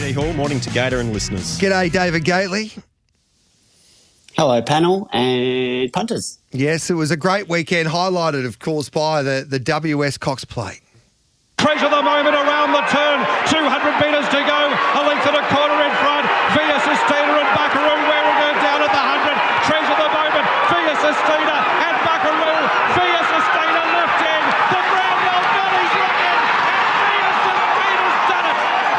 Giddy Hall, morning to Gator and listeners. G'day, David Gately. Hello, panel and punters. Yes, it was a great weekend, highlighted, of course, by the WS Cox Plate. Treasure the moment around the turn. 200 metres to go. A length and a quarter in front. Via Sistina and Buckaroo wearing her down at the 100. Treasure the moment. Via Sistina and Buckaroo. Via Sistina left in. The Brownell Valley's rocking. And Via Sistina's done it.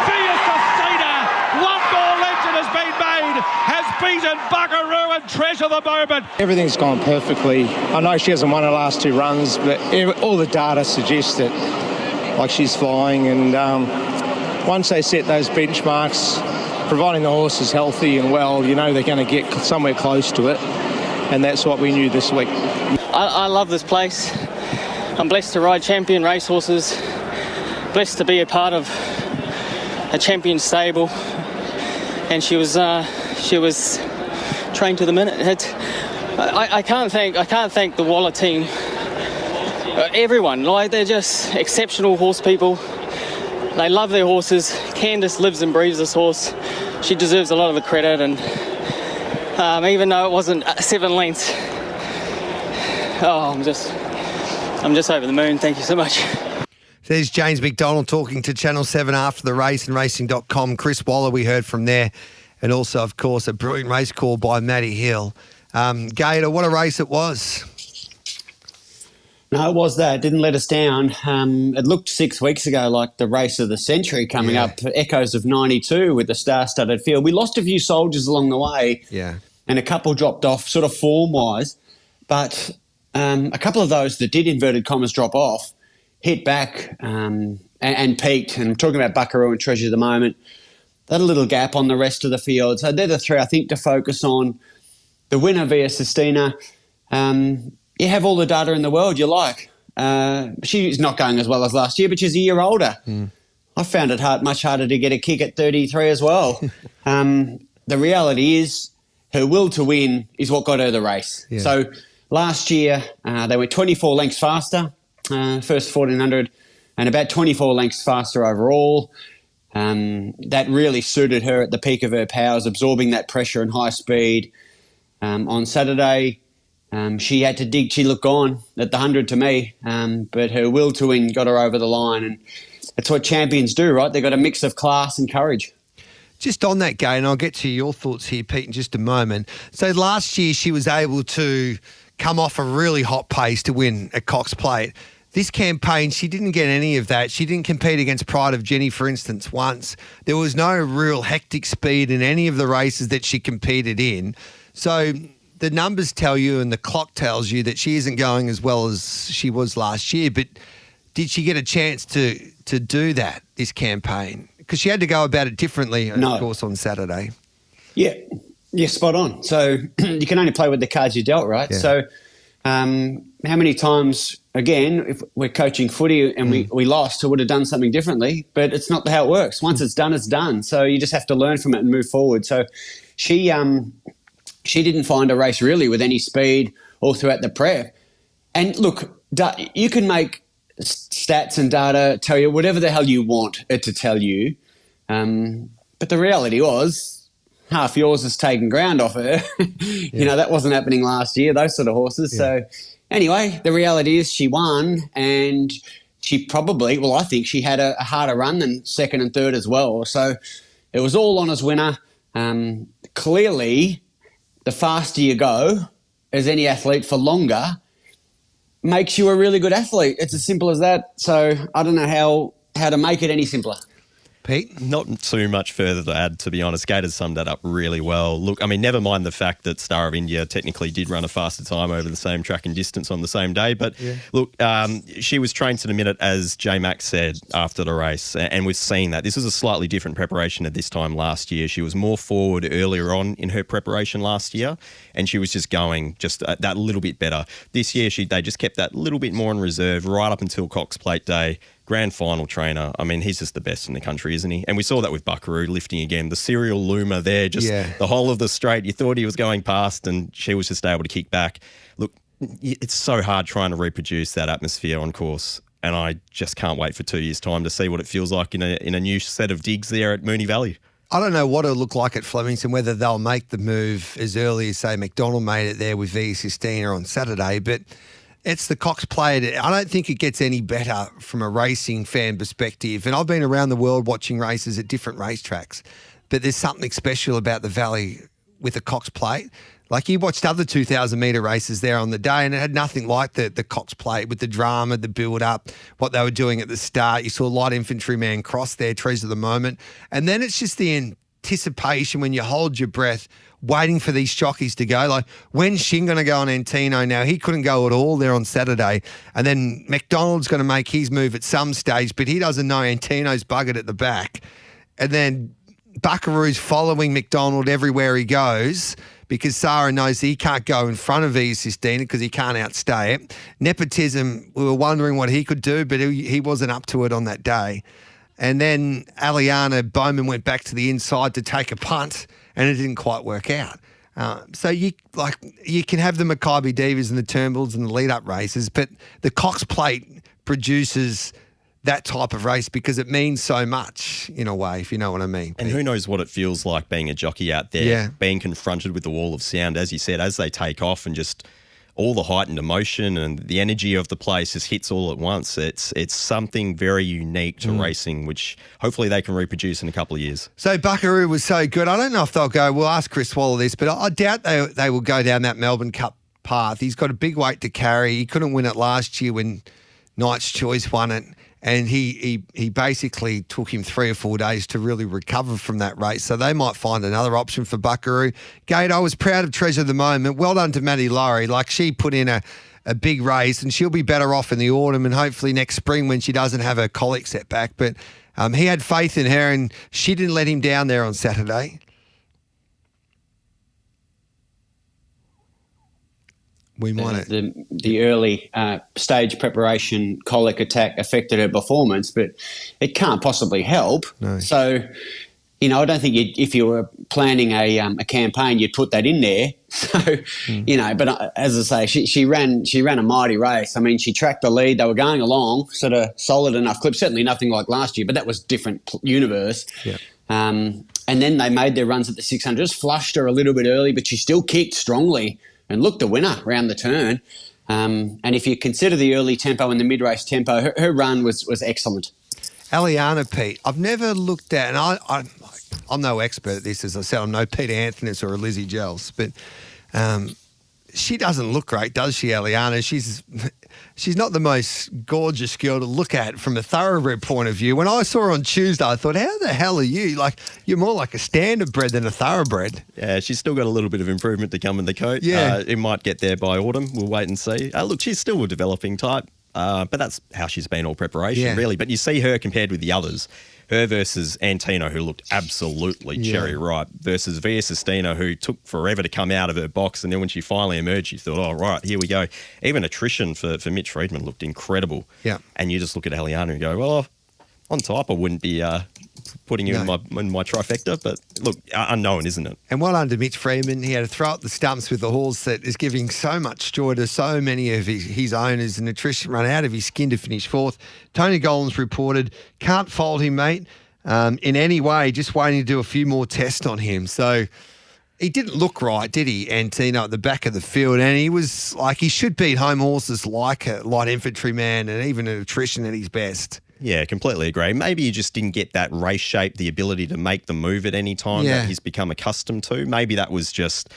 Via Sistina. One more legend has been made. Has beaten Buckaroo and Treasure the moment. Everything's gone perfectly. I know she hasn't won her last two runs, but all the data suggests that she's flying, and once they set those benchmarks, providing the horse is healthy and well, they're going to get somewhere close to it, and that's what we knew this week. I love this place. I'm blessed to ride champion racehorses, blessed to be a part of a champion stable, and she was trained to the minute. I can't thank the Waller team. Everyone, they're just exceptional horse people. They love their horses. Candace lives and breathes this horse. She deserves a lot of the credit, and even though it wasn't 7 lengths, I'm just over the moon. Thank you so much. There's James McDonald talking to Channel 7 after the race and racing.com. Chris Waller, we heard from there, and also, of course, a brilliant race call by Matty Hill. Gator, what a race it was. No, it was that. It didn't let us down. It looked 6 weeks ago like the race of the century coming up, echoes of 92 with the star-studded field. We lost a few soldiers along the way, and a couple dropped off sort of form-wise, but a couple of those that did, inverted commas, drop off, hit back and peaked. And I'm talking about Buckaroo and Treasure at the moment. That a little gap on the rest of the field. So they're the three, I think, to focus on. The winner, Via Sistina, you have all the data in the world you like. She's not going as well as last year, but she's a year older. I found it much harder to get a kick at 33 as well. The reality is her will to win is what got her the race. Yeah. So last year they went 24 lengths faster, first 1400, and about 24 lengths faster overall. That really suited her at the peak of her powers, absorbing that pressure and high speed. On Saturday, she had to dig. She looked gone at the 100 to me, but her will to win got her over the line, and that's what champions do, right? They've got a mix of class and courage. Just on that, Gay, and I'll get to your thoughts here, Pete, in just a moment. So last year she was able to come off a really hot pace to win a Cox Plate. This campaign, she didn't get any of that. She didn't compete against Pride of Jenny, for instance, once. There was no real hectic speed in any of the races that she competed in. So the numbers tell you and the clock tells you that she isn't going as well as she was last year. But did she get a chance to do that this campaign? Because she had to go about it differently, of course, on Saturday. Yeah, spot on. So you can only play with the cards you dealt, right? Yeah. So how many times, again, if we're coaching footy and we lost, I would have done something differently, but it's not how it works. Once it's done, it's done. So you just have to learn from it and move forward. So she didn't find a race really with any speed all throughout the prep. And look, you can make stats and data tell you whatever the hell you want it to tell you. But the reality was half yours has taken ground off her. That wasn't happening last year, those sort of horses. Yeah. So anyway, the reality is she won, and she probably, I think she had a harder run than second and third as well. So it was all on as winner. Clearly, the faster you go as any athlete for longer makes you a really good athlete. It's as simple as that. So I don't know how to make it any simpler. Pete? Not too much further to add, to be honest. Gator's summed that up really well. Look, I mean, never mind the fact that Star of India technically did run a faster time over the same track and distance on the same day. But look, she was trained to the minute, as J-Max said after the race, and we've seen that. This was a slightly different preparation at this time last year. She was more forward earlier on in her preparation last year, and she was just going that little bit better. This year, they just kept that little bit more in reserve right up until Cox Plate Day. Grand final trainer. I mean, he's just the best in the country, isn't he? And we saw that with Buckaroo lifting again. The serial loomer there, the whole of the straight. You thought he was going past, and she was just able to kick back. Look, it's so hard trying to reproduce that atmosphere on course, and I just can't wait for 2 years' time to see what it feels like in a new set of digs there at Moonee Valley. I don't know what it'll look like at Flemington, whether they'll make the move as early as, say, McDonald made it there with Via Sistina on Saturday, but it's the Cox Plate. I don't think it gets any better from a racing fan perspective. And I've been around the world watching races at different racetracks, but there's something special about the Valley with the Cox Plate. Like, you watched other 2,000-metre races there on the day, and it had nothing like the Cox Plate with the drama, the build-up, what they were doing at the start. You saw light infantryman cross there, treasure the moment. And then it's just the anticipation when you hold your breath, waiting for these jockeys to go. Like, when's Shin going to go on Antino now? He couldn't go at all there on Saturday. And then McDonald's going to make his move at some stage, but he doesn't know Antino's buggered at the back. And then Buckaroo's following McDonald everywhere he goes, because Sarah knows he can't go in front of Via Sistina because he can't outstay it. Nepotism, we were wondering what he could do, but he wasn't up to it on that day. And then Aliana Bowman went back to the inside to take a punt, and it didn't quite work out. So you can have the Maccabi Divas and the Turnbulls and the lead-up races, but the Cox Plate produces that type of race because it means so much in a way, if you know what I mean. And who knows what it feels like being a jockey out there, being confronted with the wall of sound, as you said, as they take off, and just all the heightened emotion and the energy of the place just hits all at once. It's something very unique to racing, which hopefully they can reproduce in a couple of years. So Buckaroo was so good. I don't know if they'll go, we'll ask Chris Waller this, but I doubt they will go down that Melbourne Cup path. He's got a big weight to carry. He couldn't win it last year when Knight's Choice won it. And he basically took him 3 or 4 days to really recover from that race. So they might find another option for Buckaroo. Gate, I was proud of Treasure of the Moment. Well done to Maddie Laurie. Like, she put in a big race, and she'll be better off in the autumn and hopefully next spring when she doesn't have a colic setback. But he had faith in her, and she didn't let him down there on Saturday. We might the early stage preparation colic attack affected her performance, but it can't possibly help. No. So, I don't think if you were planning a campaign, you'd put that in there. So, but as I say, she ran a mighty race. I mean, she tracked the lead. They were going along, sort of solid enough clip. Certainly nothing like last year, but that was different universe. Yeah. And then they made their runs at the 600. Just flushed her a little bit early, but she still kicked strongly and looked a winner round the turn. And if you consider the early tempo and the mid-race tempo, her run was excellent. Aliana, Pete, I've never looked at, and I'm no expert at this, as I said, I'm no Peter Anthony or a Lizzie Gels, but she doesn't look great, does she, Aliana? She's not the most gorgeous girl to look at from a thoroughbred point of view. When I saw her on Tuesday, I thought, how the hell are you? Like, you're more like a standard bred than a thoroughbred. Yeah, she's still got a little bit of improvement to come in the coat. Yeah. It might get there by autumn. We'll wait and see. Look, she's still a developing type, but that's how she's been all preparation, really. But you see her compared with the others. Her versus Antino, who looked absolutely cherry ripe, versus Via Sistina, who took forever to come out of her box. And then when she finally emerged, you thought, oh, right, here we go. Even attrition for Mitch Friedman looked incredible. Yeah. And you just look at Aliana and go, well, on type, I wouldn't be putting you in my trifecta, but look, unknown, isn't it? And well done to Mitch Freeman. He had to throw up the stumps with the horse that is giving so much joy to so many of his owners, and attrition run out of his skin to finish fourth. Tony Gollan's reported, can't fault him, mate, in any way, just waiting to do a few more tests on him. So he didn't look right, did he, Antino, at the back of the field? And he was like, he should beat home horses like a light infantryman and even an attrition at his best. Yeah, completely agree. Maybe he just didn't get that race shape, the ability to make the move at any time that he's become accustomed to. Maybe that was just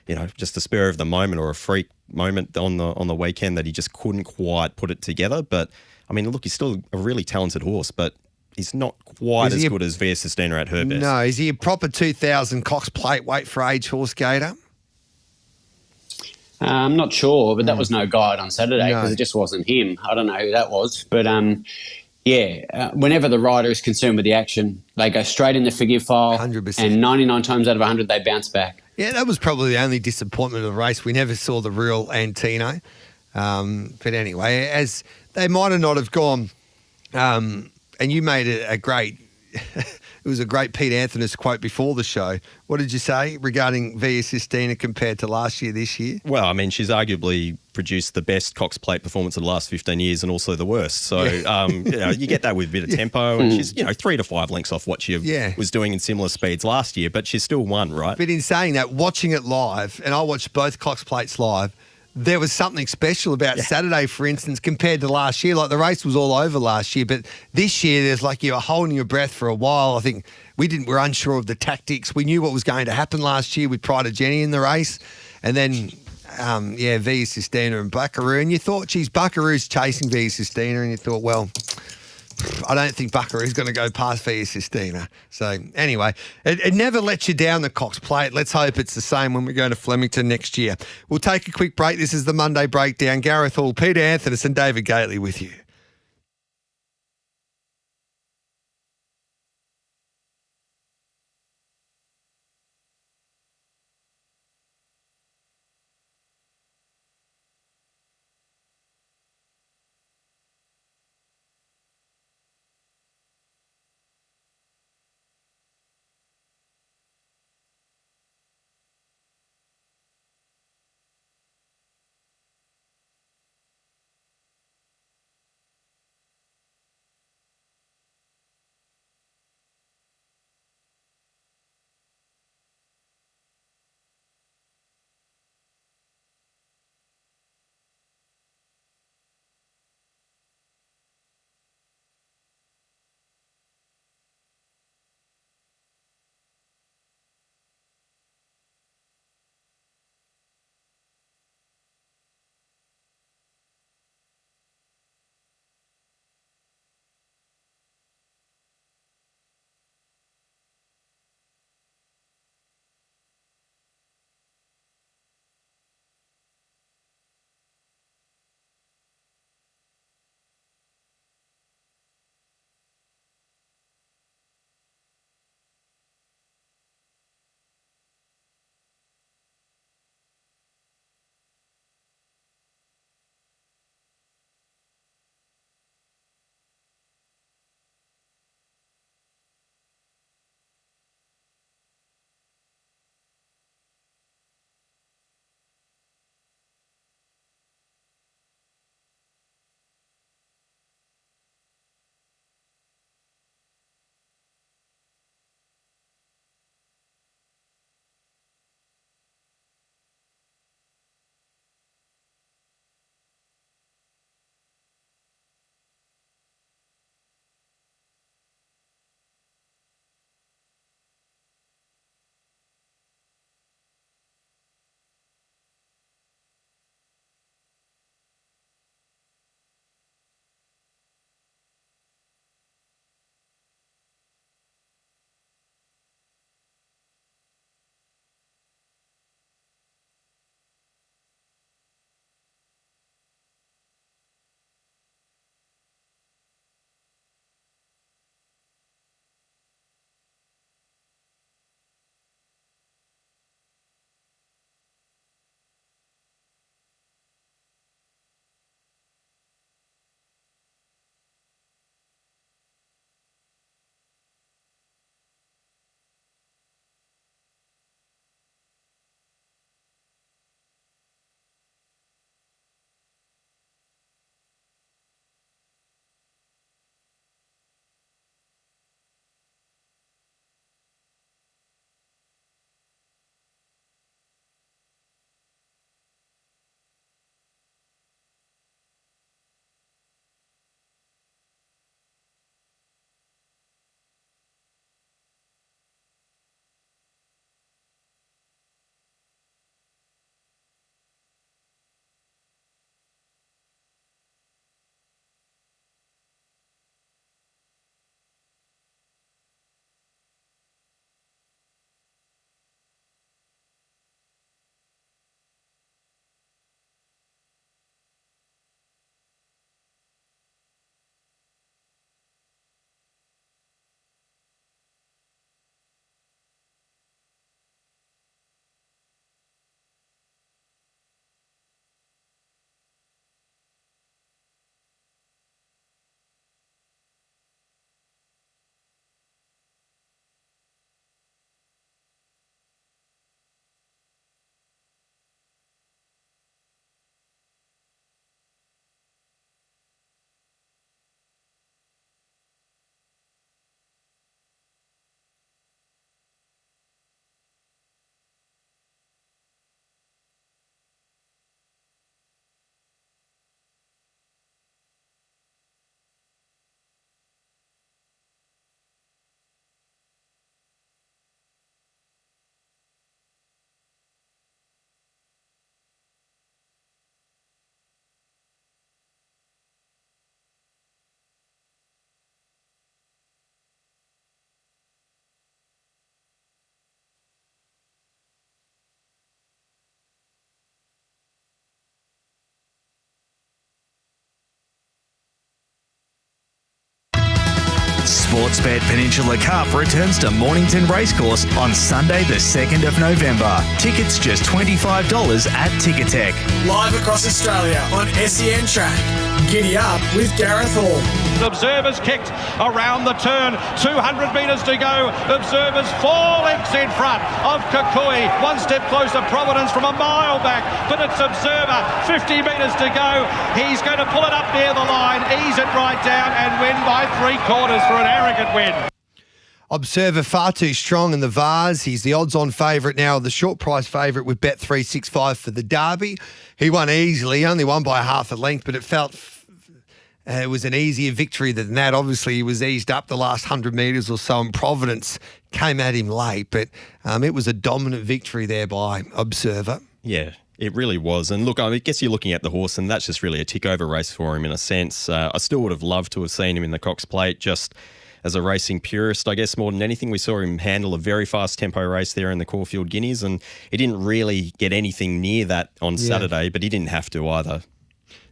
a spur of the moment or a freak moment on the weekend that he just couldn't quite put it together. But, I mean, look, he's still a really talented horse, but he's not quite as good as Via Sistina at her best. No, is he a proper 2,000 Cox Plate weight for age horse, Gator? I'm not sure, but that was no guide on Saturday because it just wasn't him. I don't know who that was, but whenever the rider is concerned with the action, they go straight in the forgive file. 100%. And 99 times out of 100, they bounce back. Yeah, that was probably the only disappointment of the race. We never saw the real Antino. But anyway, as they might have not have gone, and you made a great It was a great Pete Anthony's quote before the show. What did you say regarding Via Sistina compared to last year, this year? Well, I mean, she's arguably produced the best Cox Plate performance of the last 15 years and also the worst. So, you get that with a bit of tempo, and she's, 3 to 5 lengths off what she was doing in similar speeds last year, but she's still won, right? But in saying that, watching it live, and I watched both Cox Plates live, there was something special about Saturday, for instance, compared to last year. Like, the race was all over last year, but this year there's like you were holding your breath for a while. I think we're unsure of the tactics. We knew what was going to happen last year with Pride of Jenny in the race, and then Via Sistina and Buckaroo, and you thought, geez, Buckaroo's chasing Via Sistina, and you thought, well, I don't think Buckaroo's going to go past Via Sistina. So anyway, it never lets you down, the Cox Plate. Let's hope it's the same when we go to Flemington next year. We'll take a quick break. This is the Monday Breakdown. Gareth Hall, Peter Anthony and David Gately with you. Sportsbet Peninsula Cup returns to Mornington Racecourse on Sunday the 2nd of November. Tickets just $25 at Ticketek. Live across Australia on SEN Track. Giddy up with Gareth Hall. Observers kicked around the turn. 200 metres to go. Observers 4 lengths in front of Kukui. One step closer, Providence from a mile back. But it's Observer. 50 metres to go. He's going to pull it up near the line, ease it right down and win by 3/4 for an arrogant win. Observer far too strong in the Vars. He's the odds-on favourite now, the short price favourite with Bet365 for the Derby. He won easily, he only won by half a length, but it felt it was an easier victory than that. Obviously, he was eased up the last 100 metres or so, and Providence came at him late, but it was a dominant victory there by Observer. Yeah. It really was. And look, I guess you're looking at the horse, and that's just really a tick-over race for him in a sense. I still would have loved to have seen him in the Cox Plate just as a racing purist, I guess, more than anything. We saw him handle a very fast tempo race there in the Caulfield Guineas, and he didn't really get anything near that on Saturday, but he didn't have to either.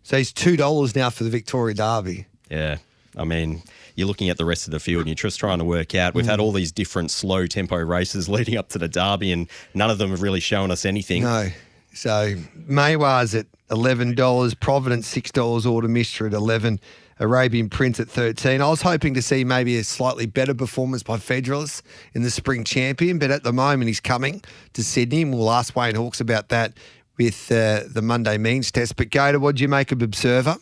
So he's $2 now for the Victoria Derby. Yeah. I mean, you're looking at the rest of the field and you're just trying to work out. We've had all these different slow tempo races leading up to the Derby, and none of them have really shown us anything. No. So Maywar's at $11, Providence $6, Order Mistra at $11, Arabian Prince at $13. I was hoping to see maybe a slightly better performance by Federalist in the Spring Champion, but at the moment he's coming to Sydney, and we'll ask Wayne Hawkes about that with the Monday means test. But Gator, what do you make of Observer?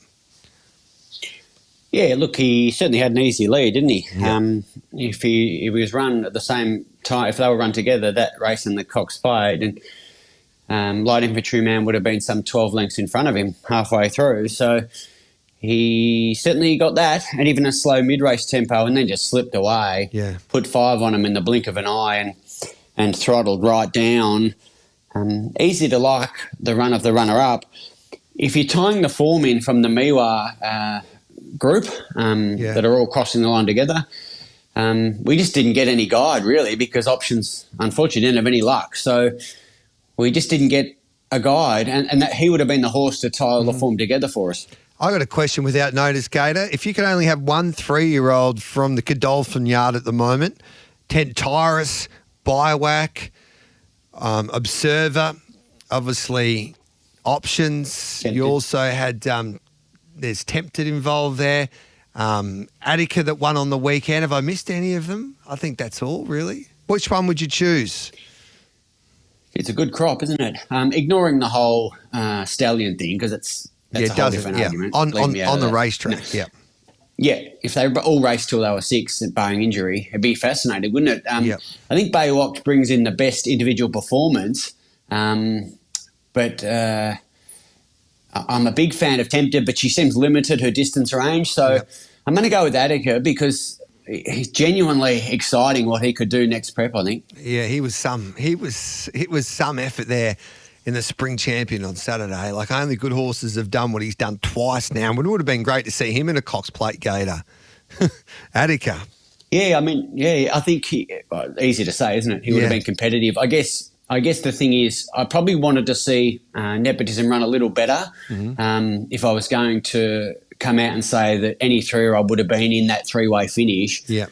Yeah, look, he certainly had an easy lead, didn't he? Yeah. If he was run at the same time, if they were run together, that race in the Cox Plate, and Light Infantryman would have been some 12 lengths in front of him halfway through. So he certainly got that, and even a slow mid-race tempo, and then just slipped away. Yeah. Put 5 on him in the blink of an eye and throttled right down. Easy to like the run of the runner-up. If you're tying the form in from the Miwa group that are all crossing the line together, we just didn't get any guide, really, because Options, unfortunately, didn't have any luck. So we just didn't get a guide, and that he would have been the horse to tie all the form together for us. I got a question without notice, Gator. If you could only have one 3-year-old from the Godolphin yard at the moment, Tyrus, Biowak, Observer, obviously Options. Tempted. You also had, there's Tempted involved there. Attica that won on the weekend. Have I missed any of them? I think that's all, really. Which one would you choose? It's a good crop, isn't it? Ignoring the whole stallion thing, because that's a whole different argument. On the racetrack, no. Yeah, if they all raced till they were 6, barring injury, it'd be fascinating, wouldn't it? I think Baywalk brings in the best individual performance, but I'm a big fan of Tempted, but she seems limited, her distance range. So I'm going to go with Attica because he's genuinely exciting what he could do next prep, I think. Yeah, it was some effort there in the Spring Champion on Saturday. Like, only good horses have done what he's done twice now. It would have been great to see him in a Cox Plate, Gator. Attica. Yeah, I mean, I think easy to say, isn't it? He would have been competitive. I guess the thing is, I probably wanted to see Nepotism run a little better if I was going to come out and say that any 3-year-old would have been in that 3-way finish. Yeah.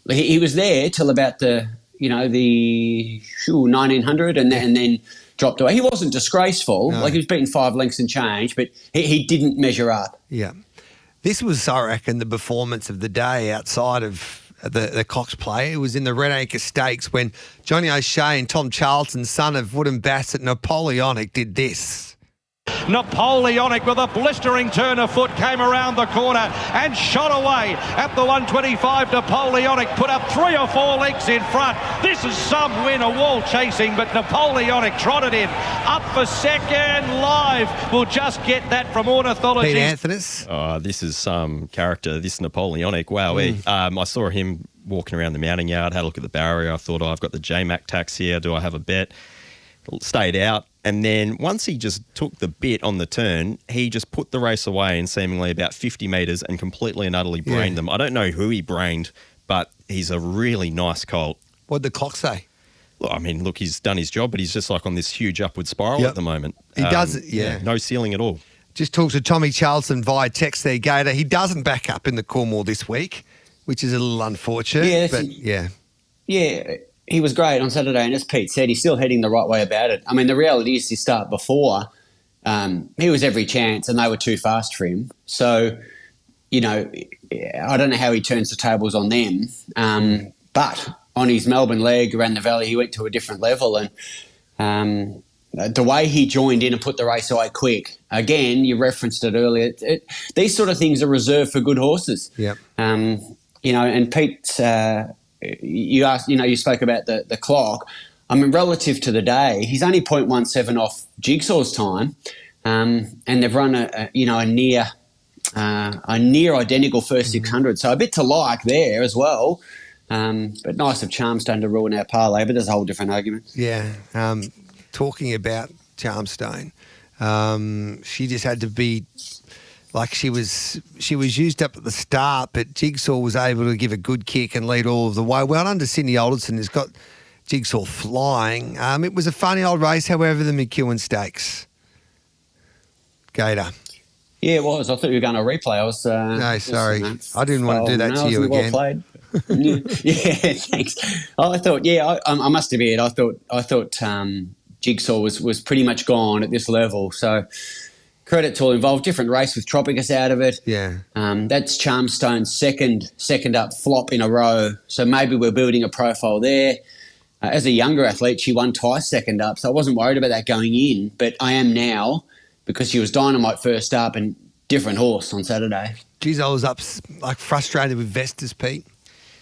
He was there till about the 1900 and then dropped away. He wasn't disgraceful. No. Like, he was beaten 5 lengths and change, but he didn't measure up. Yeah. This was, I reckon, the performance of the day outside of the Cox Play. It was in the Red Acre Stakes when Johnny O'Shea and Tom Charlton, son of Woodham Bassett, Napoleonic, did this. Napoleonic with a blistering turn of foot came around the corner and shot away at the 125. Napoleonic put up 3 or 4 lengths in front. This is some win, a wall chasing, but Napoleonic trotted in. Up for second, live. We'll just get that from Ornithology. Pete Anthonys. Oh, this is some character, this Napoleonic. Wowee. I saw him walking around the mounting yard, had a look at the barrier. I thought, I've got the J-Mac tax here. Do I have a bet? Stayed out. And then once he just took the bit on the turn, he just put the race away in seemingly about 50 metres and completely and utterly brained them. I don't know who he brained, but he's a really nice colt. What'd the clock say? Well, I mean, look, he's done his job, but he's just like on this huge upward spiral at the moment. He does, no ceiling at all. Just talked to Tommy Charlton via text there, Gator. He doesn't back up in the Cornwall this week. which is a little unfortunate. Yeah, but yeah. Yeah, he was great on Saturday, and as Pete said, he's still heading the right way about it. I mean, the reality is his start before, he was every chance, and they were too fast for him. So, you know, I don't know how he turns the tables on them. But on his Melbourne leg around the Valley, he went to a different level. And the way he joined in and put the race away quick, again, you referenced it earlier, these sort of things are reserved for good horses. Yep. You know, and Pete... you asked, you spoke about the clock. I mean, relative to the day, he's only 0.17 off Jigsaw's time, and they've run a near identical first 600. So a bit to like there as well. But nice of Charmstone to ruin our parlay, but there's a whole different argument. Yeah. Talking about Charmstone, she just had to be. Like she was used up at the start, but Jigsaw was able to give a good kick and lead all of the way. Well done to Sydney Alderson, who's got Jigsaw flying. It was a funny old race, however, the McEwen Stakes. Gator. Yeah, it was. I thought you were going to replay. I was. No, sorry. I didn't want to do that to you again. Well played. Yeah, thanks. I thought. Yeah, I must admit. I thought Jigsaw was pretty much gone at this level. So. Credit to all involved. Different race with Tropicus out of it. Yeah. That's Charmstone's second up flop in a row. So maybe we're building a profile there. As a younger athlete, she won twice second up, so I wasn't worried about that going in. But I am now because she was dynamite first up and different horse on Saturday. Geez, I was up like frustrated with Vestas, Pete.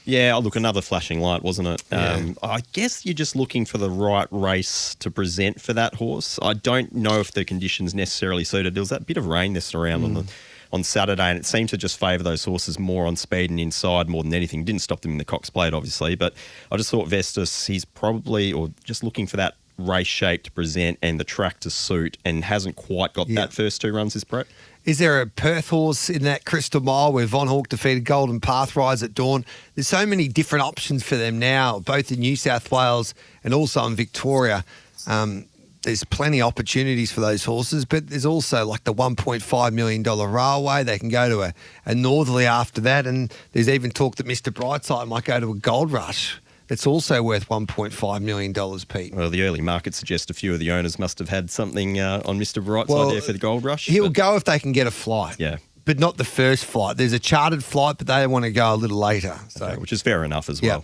Yeah, look, another flashing light, wasn't it? Yeah. I guess you're just looking for the right race to present for that horse. I don't know if the conditions necessarily suited. There was that bit of rain this around on Saturday, and it seemed to just favour those horses more on speed and inside more than anything. Didn't stop them in the Cox Plate, obviously, but I just thought Vestas, he's probably, or just looking for that race shape to present and the track to suit, and hasn't quite got that first two runs this prep. Is there a Perth horse in that Crystal Mile where Von Hawk defeated Golden Path Rise at Dawn? There's so many different options for them now, both in New South Wales and also in Victoria. There's plenty of opportunities for those horses, but there's also like the $1.5 million railway. They can go to a northerly after that, and there's even talk that Mr. Brightside might go to a Gold Rush. It's also worth $1.5 million, Pete. Well, the early market suggests a few of the owners must have had something on Mr. Brightside there for the Gold Rush. He'll go if they can get a flight. Yeah. But not the first flight. There's a chartered flight, but they want to go a little later. So, okay, which is fair enough as well.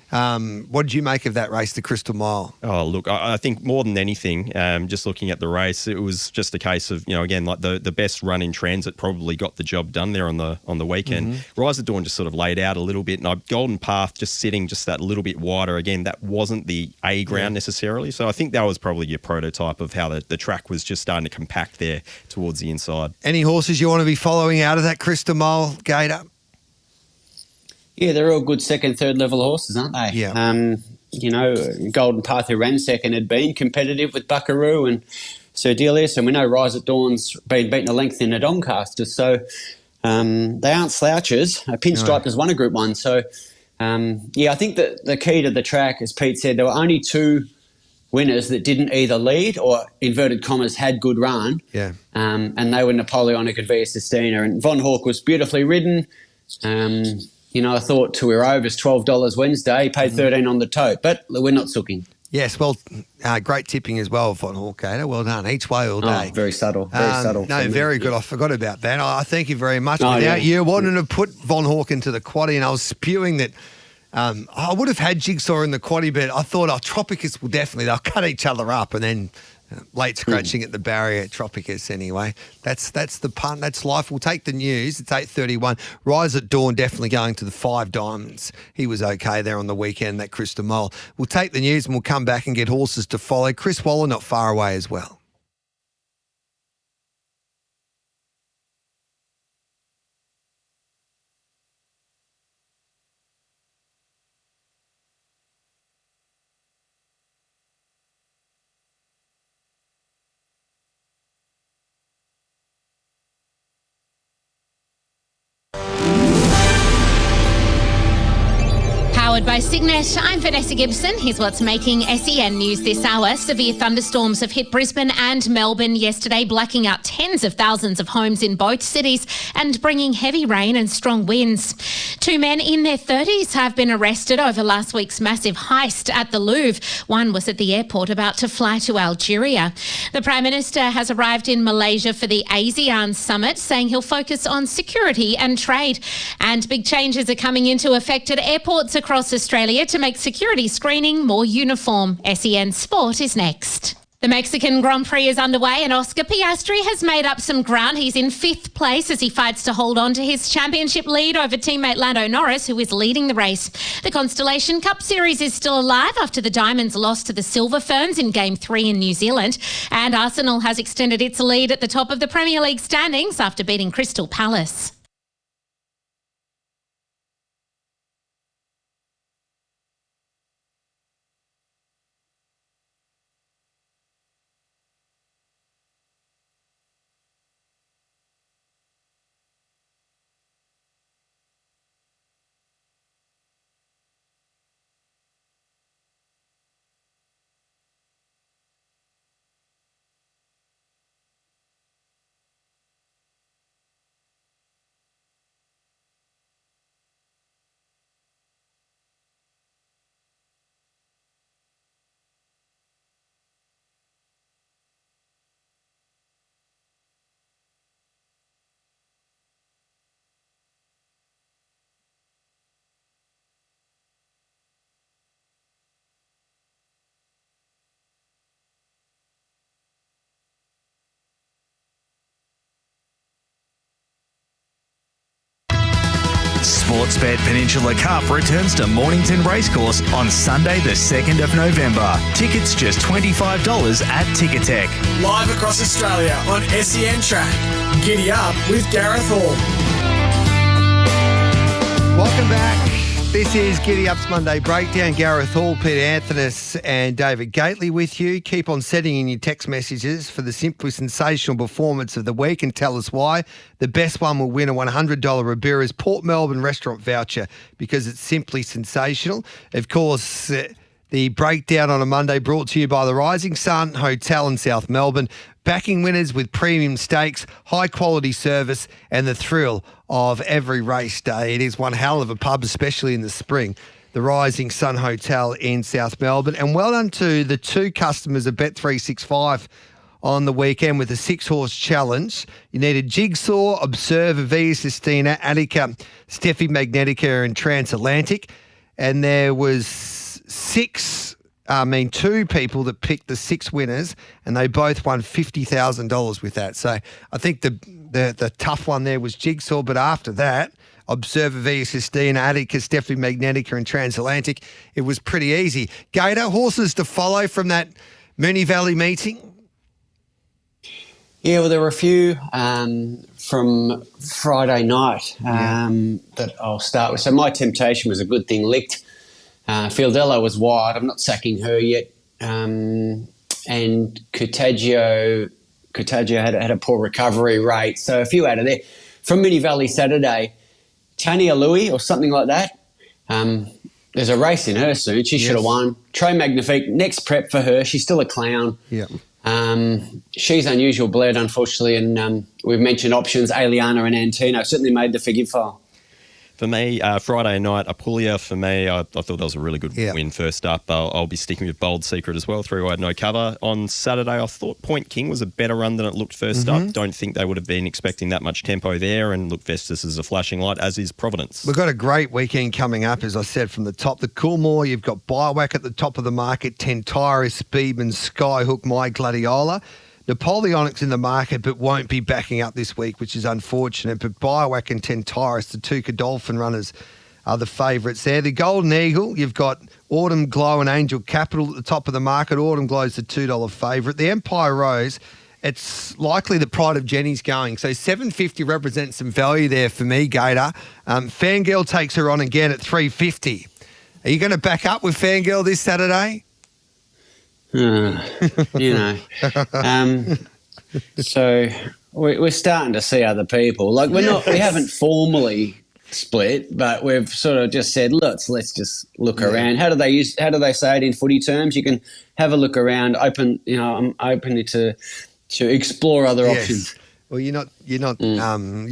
What did you make of that race, the Crystal Mile? Oh, look, I think more than anything, just looking at the race, it was just a case of, again, like the best run in transit probably got the job done there on the weekend. Mm-hmm. Rise of Dawn just sort of laid out a little bit, and Golden Path just sitting just that little bit wider. Again, that wasn't the A ground necessarily. So I think that was probably your prototype of how the track was just starting to compact there towards the inside. Any horses you want to be following out of that Crystal Mile, Gator? Yeah, they're all good second, third level horses, aren't they? Yeah. Golden Path, who ran second, had been competitive with Buckaroo and Sir Delius, and we know Rise at Dawn's been beaten a length in a Doncaster, so they aren't slouches. Pinstripe has won a Group 1, so I think that the key to the track, as Pete said, there were only two winners that didn't either lead or, inverted commas, had good run. Yeah. And they were Napoleonic and Via Sistina, and Von Hawk was beautifully ridden. I thought to her overs $12 Wednesday. He paid 13 on the tote, but we're not sooking. Yes, well, great tipping as well, Von Hawk, Gator. Well done. Each way all day. Oh, very subtle. Very subtle. No, very good. I forgot about that. I thank you very much. Without you, wanting to put Von Hawk into the quaddie, and I was spewing that I would have had Jigsaw in the quaddie, but I thought, Tropicus will definitely, they'll cut each other up, and then late scratching at the barrier at Tropicus anyway. That's the punt. That's life. We'll take the news. It's 8:31. Rise at Dawn definitely going to the 5 Diamonds. He was okay there on the weekend, that Crystal Mole. We'll take the news and we'll come back and get horses to follow. Chris Waller not far away as well. Powered by Signet, I'm Vanessa Gibson. Here's what's making SEN news this hour. Severe thunderstorms have hit Brisbane and Melbourne yesterday, blacking out tens of thousands of homes in both cities and bringing heavy rain and strong winds. 2 men in their 30s have been arrested over last week's massive heist at the Louvre. One was at the airport about to fly to Algeria. The Prime Minister has arrived in Malaysia for the ASEAN summit, saying he'll focus on security and trade. And big changes are coming into effect at airports across Australia to make security screening more uniform. SEN Sport is next. The Mexican Grand Prix is underway and Oscar Piastri has made up some ground. He's in 5th place as he fights to hold on to his championship lead over teammate Lando Norris, who is leading the race. The Constellation Cup Series is still alive after the Diamonds lost to the Silver Ferns in Game 3 in New Zealand. And Arsenal has extended its lead at the top of the Premier League standings after beating Crystal Palace. Sportsbet Peninsula Cup returns to Mornington Racecourse on Sunday the 2nd of November. Tickets just $25 at Ticketek. Live across Australia on SEN Track. Giddy up with Gareth Hall. Welcome back. This is Giddy Up's Monday Breakdown. Gareth Hall, Peter Anthony and David Gately with you. Keep on sending in your text messages for the simply sensational performance of the week and tell us why. The best one will win a $100 Ribera's Port Melbourne restaurant voucher because it's simply sensational. Of course, the breakdown on a Monday brought to you by the Rising Sun Hotel in South Melbourne, backing winners with premium steaks, high quality service and the thrill of every race day. It is one hell of a pub, especially in the spring. The Rising Sun Hotel in South Melbourne. And well done to the 2 customers of Bet365 on the weekend with the 6-horse challenge. You needed Jigsaw, Observer, Via Sistina, Attica, Steffi Magnetica and Transatlantic. And there was 2 people that picked the 6 winners and they both won $50,000 with that. So I think the tough one there was Jigsaw, but after that, Observer, Via Sistina, Attica, Steffi Magnetica and Transatlantic, it was pretty easy. Gator, horses to follow from that Moonee Valley meeting? Yeah, well, there were a few from Friday night that I'll start with. So My Temptation was a good thing licked. Fieldello was wide. I'm not sacking her yet. And Contagio had a poor recovery rate. So a few out of there. From Moonee Valley Saturday, Tania Louis or something like that. There's a race in her soon. She should have won. Trey Magnifique, next prep for her. She's still a clown. Yeah. She's unusual bled, unfortunately. And we've mentioned options, Aliana and Antino. Certainly made the forgive file. For me, Friday night, Apulia, for me, I thought that was a really good win first up. I'll be sticking with Bold Secret as well, 3-wide no cover. On Saturday, I thought Point King was a better run than it looked first up. Don't think they would have been expecting that much tempo there. And look, Vestas is a flashing light, as is Providence. We've got a great weekend coming up, as I said, from the top. The Coolmore, you've got Biowak at the top of the market, Tentaris, Speedman, Skyhook, My Gladiola. Napoleonic's in the market but won't be backing up this week, which is unfortunate. But Biowak and Tentaris, the 2 Godolphin runners, are the favourites there. The Golden Eagle, you've got Autumn Glow and Angel Capital at the top of the market. Autumn Glow's the $2 favourite. The Empire Rose, it's likely the Pride of Jenny's going. So $7.50 represents some value there for me, Gator. Fangirl takes her on again at $3.50. Are you going to back up with Fangirl this Saturday? So we're starting to see other people. Like we haven't formally split, but we've sort of just said, let's just look around. How do they say it in footy terms? You can have a look around. I'm open to explore other options. Well, you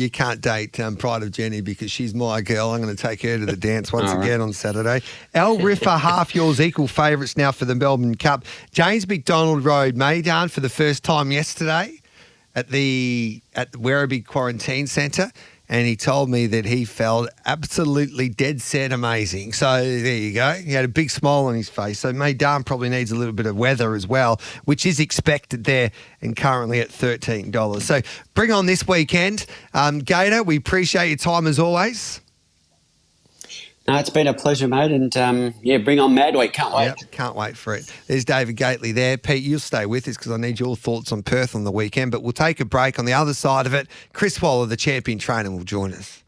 can't date Pride of Jenny because she's my girl. I'm going to take her to the dance once again on Saturday. Al Riffa, half yours, equal favourites now for the Melbourne Cup. James McDonald rode Maidan for the first time yesterday at the Werribee Quarantine Centre, and he told me that he felt absolutely dead set amazing. So there you go. He had a big smile on his face. So Maidan probably needs a little bit of weather as well, which is expected there and currently at $13. So bring on this weekend. Gator, we appreciate your time as always. No, it's been a pleasure, mate. And, bring on Mad Week. Can't wait. Yep, can't wait for it. There's David Gately there. Pete, you'll stay with us because I need your thoughts on Perth on the weekend. But we'll take a break. On the other side of it, Chris Waller, the champion trainer, will join us.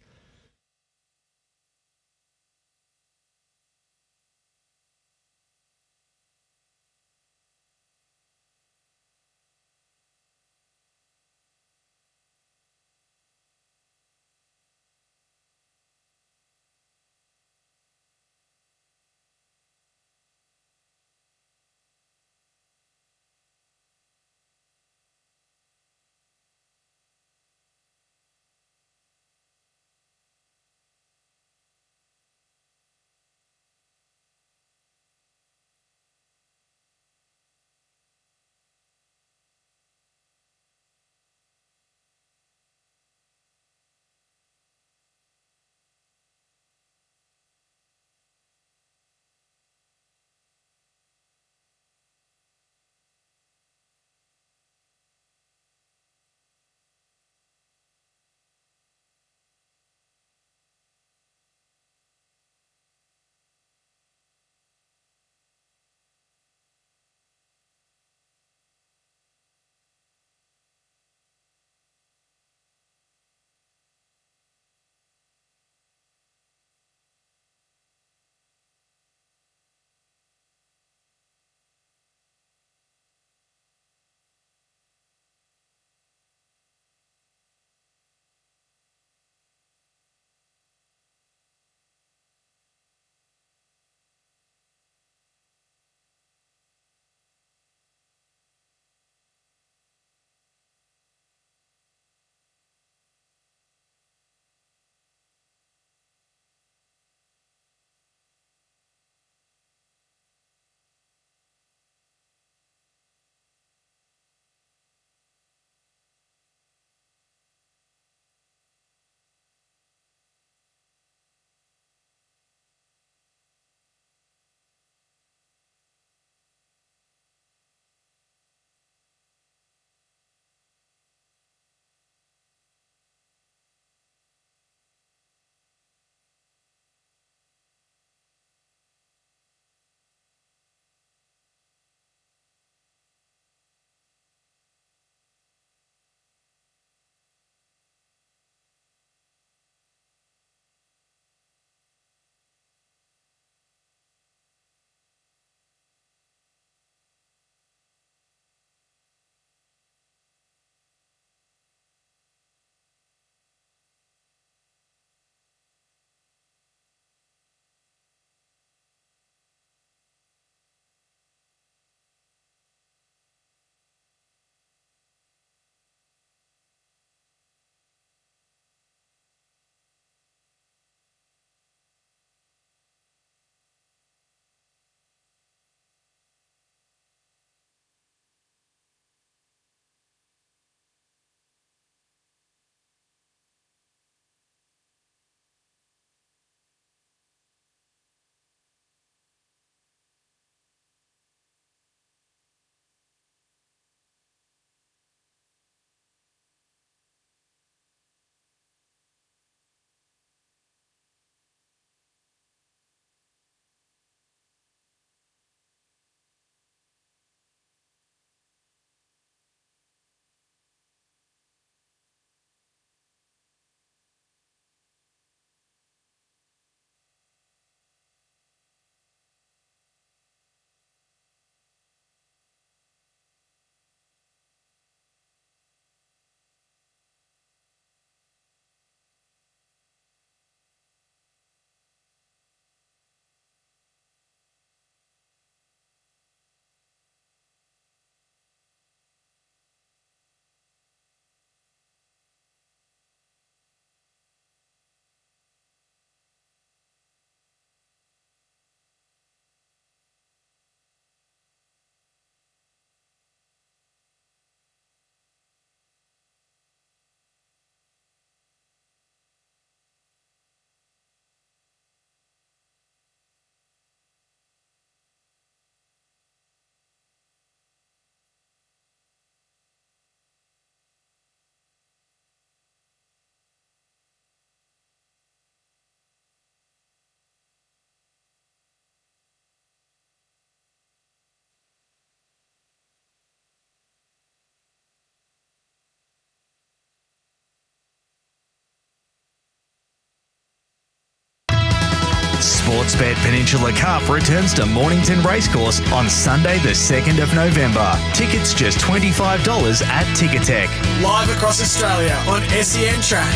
Sportsbet Peninsula Cup returns to Mornington Racecourse on Sunday the 2nd of November. Tickets just $25 at Ticketek. Live across Australia on SEN Track.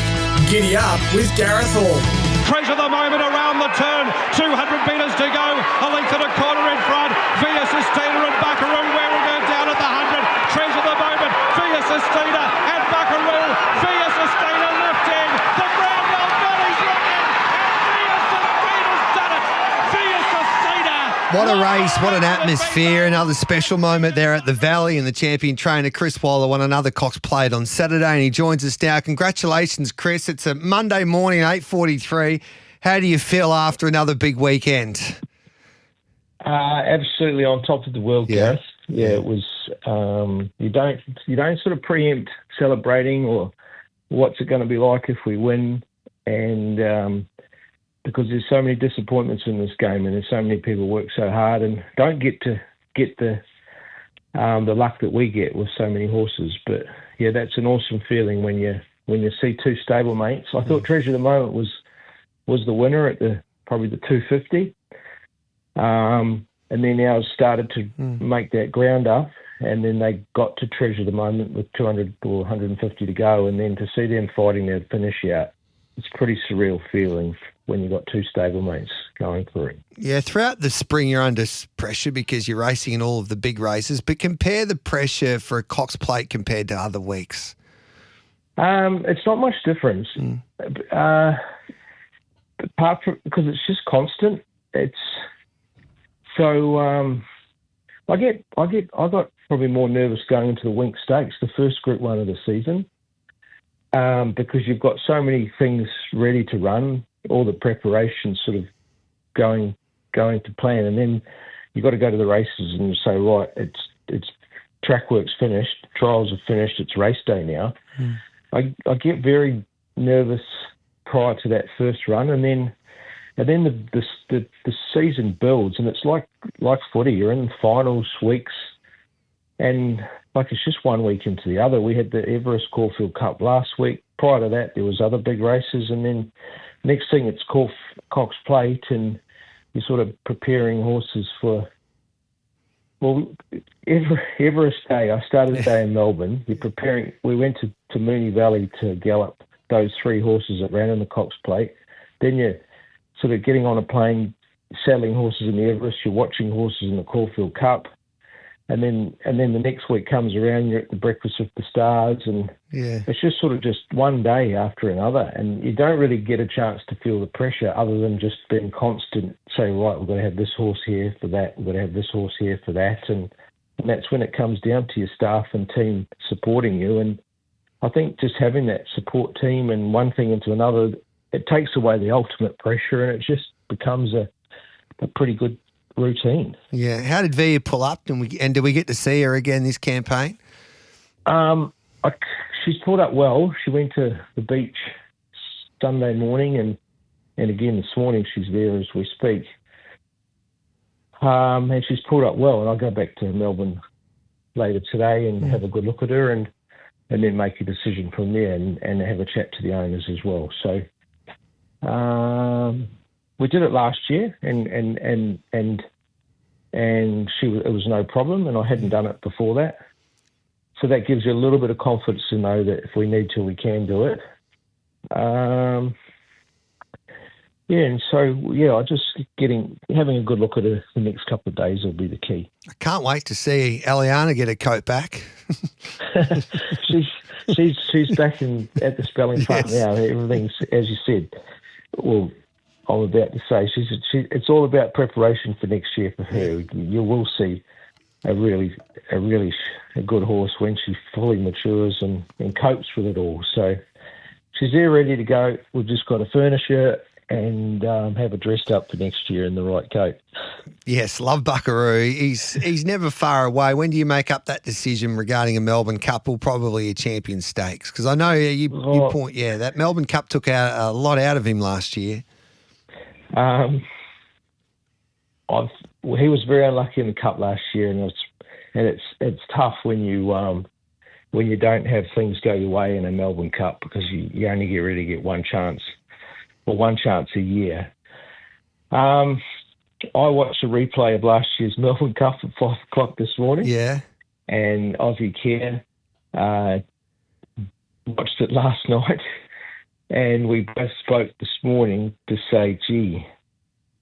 Giddy up with Gareth Hall. Treasure the moment around the turn. 200 metres to go. A length and a quarter in front. Via Sistina and Buckaroo wearing her down at the 100. Treasure the moment. Via Sistina and Buckaroo. Via Sistina lifting. The Brownwell Valley's rocking. And Via Sistina's done it. Via Sistina. What a race, what an atmosphere. Another special moment there at the Valley, and the champion trainer Chris Waller won another Cox Plate on Saturday, and he joins us now. Congratulations, Chris. It's a Monday morning, 8:43. How do you feel after another big weekend? Absolutely on top of the world, Gareth. Yeah, it was. You don't sort of preempt celebrating or what's it going to be like if we win, and because there's so many disappointments in this game, and there's so many people work so hard and don't get the luck that we get with so many horses. But yeah, that's an awesome feeling when you see two stablemates. I thought Treasure of the Moment was the winner at probably the 250. And then ours started to make that ground up, and then they got to Treasure of the Moment with 200 or 150 to go, and then to see them fighting their finish out, it's a pretty surreal feeling when you've got two stablemates going through it. Yeah, throughout the spring you're under pressure because you're racing in all of the big races, but compare the pressure for a Cox Plate compared to other weeks. It's not much difference. Apart from, because it's just constant. It's so I got probably more nervous going into the Wink Stakes, the first Group 1 of the season, because you've got so many things ready to run, all the preparation sort of going to plan, and then you've got to go to the races and you say, right, it's track work's finished, trials are finished, it's race day now. I get very nervous prior to that first run, and then the season builds, and it's like footy. You're in finals weeks, and like it's just one week into the other. We had the Everest Caulfield Cup last week. Prior to that, there was other big races, and then next thing it's Cox Plate, and you're sort of preparing horses for. Well, Everest Day, I started the day in Melbourne. You're preparing. We went to Moonee Valley to gallop those three horses that ran in the Cox Plate. Then you're sort of getting on a plane, saddling horses in the Everest. You're watching horses in the Caulfield Cup, and then the next week comes around. You're at the Breakfast with the Stars, and it's just sort of just one day after another, and you don't really get a chance to feel the pressure other than just being constant. Saying, right, we've got to have this horse here for that. We've got to have this horse here for that, and that's when it comes down to your staff and team supporting you. And I think just having that support team and one thing into another, it takes away the ultimate pressure, and it just becomes a pretty good routine. Yeah. How did Via pull up, and did we get to see her again this campaign? She's pulled up well. She went to the beach Sunday morning, and again this morning she's there as we speak. And she's pulled up well, and I'll go back to Melbourne later today and have a good look at her, and then make a decision from there, and have a chat to the owners as well. So we did it last year, and it was no problem, and I hadn't done it before that. So that gives you a little bit of confidence to know that if we need to, we can do it. And so I just having a good look at her the next couple of days will be the key. I can't wait to see Eliana get her coat back. she's back at the spelling part now. Everything's, as you said. Well, I'm about to say it's all about preparation for next year for her. You will see a really good horse when she fully matures and copes with it all. So she's there ready to go. We've just got to furnish her and have her dressed up for next year in the right coat. Yes, love Buckaroo. He's never far away. When do you make up that decision regarding a Melbourne Cup or probably a Champions Stakes? Because I know you point, that Melbourne Cup took out a lot out of him last year. He was very unlucky in the Cup last year, and it's tough when you don't have things go your way in a Melbourne Cup, because you only really get one chance a year. I watched a replay of last year's Melbourne Cup at 5 o'clock this morning. Yeah. And Aussie Care watched it last night. And we both spoke this morning to say, gee,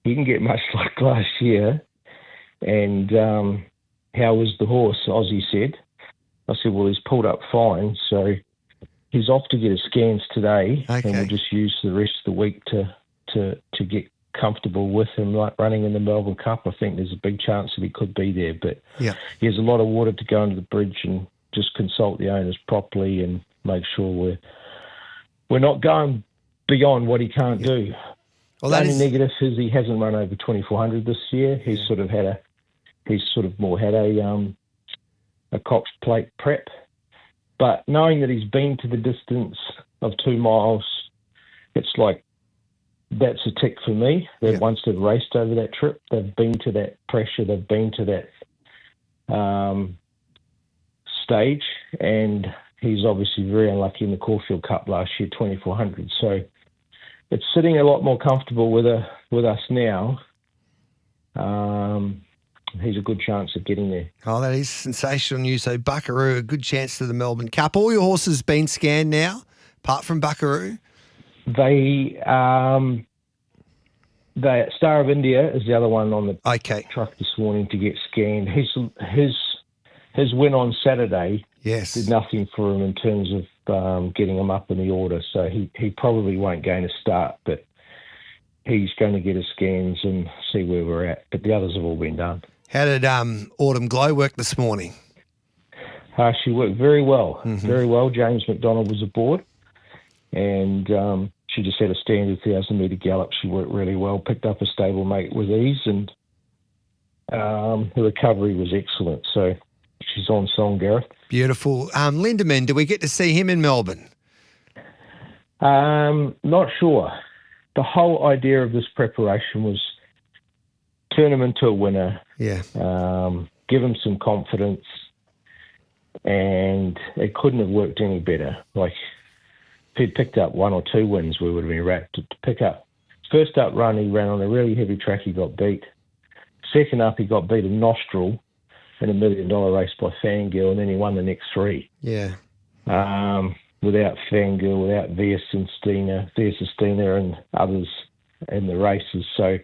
he didn't get much like last year. And how was the horse? Aussie said. I said, well, he's pulled up fine. So he's off to get his scans today. Okay. And we'll just use the rest of the week to get comfortable with him, like running in the Melbourne Cup. I think there's a big chance that he could be there, but he has a lot of water to go under the bridge, and just consult the owners properly and make sure we're not going beyond what he can't do. Well, the only negative is he hasn't run over 2,400 this year. He's sort of had a Cox Plate prep, but knowing that he's been to the distance of 2 miles, it's like, that's a tick for me. That once they've raced over that trip, they've been to that pressure, they've been to that stage, and he's obviously very unlucky in the Caulfield Cup last year, 2,400. So it's sitting a lot more comfortable with us now. He's a good chance of getting there. Oh, that is sensational news. So Buckaroo, a good chance to the Melbourne Cup. All your horses been scanned now, apart from Buckaroo? They Star of India is the other one on the truck this morning to get scanned. His win on Saturday did nothing for him in terms of getting him up in the order. So he probably won't gain a start, but he's going to get his scans and see where we're at. But the others have all been done. How did Autumn Glow work this morning? She worked very well, very well. James McDonald was aboard, and she just had a standard 1,000-metre gallop. She worked really well, picked up a stablemate with ease, and the recovery was excellent. So she's on song, Gareth. Beautiful. Lindemann, do we get to see him in Melbourne? Not sure. The whole idea of this preparation was turn him into a winner, give him some confidence, and it couldn't have worked any better. Like, if he'd picked up 1 or 2 wins, we would have been wrapped. To pick up first up run, he ran on a really heavy track. He got beat. Second up, he got beat in Nostril in a $1 million race by Fangirl, and then he won the next 3. Yeah. Without Fangirl, without Via Sistina and others in the races. So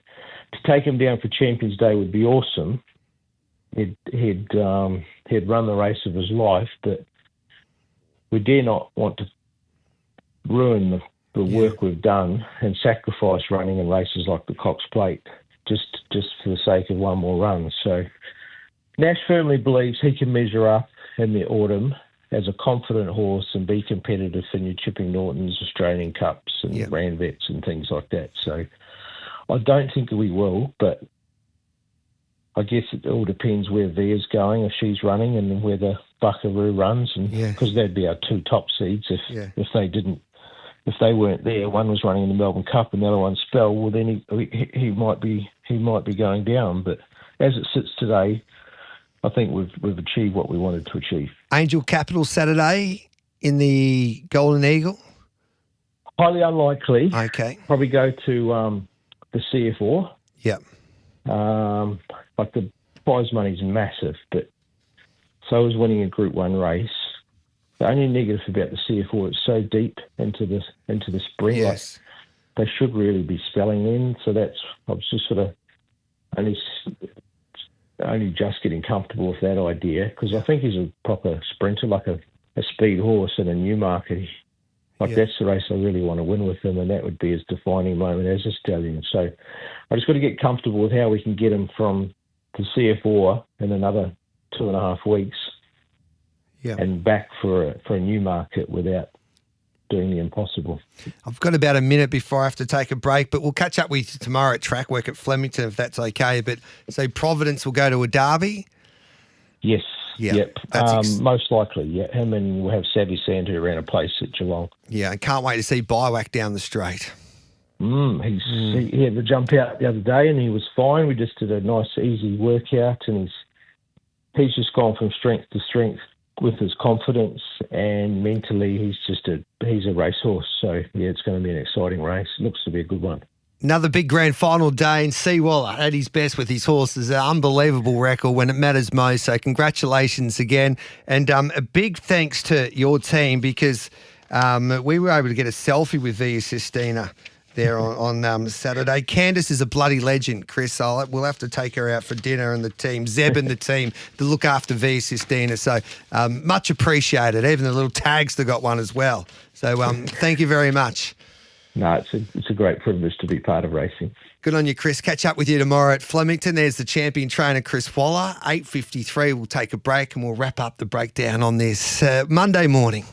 to take him down for Champions Day would be awesome. He'd run the race of his life, but we dare not want to ruin the work we've done and sacrifice running in races like the Cox Plate just for the sake of one more run. So Nash firmly believes he can measure up in the autumn as a confident horse and be competitive in your Chipping Nortons, Australian Cups and Randvets and things like that. So I don't think we will, but I guess it all depends where Via's going, if she's running, and where the Buckaroo runs, and because they'd be our 2 top seeds if they weren't there. One was running in the Melbourne Cup and the other one Spell. Well, then he might be going down. But as it sits today, I think we've achieved what we wanted to achieve. Angel Capital Saturday in the Golden Eagle? Highly unlikely. Okay. Probably go to the CF4. Yep. Like the prize money's massive, but so is winning a Group 1 race. The only negative about the CF4, it's so deep into the spring. Yes. Like, they should really be spelling in. So I was just sort of only just getting comfortable with that idea, because I think he's a proper sprinter, like a speed horse in a new market. That's the race I really want to win with him, and that would be his defining moment as a stallion. So I just got to get comfortable with how we can get him from the CF4 in another 2.5 weeks and back for a new market without doing the impossible. I've got about a minute before I have to take a break, but we'll catch up with you tomorrow at track work at Flemington if that's okay. But so Providence will go to a derby? Yes. Yeah, yep. Most likely, him, and we'll have Savvy Sand who ran a place at Geelong. Yeah, and can't wait to see Biwak down the straight. He had to jump out the other day and he was fine. We just did a nice, easy workout, and he's just gone from strength to strength with his confidence, and mentally he's a racehorse. So, it's going to be an exciting race. It looks to be a good one. Another big grand final day, and Seawaller at his best with his horses. An unbelievable record when it matters most. So congratulations again. And a big thanks to your team because we were able to get a selfie with Via Sistina there on Saturday. Candice is a bloody legend, Chris. We'll have to take her out for dinner, and the team, Zeb and the team, to look after Via Sistina. So much appreciated. Even the little tags, they got one as well. So thank you very much. No, it's a great privilege to be part of racing. Good on you, Chris. Catch up with you tomorrow at Flemington. There's the champion trainer, Chris Waller. 8:53. We'll take a break and we'll wrap up the breakdown on this Monday morning.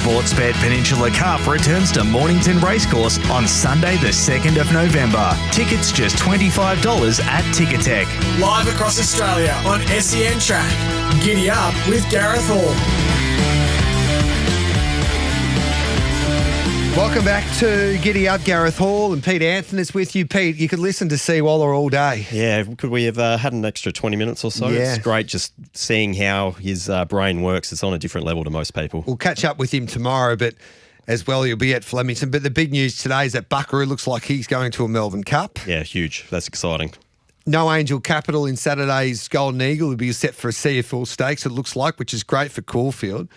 Sportsbet Peninsula Cup returns to Mornington Racecourse on Sunday the 2nd of November. Tickets just $25 at Ticketek. Live across Australia on SEN Track. Giddy up with Gareth Hall. Welcome back to Giddy Up. Gareth Hall and Pete Anthony is with you. Pete, you could listen to Seawaller all day. Yeah, could we have had an extra 20 minutes or so? Yeah. It's great just seeing how his brain works. It's on a different level to most people. We'll catch up with him tomorrow, but as well, you'll be at Flemington. But the big news today is that Buckaroo looks like he's going to a Melbourne Cup. Yeah, huge. That's exciting. No Angel Capital in Saturday's Golden Eagle will be set for a CFL Stakes, it looks like, which is great for Caulfield.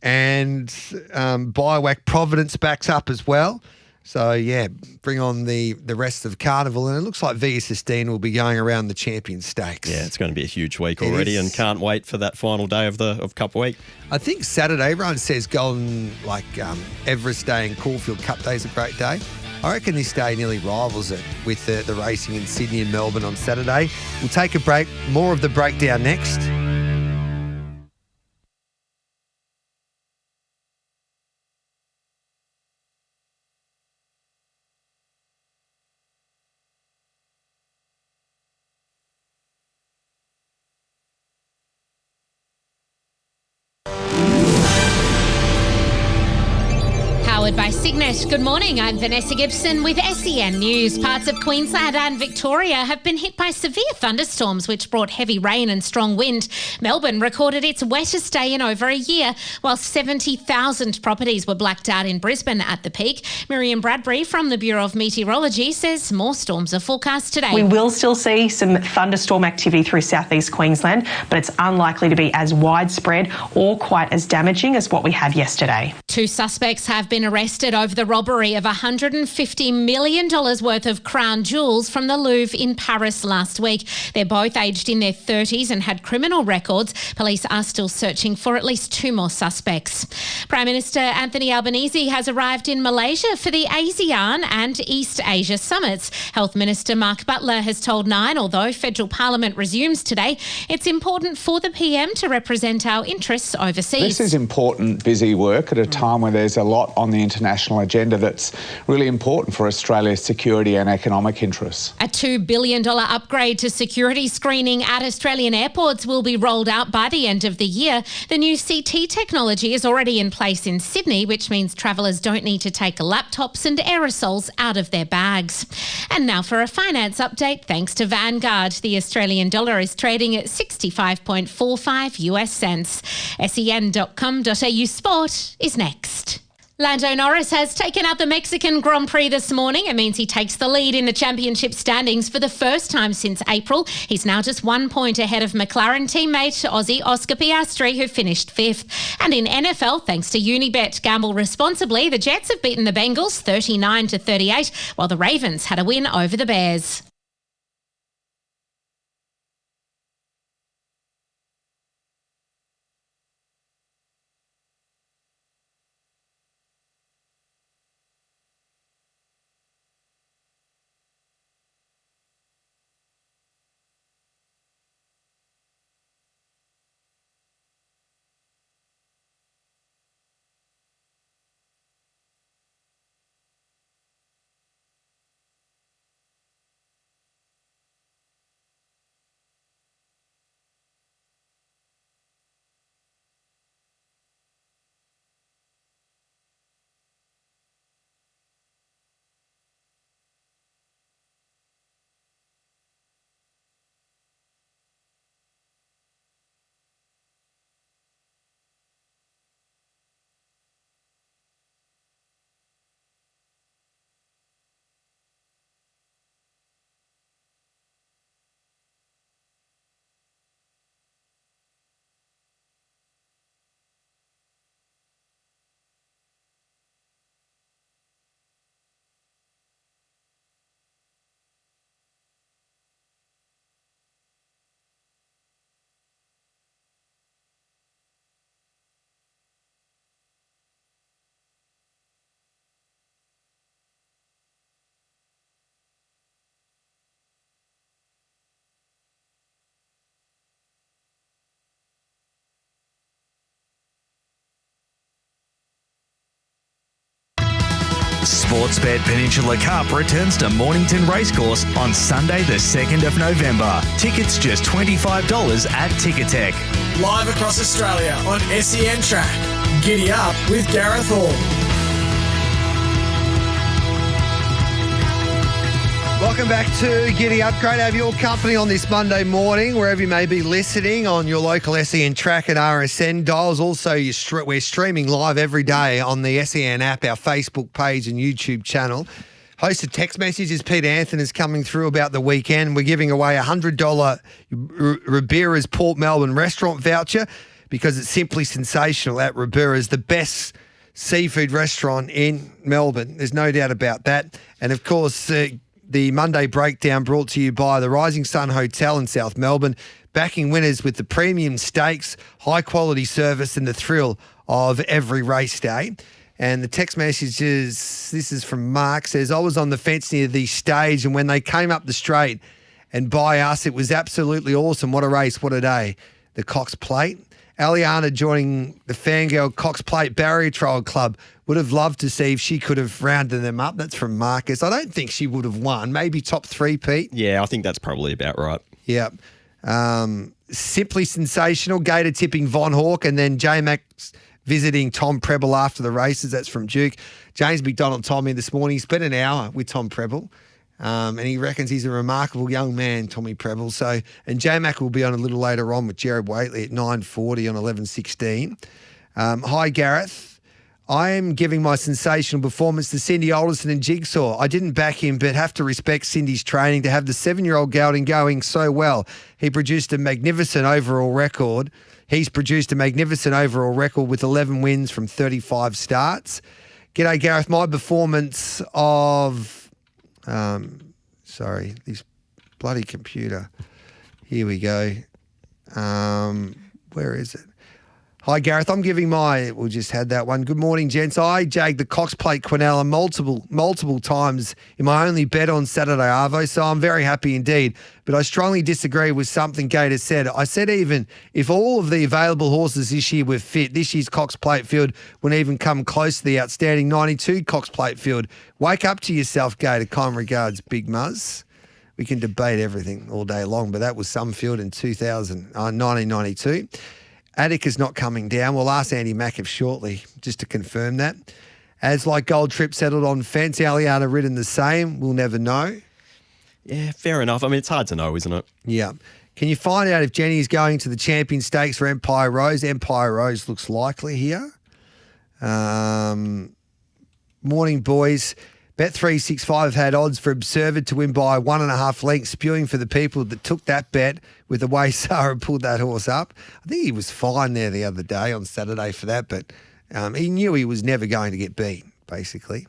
And Biowak Providence backs up as well. So, yeah, bring on the rest of Carnival. And it looks like Via Sistine will be going around the Champion Stakes. Yeah, it's going to be a huge week already and can't wait for that final day of Cup Week. I think Saturday, everyone says Golden, Everest Day and Caulfield Cup Day is a great day. I reckon this day nearly rivals it with the racing in Sydney and Melbourne on Saturday. We'll take a break. More of the breakdown next. Powered by Signet. Good morning, I'm Vanessa Gibson with SEN News. Parts of Queensland and Victoria have been hit by severe thunderstorms which brought heavy rain and strong wind. Melbourne recorded its wettest day in over a year, while 70,000 properties were blacked out in Brisbane at the peak. Miriam Bradbury from the Bureau of Meteorology says more storms are forecast today. We will still see some thunderstorm activity through southeast Queensland, but it's unlikely to be as widespread or quite as damaging as what we had yesterday. 2 suspects have been arrested over the robbery of $150 million worth of crown jewels from the Louvre in Paris last week. They're both aged in their 30s and had criminal records. Police are still searching for at least 2 more suspects. Prime Minister Anthony Albanese has arrived in Malaysia for the ASEAN and East Asia summits. Health Minister Mark Butler has told Nine, although federal parliament resumes today, it's important for the PM to represent our interests overseas. This is important, busy work at a time where there's a lot on the international agenda that's really important for Australia's security and economic interests. A $2 billion upgrade to security screening at Australian airports will be rolled out by the end of the year. The new CT technology is already in place in Sydney, which means travellers don't need to take laptops and aerosols out of their bags. And now for a finance update, thanks to Vanguard. The Australian dollar is trading at 65.45 US cents. sen.com.au sport is next. Lando Norris has taken out the Mexican Grand Prix this morning. It means he takes the lead in the championship standings for the first time since April. He's now just 1 point ahead of McLaren teammate Aussie Oscar Piastri, who finished 5th. And in NFL, thanks to Unibet, gamble responsibly, the Jets have beaten the Bengals 39-38, while the Ravens had a win over the Bears. Sportsbet Peninsula Cup returns to Mornington Racecourse on Sunday the 2nd of November. Tickets just $25 at Ticketek. Live across Australia on SEN Track. Giddy up with Gareth Hall. Welcome back to Giddy Up. Great to have your company on this Monday morning, wherever you may be listening on your local SEN Track and RSN dials. Also, we're streaming live every day on the SEN app, our Facebook page and YouTube channel. Host of text messages, Peter Anthony is coming through about the weekend. We're giving away a $100 Ribera's Port Melbourne restaurant voucher because it's simply sensational at Ribera's, the best seafood restaurant in Melbourne. There's no doubt about that. And, of course, the Monday Breakdown brought to you by the Rising Sun Hotel in South Melbourne, backing winners with the premium stakes, high-quality service and the thrill of every race day. And the text messages, this is from Mark, says, I was on the fence near the stage and when they came up the straight and by us, it was absolutely awesome. What a race, what a day. The Cox Plate. Aliana joining the Fangirl Cox Plate Barrier Trial Club. Would have loved to see if she could have rounded them up. That's from Marcus. I don't think she would have won. Maybe top 3, Pete. Yeah, I think that's probably about right. Yeah. Simply sensational. Gator tipping Von Hawk and then J-Mac visiting Tom Preble after the races. That's from Duke. James McDonald told me this morning he spent an hour with Tom Preble. And he reckons he's a remarkable young man, Tommy Preble. So, and J-Mac will be on a little later on with Jared Waitley at 9:40 on 11:16. Hi, Gareth. I am giving my sensational performance to Cindy Alderson and Jigsaw. I didn't back him, but have to respect Cindy's training to have the 7-year-old gelding going so well. He's produced a magnificent overall record with 11 wins from 35 starts. G'day, Gareth. My performance of... this bloody computer. Here we go. Where is it? Hi, Gareth. I'm giving we just had that one. Good morning, gents. I jagged the Cox Plate Quinella multiple times in my only bet on Saturday Arvo, so I'm very happy indeed. But I strongly disagree with something Gator said. I said even if all of the available horses this year were fit, this year's Cox Plate field wouldn't even come close to the outstanding 92 Cox Plate field. Wake up to yourself, Gator. Kind regards, Big Muzz. We can debate everything all day long, but that was some field in 1992. Attica's not coming down. We'll ask Andy Mackett shortly just to confirm that. As like Gold Trip settled on fence, Aliana ridden the same. We'll never know. Yeah, fair enough. I mean, it's hard to know, isn't it? Yeah. Can you find out if Jenny is going to the Champion Stakes for Empire Rose? Empire Rose looks likely here. Morning, boys. Bet365 have had odds for Observer to win by 1.5 lengths, spewing for the people that took that bet with the way Sarah pulled that horse up. I think he was fine there the other day on Saturday for that, but he knew he was never going to get beat, basically.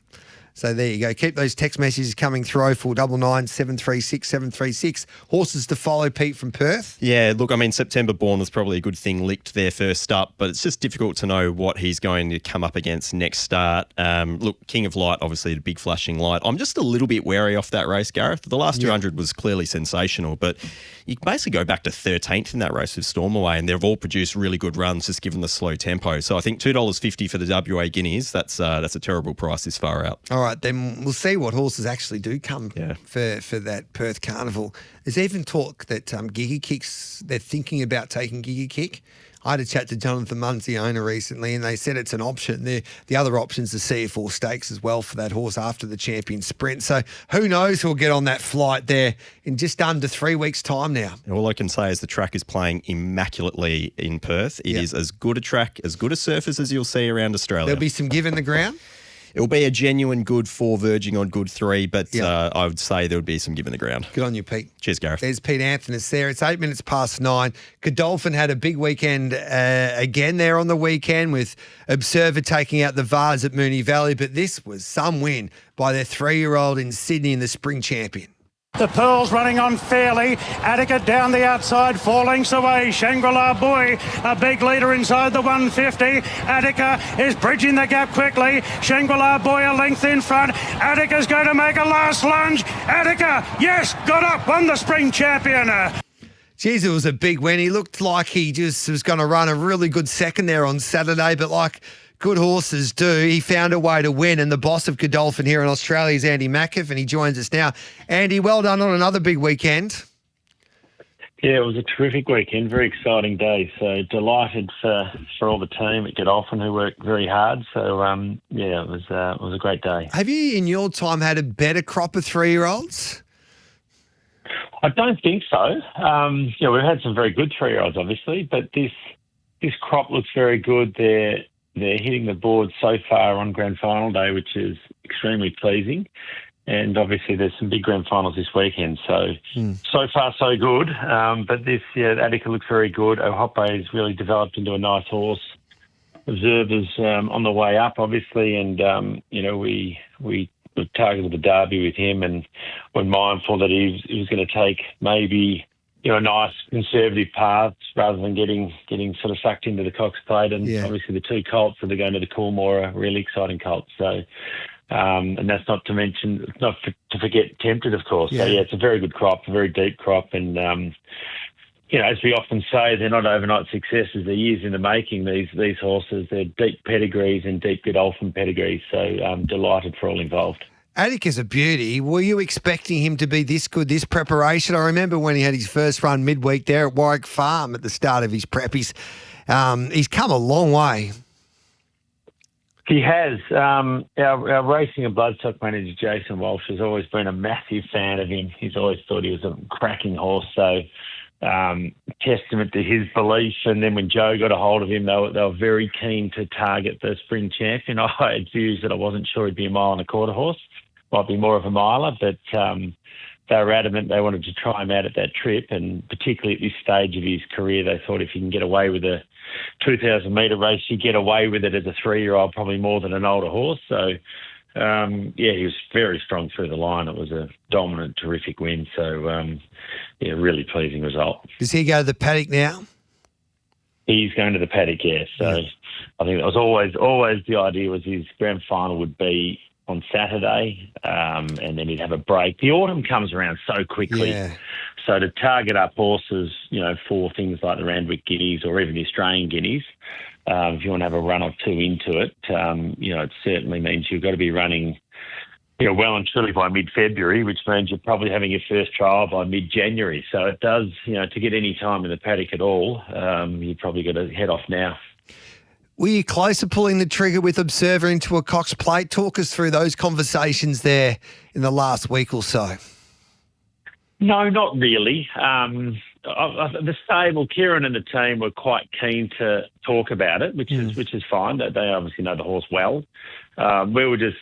So there you go. Keep those text messages coming through, 499 736 736. Horses to follow, Pete, from Perth. Yeah, look, I mean, September Born was probably a good thing licked there first up, but it's just difficult to know what he's going to come up against next start. Look, King of Light, obviously the big flashing light. I'm just a little bit wary off that race, Gareth. The last 200 was clearly sensational, but you can basically go back to 13th in that race with Stormaway, and they've all produced really good runs just given the slow tempo. So I think $2.50 for the WA Guineas, that's a terrible price this far out. All right, then we'll see what horses actually do come for that Perth Carnival. There's even talk that Giddy Kicks, they're thinking about taking Giddy Kick. I had a chat to Jonathan Munns, the owner, recently, and they said it's an option. The other option's the CF4 Stakes as well for that horse after the Champion Sprint. So who knows who'll get on that flight there in just under 3 weeks' time now. All I can say is the track is playing immaculately in Perth. It is as good a track, as good a surface as you'll see around Australia. There'll be some give in the ground? It'll be a genuine good 4 verging on good 3, but I would say there would be some give in the ground. Good on you, Pete. Cheers, Gareth. There's Pete Anthony there. It's 8 minutes past 9. Godolphin had a big weekend again there on the weekend with Observer taking out the Vars at Moonee Valley, but this was some win by their 3-year-old in Sydney in the Spring Champion. The Pearls running on fairly. Attica down the outside, 4 lengths away. Shangri-La Boy, a big leader inside the 150. Attica is bridging the gap quickly. Shangri-La Boy a length in front. Attica's going to make a last lunge. Attica, yes, got up, won the Spring Champion. Geez, it was a big win. He looked like he just was going to run a really good second there on Saturday, but good horses do. He found a way to win, and the boss of Godolphin here in Australia is Andy Mackiff, and he joins us now. Andy, well done on another big weekend. Yeah, it was a terrific weekend, very exciting day. So delighted for all the team at Godolphin who worked very hard. So, it was a great day. Have you, in your time, had a better crop of 3-year-olds? I don't think so. We've had some very good 3-year-olds, obviously, but this crop looks very good. They're hitting the board so far on grand final day, which is extremely pleasing. And obviously there's some big grand finals this weekend. So far so good. But this, Attica looks very good. Ohope has really developed into a nice horse. Observers on the way up, obviously, and, we targeted the Derby with him and were mindful that he was going to take maybe, a nice conservative path rather than getting sort of sucked into the Cox Plate. And obviously the two colts that are going to the Coolmore are really exciting colts. So, and that's not to mention, not to forget Tempted, of course. So, it's a very good crop, a very deep crop. And, as we often say, they're not overnight successes. They're years in the making, these horses. They're deep pedigrees and deep Godolphin pedigrees. So I'm delighted for all involved. Attica's a beauty. Were you expecting him to be this good, this preparation? I remember when he had his first run midweek there at Warwick Farm at the start of his prep. He's come a long way. He has. Our racing and bloodstock manager, Jason Walsh, has always been a massive fan of him. He's always thought he was a cracking horse. So testament to his belief. And then when Joe got a hold of him, they were very keen to target the spring champion. I had views that I wasn't sure he'd be a 1.25 mile horse. Might be more of a miler, but they were adamant they wanted to try him out at that trip, and particularly at this stage of his career, they thought if he can get away with a 2,000-metre race, he'd get away with it as a 3-year-old, probably more than an older horse. So, he was very strong through the line. It was a dominant, terrific win. So, really pleasing result. Does he go to the paddock now? He's going to the paddock, yes. So I think that was always the idea was his grand final would be on Saturday, and then he'd have a break. The autumn comes around so quickly. Yeah. So to target up horses, for things like the Randwick Guineas or even the Australian Guineas, if you want to have a run or two into it, it certainly means you've got to be running, well and truly by mid-February, which means you're probably having your first trial by mid-January. So it does, to get any time in the paddock at all, you've probably got to head off now. Were you close to pulling the trigger with Observer into a Cox Plate? Talk us through those conversations there in the last week or so. No, not really. The stable, Kieran and the team were quite keen to talk about it, which is fine. They obviously know the horse well. We were just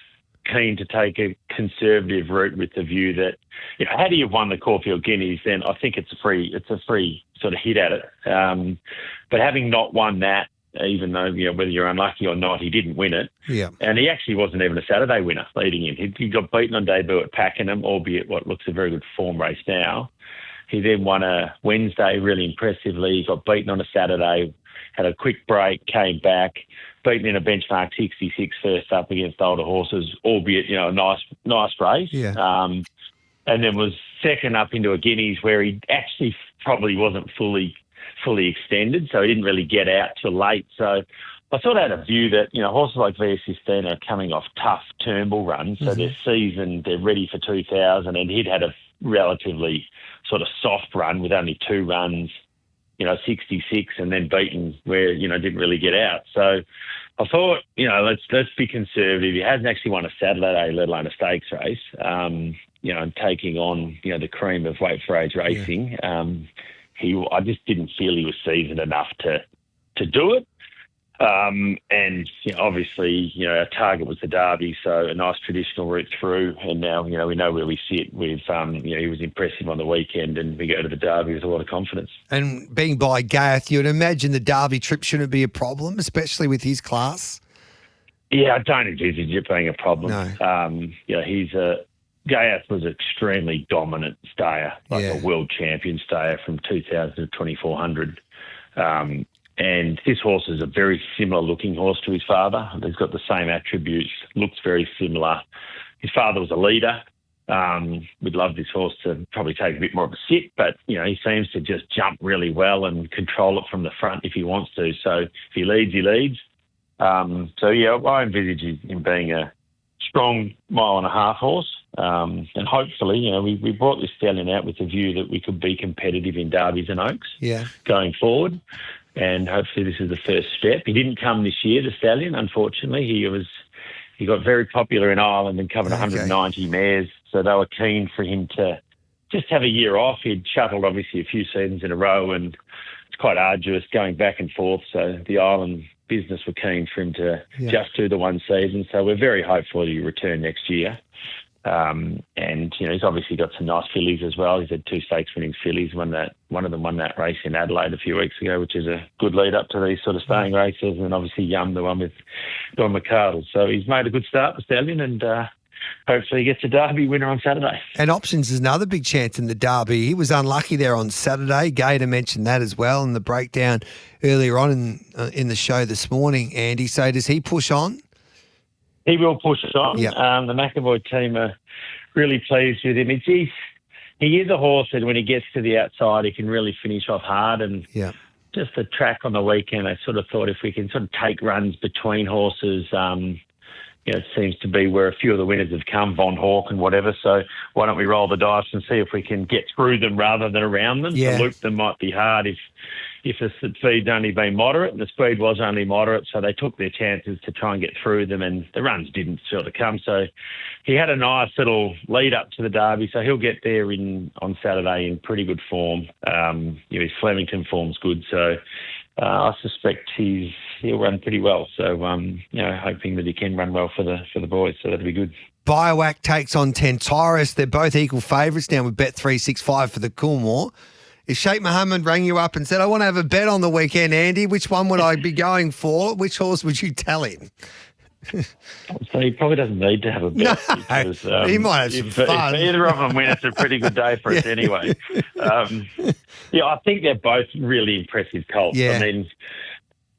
keen to take a conservative route with the view that, had he have won the Caulfield Guineas, then I think it's a free sort of hit at it. But having not won that, even though, whether you're unlucky or not, he didn't win it. Yeah. And he actually wasn't even a Saturday winner leading in. He got beaten on debut at Pakenham, albeit what looks a very good form race now. He then won a Wednesday really impressively. He got beaten on a Saturday, had a quick break, came back, beaten in a benchmark 66 first up against older horses, albeit, a nice race. Yeah. And then was second up into a Guineas where he actually probably wasn't fully extended, so he didn't really get out till late. So I sort of had a view that, horses like VS16 are coming off tough Turnbull runs, so they're seasoned, they're ready for 2000, and he'd had a relatively sort of soft run with only 2 runs, 66, and then beaten where, didn't really get out. So I thought, let's be conservative. He hasn't actually won a Saturday, let alone a stakes race, and taking on, the cream of weight for age racing. Yeah. I just didn't feel he was seasoned enough to do it. And obviously, our target was the Derby, so a nice traditional route through. And now, we know where we sit with, he was impressive on the weekend, and we go to the Derby with a lot of confidence. And being by Gareth, you'd imagine the Derby trip shouldn't be a problem, especially with his class? Yeah, I don't envisage it being a problem. No. Gareth was an extremely dominant stayer, a world champion stayer from 2000 to 2400. And this horse is a very similar looking horse to his father. He's got the same attributes, looks very similar. His father was a leader. We'd love this horse to probably take a bit more of a sit, but, he seems to just jump really well and control it from the front if he wants to. So if he leads, he leads. I envisage him being a strong 1.5 mile horse. And hopefully, we brought this stallion out with the view that we could be competitive in Derbies and Oaks going forward. And hopefully this is the first step. He didn't come this year, the stallion, unfortunately. He got very popular in Ireland and covered 190 mares. So they were keen for him to just have a year off. He'd shuttled, obviously, a few seasons in a row, and it's quite arduous going back and forth. So the Ireland business were keen for him to just do the one season. So we're very hopeful he'll return next year. And he's obviously got some nice fillies as well. He's had 2 stakes-winning fillies. One of them won that race in Adelaide a few weeks ago, which is a good lead up to these sort of staying races. And obviously Yum, the one with Don McArdle. So he's made a good start, the stallion, and hopefully he gets a Derby winner on Saturday. And Options is another big chance in the Derby. He was unlucky there on Saturday. Gator mentioned that as well in the breakdown earlier on in the show this morning. Andy, so does he push on? He will push us on. Yep. The McAvoy team are really pleased with him. He is a horse that when he gets to the outside, he can really finish off hard. And just the track on the weekend, I sort of thought if we can sort of take runs between horses, it seems to be where a few of the winners have come, Von Hawk and whatever. So why don't we roll the dice and see if we can get through them rather than around them? Yeah. To loop them might be hard if the speed's only been moderate, and the speed was only moderate, so they took their chances to try and get through them, and the runs didn't sort of come. So he had a nice little lead up to the Derby, so he'll get there on Saturday in pretty good form. His Flemington form's good, so I suspect he'll run pretty well. So hoping that he can run well for the boys, so that'll be good. Biowac takes on Tentaris. They're both equal favourites now with Bet365 for the Coolmore. If Sheikh Mohammed rang you up and said, I want to have a bet on the weekend, Andy, which one would I be going for? Which horse would you tell him? So he probably doesn't need to have a bet. Because, he might have some fun. If either of them win, it's a pretty good day for us anyway. I think they're both really impressive colts. Yeah. I mean,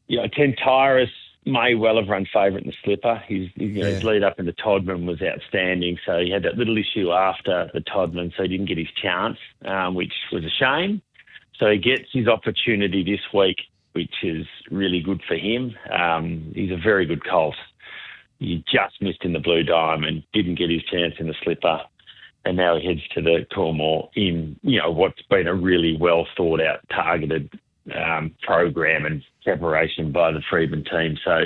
Tentaris may well have run favourite in the Slipper. His lead up in the Todman was outstanding. So he had that little issue after the Todman, so he didn't get his chance, which was a shame. So he gets his opportunity this week, which is really good for him. He's a very good colt. He just missed in the Blue Diamond, didn't get his chance in the Slipper, and now he heads to the Coolmore in what's been a really well thought out, targeted program and preparation by the Freedman team. So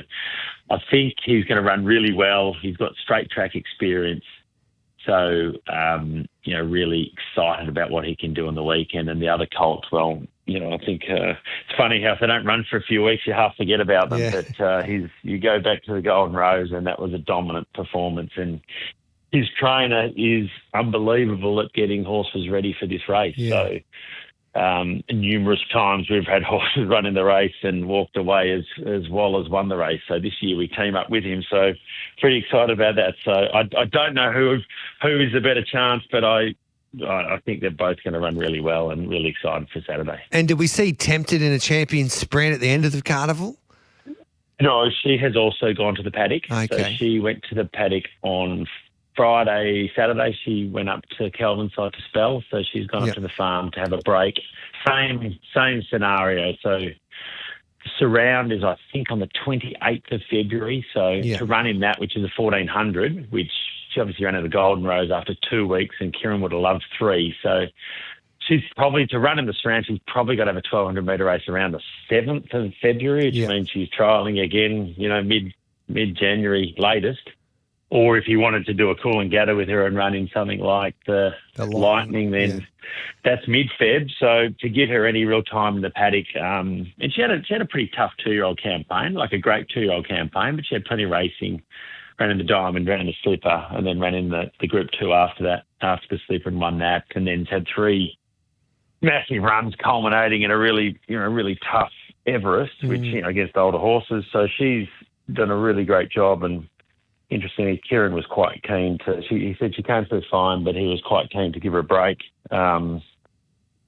I think he's going to run really well. He's got straight track experience. So, really excited about what he can do on the weekend. And the other colts, well, I think it's funny how if they don't run for a few weeks, you half forget about them. Yeah. But you go back to the Golden Rose, and that was a dominant performance. And his trainer is unbelievable at getting horses ready for this race. Yeah. So numerous times we've had horses run in the race and walked away as well as won the race. So this year we team up with him. So pretty excited about that. So I don't know who is a better chance, but I think they're both going to run really well, and really excited for Saturday. And did we see Tempted in a champion sprint at the end of the carnival? No, she has also gone to the paddock. Okay. So she went to the paddock on Saturday she went up to Kelvinside to spell, so she's gone up to the farm to have a break. Same scenario. So Surround is, I think, on the 28th of February. So to run in that, which is a 1400, which she obviously ran at the Golden Rose after 2 weeks, and Kieran would have loved 3. So she's probably, to run in the Surround, she's probably got to have a 1200-metre race around the 7th of February, which means she's trialling again, mid-January latest. Or if you wanted to do a Coolangatta with her and run in something like the Lightning, then that's mid-Feb. So to give her any real time in the paddock, and she had a pretty tough 2-year-old campaign, like a great 2-year-old campaign, but she had plenty of racing, ran in the Diamond, ran in the Slipper, and then ran in the Group 2 after that, after the Slipper, and won that, and then had 3 massive runs culminating in a really tough Everest, which, against older horses. So she's done a really great job. And interestingly, Kieran was quite keen to. He said she came through fine, but he was quite keen to give her a break.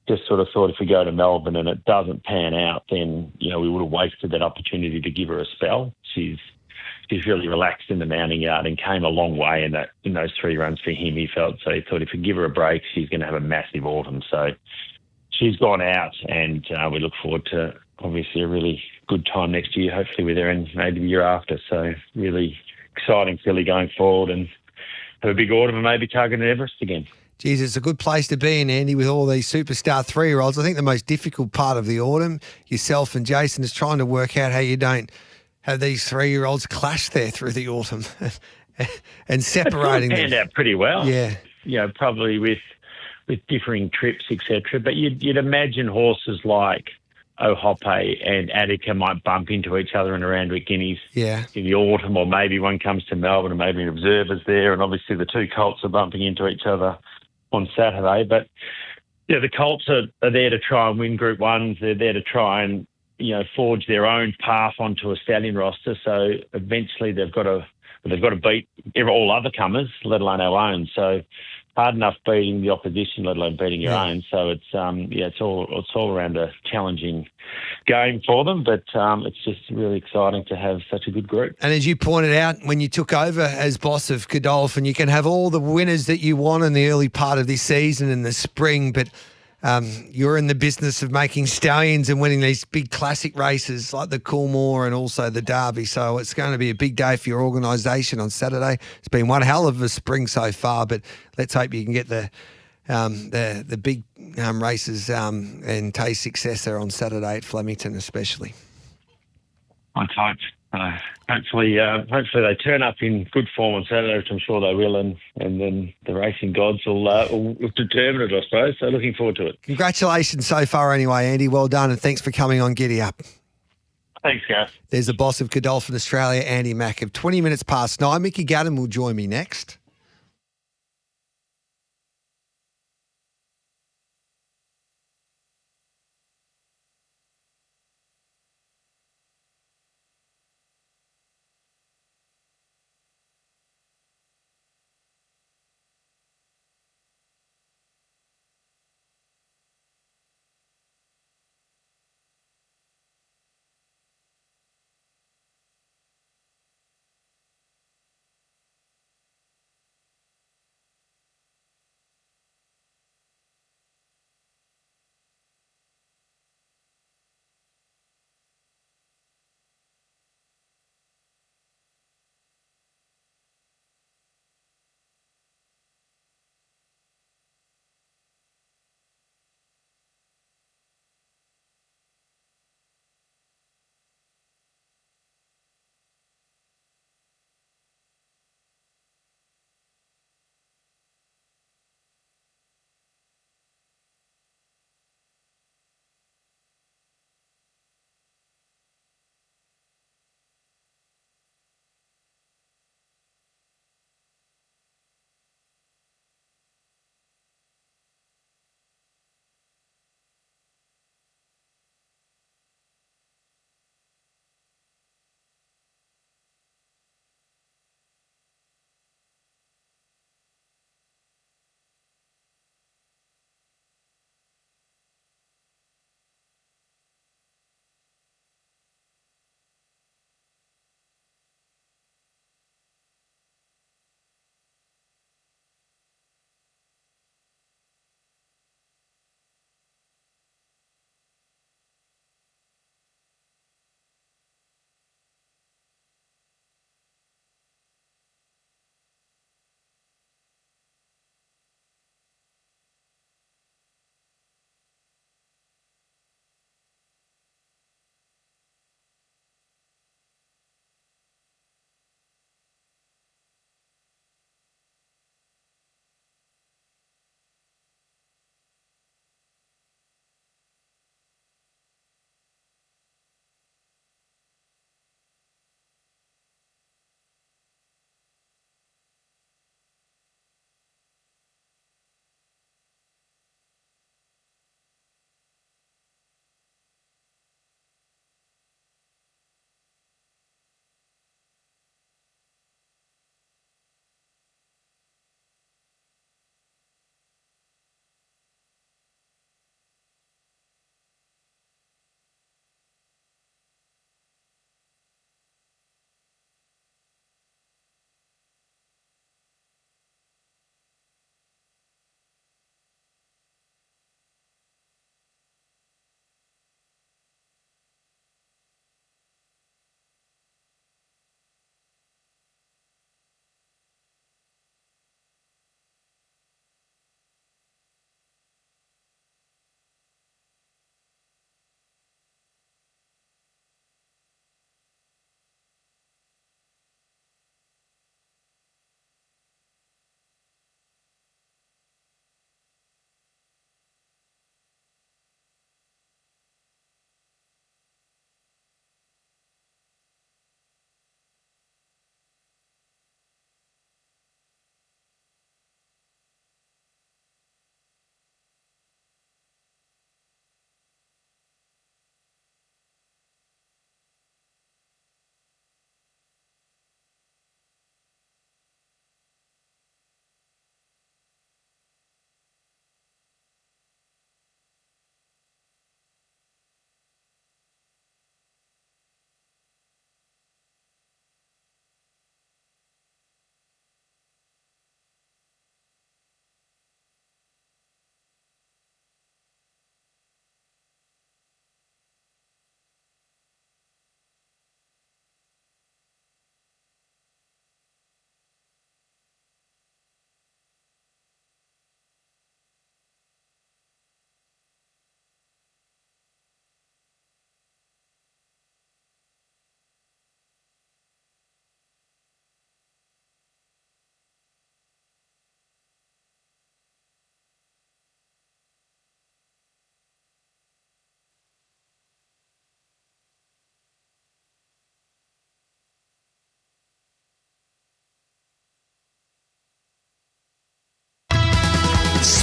Just sort of thought if we go to Melbourne and it doesn't pan out, then we would have wasted that opportunity to give her a spell. She's really relaxed in the mounting yard and came a long way in those 3 runs for him. He felt so. He thought if we give her a break, she's going to have a massive autumn. So she's gone out, and we look forward to obviously a really good time next year, hopefully with her and maybe the year after. So really exciting filly going forward and have a big autumn and maybe targeting Everest again. Geez, it's a good place to be in, Andy, with all these superstar 3-year-olds. I think the most difficult part of the autumn, yourself and Jason, is trying to work out how you don't have these 3-year-olds clash there through the autumn and separating them. It's panned out pretty well. Yeah. Probably with differing trips, etc. But you'd imagine horses like Ohope and Attica might bump into each other in around Randwick Guineas in the autumn, or maybe one comes to Melbourne and maybe an observer's there, and obviously the two colts are bumping into each other on Saturday. But the colts are there to try and win Group 1s. They're there to try and forge their own path onto a stallion roster. So eventually they've got to beat all other comers, let alone our own. So hard enough beating the opposition, let alone beating your own. So it's it's all around a challenging game for them. But it's just really exciting to have such a good group. And as you pointed out, when you took over as boss of Godolphin, you can have all the winners that you want in the early part of this season in the spring, but you're in the business of making stallions and winning these big classic races like the Coolmore and also the Derby. So it's going to be a big day for your organisation on Saturday. It's been one hell of a spring so far, but let's hope you can get the big races and taste success there on Saturday at Flemington especially. Let's hope. Hopefully they turn up in good form on Saturday, which I'm sure they will, and then the racing gods will determine it, I suppose. So looking forward to it. Congratulations so far anyway, Andy. Well done, and thanks for coming on Giddy Up. Thanks, Gareth. There's the boss of Godolphin Australia, Andy Mack, of 20 minutes past 9. Mickey Gadden will join me next.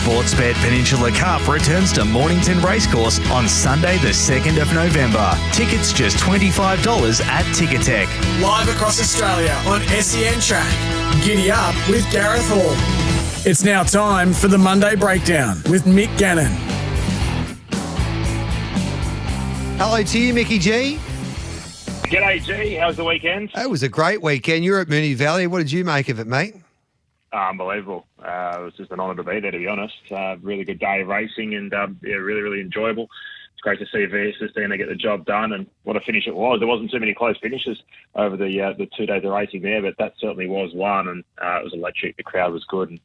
Sportsbet Peninsula Cup returns to Mornington Racecourse on Sunday the 2nd of November. Tickets just $25 at Ticketek. Live across Australia on SEN Track. Giddy up with Gareth Hall. It's now time for the Monday Breakdown with Mick Gannon. Hello to you, Mickey G. G'day, G. How was the weekend? It was a great weekend. You're at Moonee Valley. What did you make of it, mate? Unbelievable. It was just an honour to be there, to be honest. Really good day of racing and really, really enjoyable. It's great to see VS16 get the job done, and what a finish it was. There wasn't too many close finishes over the 2 days of racing there, but that certainly was one, and it was electric. The crowd was good, and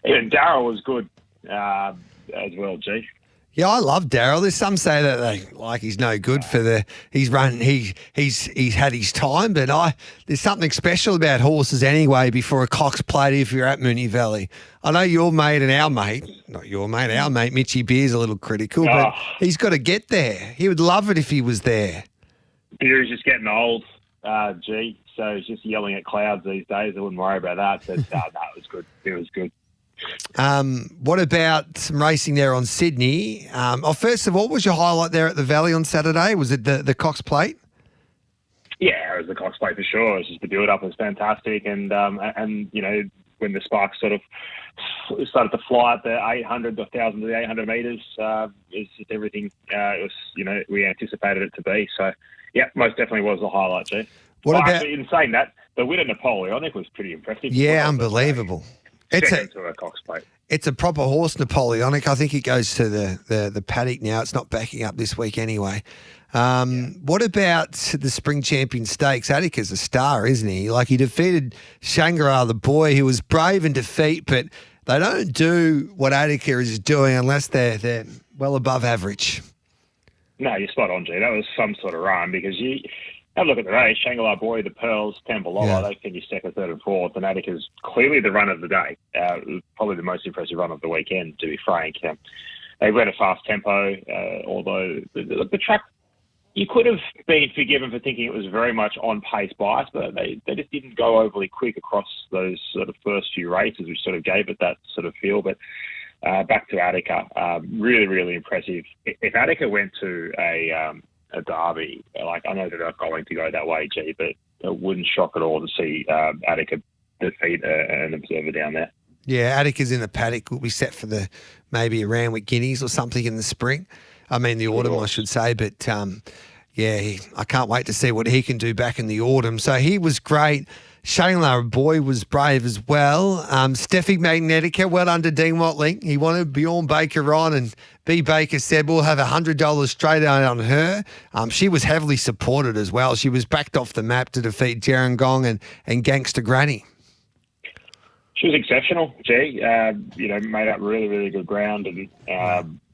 even Darryl was good as well, G. Yeah, I love Darryl. There's some say that he's no good for he's had his time, but there's something special about horses anyway before a Cox Plate if you're at Moonee Valley. I know your mate and our mate, not your mate, our mate, Mitchy Beer's a little critical, but he's got to get there. He would love it if he was there. Beer is just getting old, G, so he's just yelling at clouds these days. I wouldn't worry about that, but no, it was good. It was good. What about some racing there on Sydney? First of all, what was your highlight there at the Valley on Saturday? Was it the Cox Plate? Yeah, it was the Cox Plate for sure. It's just the build-up was fantastic, and you know, when the sparks sort of started to fly at the 800, the 1,000 to the 800 metres, it's just everything. It was, you know, we anticipated it to be. So, yeah, most definitely was the highlight, G. Actually, in saying that, the win at Napoleonic was pretty impressive. Yeah, unbelievable. It's a proper horse, Napoleonic. I think it goes to the paddock now. It's not backing up this week anyway. What about the Spring Champion Stakes? Attica's a star, isn't he? Like, he defeated Shangri-La, the boy, who was brave in defeat, but they don't do what Attica is doing unless they're well above average. No, you're spot on, G. That was some sort of run because you have a look at the race. Shangri-La Boy, the Pearls, Tambalola, they finished second, third and fourth, and Attica's clearly the run of the day. Probably the most impressive run of the weekend, to be frank. They ran a fast tempo, although the track, you could have been forgiven for thinking it was very much on-pace bias, but they just didn't go overly quick across those sort of first few races, which sort of gave it that sort of feel. But back to Attica, really, really impressive. If Attica went to a derby, like, I know they're not going to go that way, G, but it wouldn't shock at all to see Attica defeat an observer down there. Yeah, Attica's in the paddock. Will be set for maybe a round with guineas or something in the spring. I mean, the autumn, I should say. But, I can't wait to see what he can do back in the autumn. So he was great. Shangri-La Boy was brave as well. Steffi Magnetica, well under Dean Watling. He wanted Bjorn Baker on, and B. Baker said, we'll have $100 straight on her. She was heavily supported as well. She was backed off the map to defeat Gerringong and Gangster Granny. She was exceptional, G. Made up really, really good ground. And,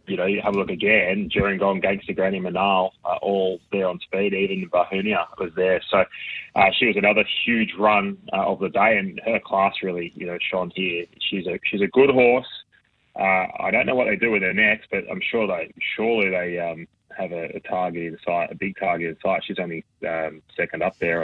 you have a look again, Gerringong, Gangster Granny, Manal, all there on speed. Even Bahunia was there. So she was another huge run of the day, and her class really, shone here. She's a good horse. I don't know what they do with her next, but I'm sure surely they have a target in sight, a big target in sight. She's only second up there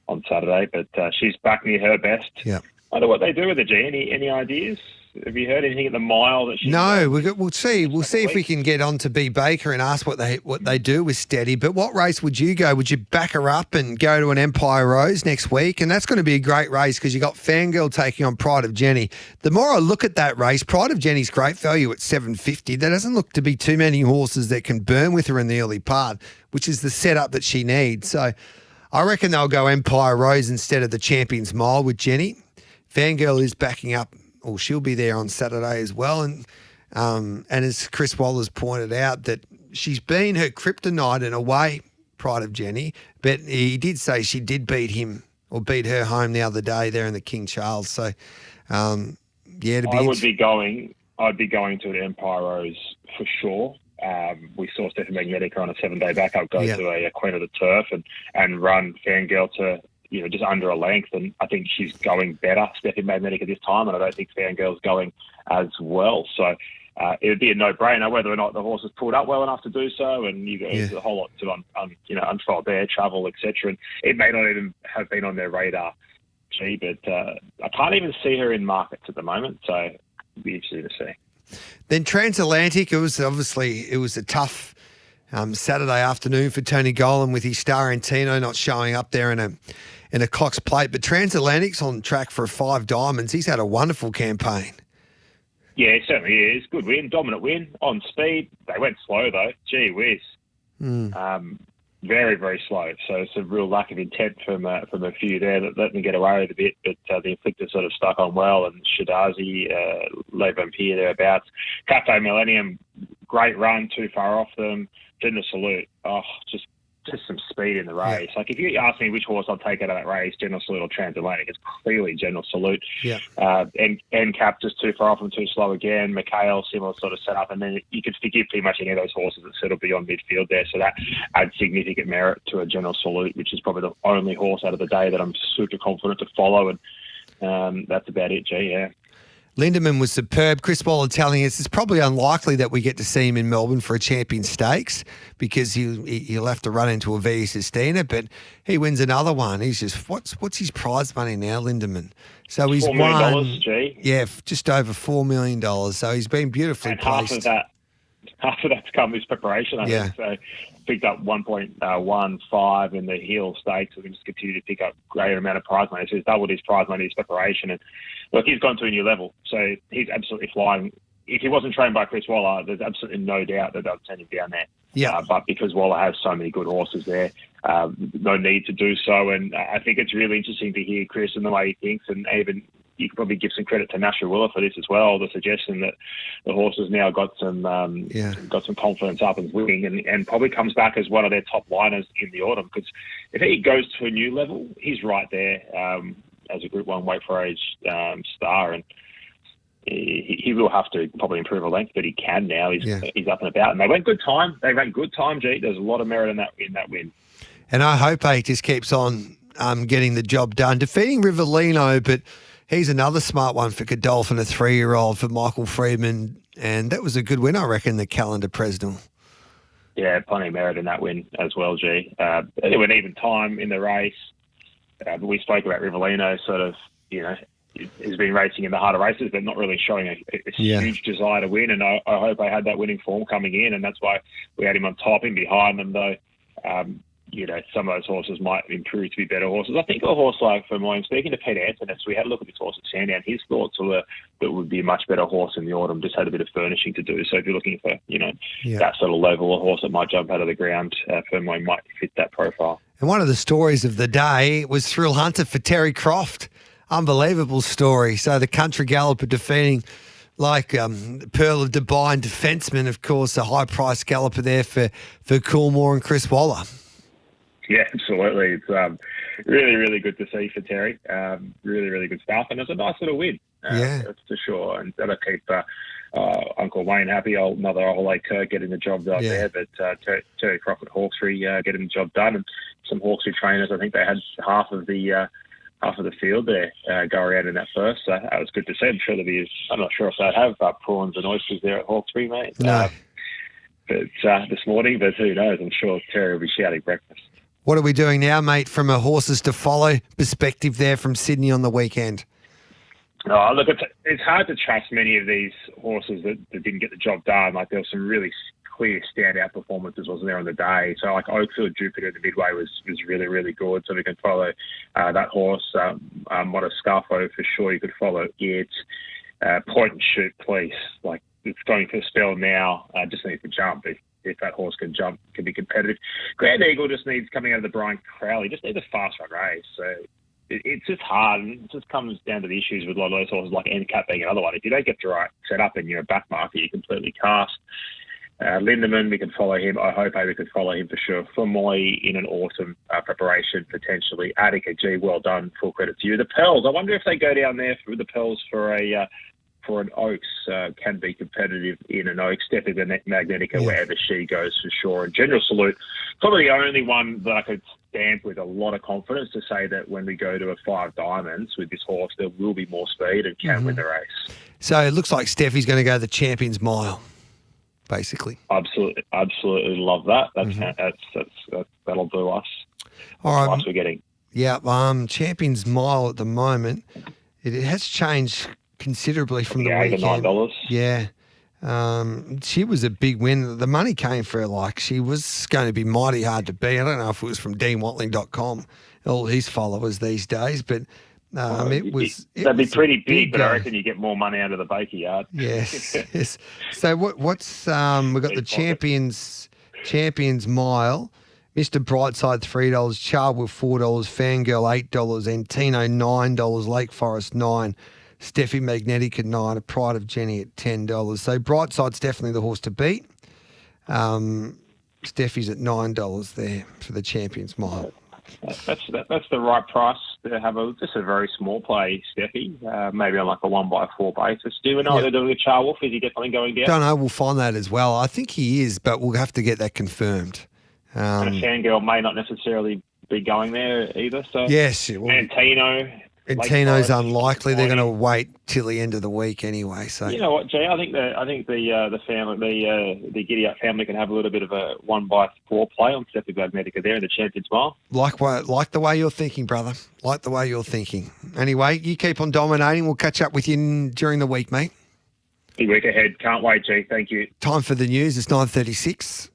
on Saturday, but she's back near her best. Yeah. I don't know what they do with her, G. Any ideas? Have you heard anything at the mile that she's... No, we'll see. We'll see if we can get on to B. Baker and ask what they do with Steady. But what race would you go? Would you back her up and go to an Empire Rose next week? And that's going to be a great race because you got Fangirl taking on Pride of Jenny. The more I look at that race, Pride of Jenny's great value at $7.50. There doesn't look to be too many horses that can burn with her in the early part, which is the setup that she needs. So I reckon they'll go Empire Rose instead of the Champions Mile with Jenny. Fangirl is backing up. Or she'll be there on Saturday as well. And as Chris Waller's pointed out, that she's been her kryptonite in a way, Pride of Jenny, but he did say she did beat him or beat her home the other day there in the King Charles. So, I'd be going to the Empire Rose for sure. We saw Steffi Magnetica on a 7-day backup go to a Queen of the Turf and run Fangirl to just under a length, and I think she's going better, Steffi Magnetica, this time, and I don't think Fangirl's going as well. So it would be a no-brainer whether or not the horse is pulled up well enough to do so, and there's a whole lot to unfold there, travel, etc. And it may not even have been on their radar, but I can't even see her in markets at the moment, so it'd be interesting to see. Then Transatlantic, it was a tough Saturday afternoon for Tony Golan with his Starantino not showing up there in a Cox Plate. But Transatlantic's on track for 5 diamonds. He's had a wonderful campaign. Yeah, it certainly is. Good win, dominant win, on speed. They went slow though. Gee whiz. Very, very slow. So it's a real lack of intent from a few there that let them get away with a bit. But the Inflictor sort of stuck on well, and Shadazi, Le Vampire thereabouts. Cafe Millennium, great run, too far off them. General Salute, just some speed in the race. Like if you ask me which horse I'll take out of that race, General Salute or Transatlantic, it's clearly General Salute. Yeah. And Cap just too far off and too slow again. Mikhail, similar sort of setup, and then you could forgive pretty much any of those horses that settle beyond midfield there. So that adds significant merit to a General Salute, which is probably the only horse out of the day that I'm super confident to follow. And that's about it, G. Yeah. Lindemann was superb. Chris Waller telling us it's probably unlikely that we get to see him in Melbourne for a Champion Stakes because he'll have to run into a Via Sistina, but he wins another one. He's just what's his prize money now, Lindemann? So he's $4 million, won, G. Yeah, just over $4 million. So he's been beautifully placed. Half of that's come his preparation, I think. So picked up 1.15 in the Hill Stakes, and just continue to pick up greater amount of prize money. So he's doubled his prize money, his preparation, and look, he's gone to a new level. So he's absolutely flying. If he wasn't trained by Chris Waller, there's absolutely no doubt that they'll send him down there. Yeah. But because Waller has so many good horses there, no need to do so. And I think it's really interesting to hear Chris and the way he thinks, and even you could probably give some credit to Nasha Willer for this as well, the suggestion that the horse has now got some confidence up and winning, and probably comes back as one of their top liners in the autumn. Because if he goes to a new level, he's right there as a Group 1 weight for age star, and he will have to probably improve a length, but he can now. He's up and about, and they went good time. They ran good time, G. There's a lot of merit in that win. And I hope he just keeps on getting the job done, defeating Rivellino, but he's another smart one for Godolphin, a 3-year-old for Michael Freedman, and that was a good win, I reckon, the Calendar Presnell. Yeah, plenty of merit in that win as well, G. It went even time in the race. But we spoke about Rivellino, sort of, has been racing in the harder races, but not really showing a huge desire to win. And I hope I had that winning form coming in, and that's why we had him on top and behind them, though. Some of those horses might improve to be better horses. I think a horse like, for mine, speaking to Peter Antonis, we had a look at this horse at Sandown. His thoughts were that would be a much better horse in the autumn, just had a bit of furnishing to do. So if you're looking for, that sort of level, a horse that might jump out of the ground, Fermoy might fit that profile. And one of the stories of the day was Thrill Hunter for Terry Croft. Unbelievable story. So the country galloper defeating Pearl of Dubai and defenceman, of course, a high-priced galloper there for Coolmore and Chris Waller. Yeah, absolutely. It's really, really good to see for Terry. Really, really good stuff. And it's a nice little win, that's for sure. And that'll keep Uncle Wayne happy. Another Old Lake Kirk getting the job done there. But Terry Croft at Hawkesbury getting the job done. And some Hawkesbury trainers, I think they had half of the field there go around in that first. So that was good to see. I'm not sure if they have prawns and oysters there at Hawkesbury, mate. No. But this morning, but who knows? I'm sure Terry will be shouting breakfast. What are we doing now, mate, from a horses to follow perspective there from Sydney on the weekend? Oh, look, it's hard to trust many of these horses that didn't get the job done. Like, there were some really clear standout performances, wasn't there, on the day? So, like, Oakfield Jupiter in the midway was really, really good. So we can follow that horse. Modest Scarfo, for sure, you could follow it. Point and Shoot, please. Like, it's going for a spell now. Just needs to jump. If that horse can jump, can be competitive. Grand Eagle just needs, coming out of the Brian Crowley, just needs a fast run race. So it's just hard, and it just comes down to the issues with a lot of those horses, like NCAP being another one. If you don't get the right setup and you're a back marker, you're completely cast. Lindemann, we can follow him. I hope we could follow him for sure. Fermoy in an autumn preparation, potentially. Attica, G, well done. Full credit to you. The Pearls, I wonder if they go down there for the Pearls for an Oaks, can be competitive in an Oaks. Stepping the Magnetica wherever she goes for sure. And General Salute, probably the only one that I could stamp with a lot of confidence to say that when we go to a 5 diamonds with this horse, there will be more speed and can win the race. So it looks like Steffi's going to go the Champions Mile, basically. Absolutely love that. That'll do us. All right, we're getting. Yeah, Champions Mile at the moment, it has changed considerably from the weekend. $8 or $9. Yeah. She was a big win. The money came for her like she was going to be mighty hard to beat. I don't know if it was from DeanWatling.com, all his followers these days, but it was. That'd be pretty big, but I go. reckon you get more money out of the Baker yard. Yes, yes. So what's we've got the Champions Mile. Mr. Brightside $3, Charwood $4, Fangirl $8, Antino $9, Lake Forest $9, Steffi Magnetic at $9, A Pride of Jenny at $10. So Brightside's definitely the horse to beat. Steffi's at $9 there for the Champions Mile. That's the right price to have just a very small play, Steffi. Maybe on like a 1x4 basis. Do we know what they're doing with Charwolf? Is he definitely going down? Don't know. We'll find that as well. I think he is, but we'll have to get that confirmed. And a Fangirl may not necessarily be going there either. So yes, Antino's unlikely. They're going to wait till the end of the week anyway. So you know what, Jay? I think the family, the Giddy Up family, can have a little bit of a 1x4 play on Steffi Magnetica there in the Champions Mile. Like the way you're thinking, brother. Like the way you're thinking. Anyway, you keep on dominating. We'll catch up with you during the week, mate. Big week ahead. Can't wait, G. Thank you. Time for the news. It's 9:36.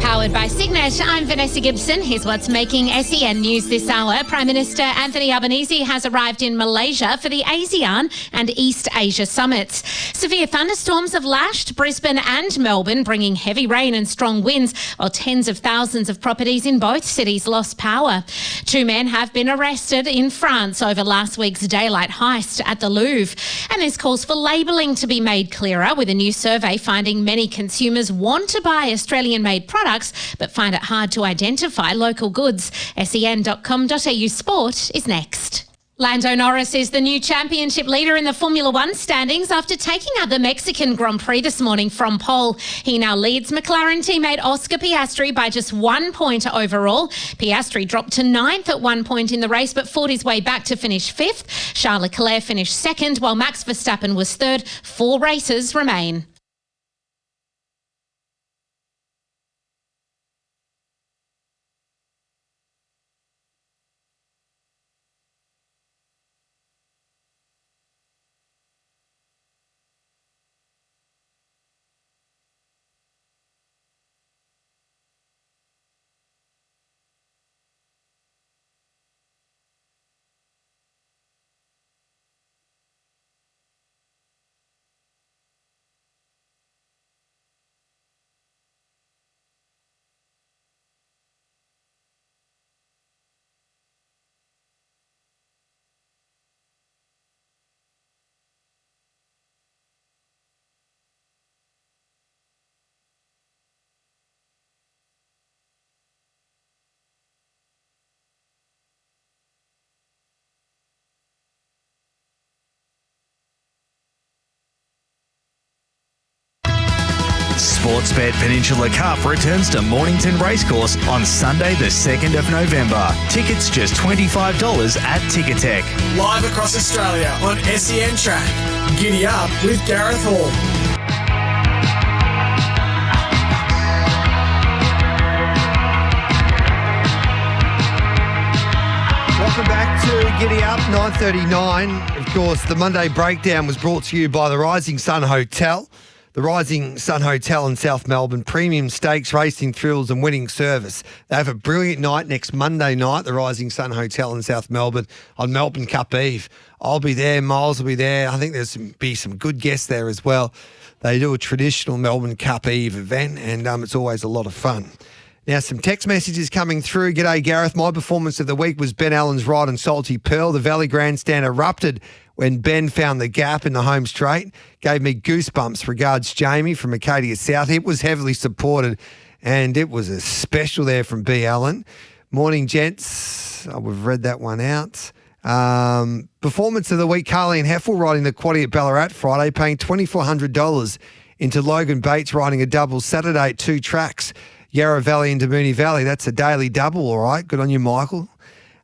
Powered by Signet, I'm Vanessa Gibson. Here's what's making SEN news this hour. Prime Minister Anthony Albanese has arrived in Malaysia for the ASEAN and East Asia summits. Severe thunderstorms have lashed Brisbane and Melbourne, bringing heavy rain and strong winds, while tens of thousands of properties in both cities lost power. 2 men have been arrested in France over last week's daylight heist at the Louvre. And there's calls for labelling to be made clearer, with a new survey finding many consumers want to buy Australian-made products but find it hard to identify local goods. sen.com.au Sport is next. Lando Norris is the new championship leader in the Formula One standings after taking out the Mexican Grand Prix this morning from pole. He now leads McLaren teammate Oscar Piastri by just 1 point overall. Piastri dropped to 9th at 1 point in the race but fought his way back to finish 5th. Charles Leclerc finished 2nd while Max Verstappen was 3rd. 4 races remain. Sportsbet Peninsula Cup returns to Mornington Racecourse on Sunday the 2nd of November. Tickets just $25 at Ticketek. Live across Australia on SEN Track. Giddy Up with Gareth Hall. Welcome back to Giddy Up, 9:39. Of course, the Monday Breakdown was brought to you by the Rising Sun Hotel. The Rising Sun Hotel in South Melbourne, premium stakes, racing thrills and winning service. They have a brilliant night next Monday night, the Rising Sun Hotel in South Melbourne on Melbourne Cup Eve. I'll be there, Miles will be there. I think there's be some good guests there as well. They do a traditional Melbourne Cup Eve event and it's always a lot of fun. Now, some text messages coming through. G'day, Gareth. My performance of the week was Ben Allen's ride on Salty Pearl. The Valley Grandstand erupted when Ben found the gap in the home straight. Gave me goosebumps. Regards, Jamie from Acadia South. It was heavily supported and it was a special there from B. Allen. Morning, gents. Oh, we've read that one out. Performance of the week, Carleen Heffel riding the quaddie at Ballarat Friday, paying $2,400 into Logan Bates riding a double Saturday at 2 tracks. Yarra Valley into Moonee Valley. That's a daily double, all right. Good on you, Michael.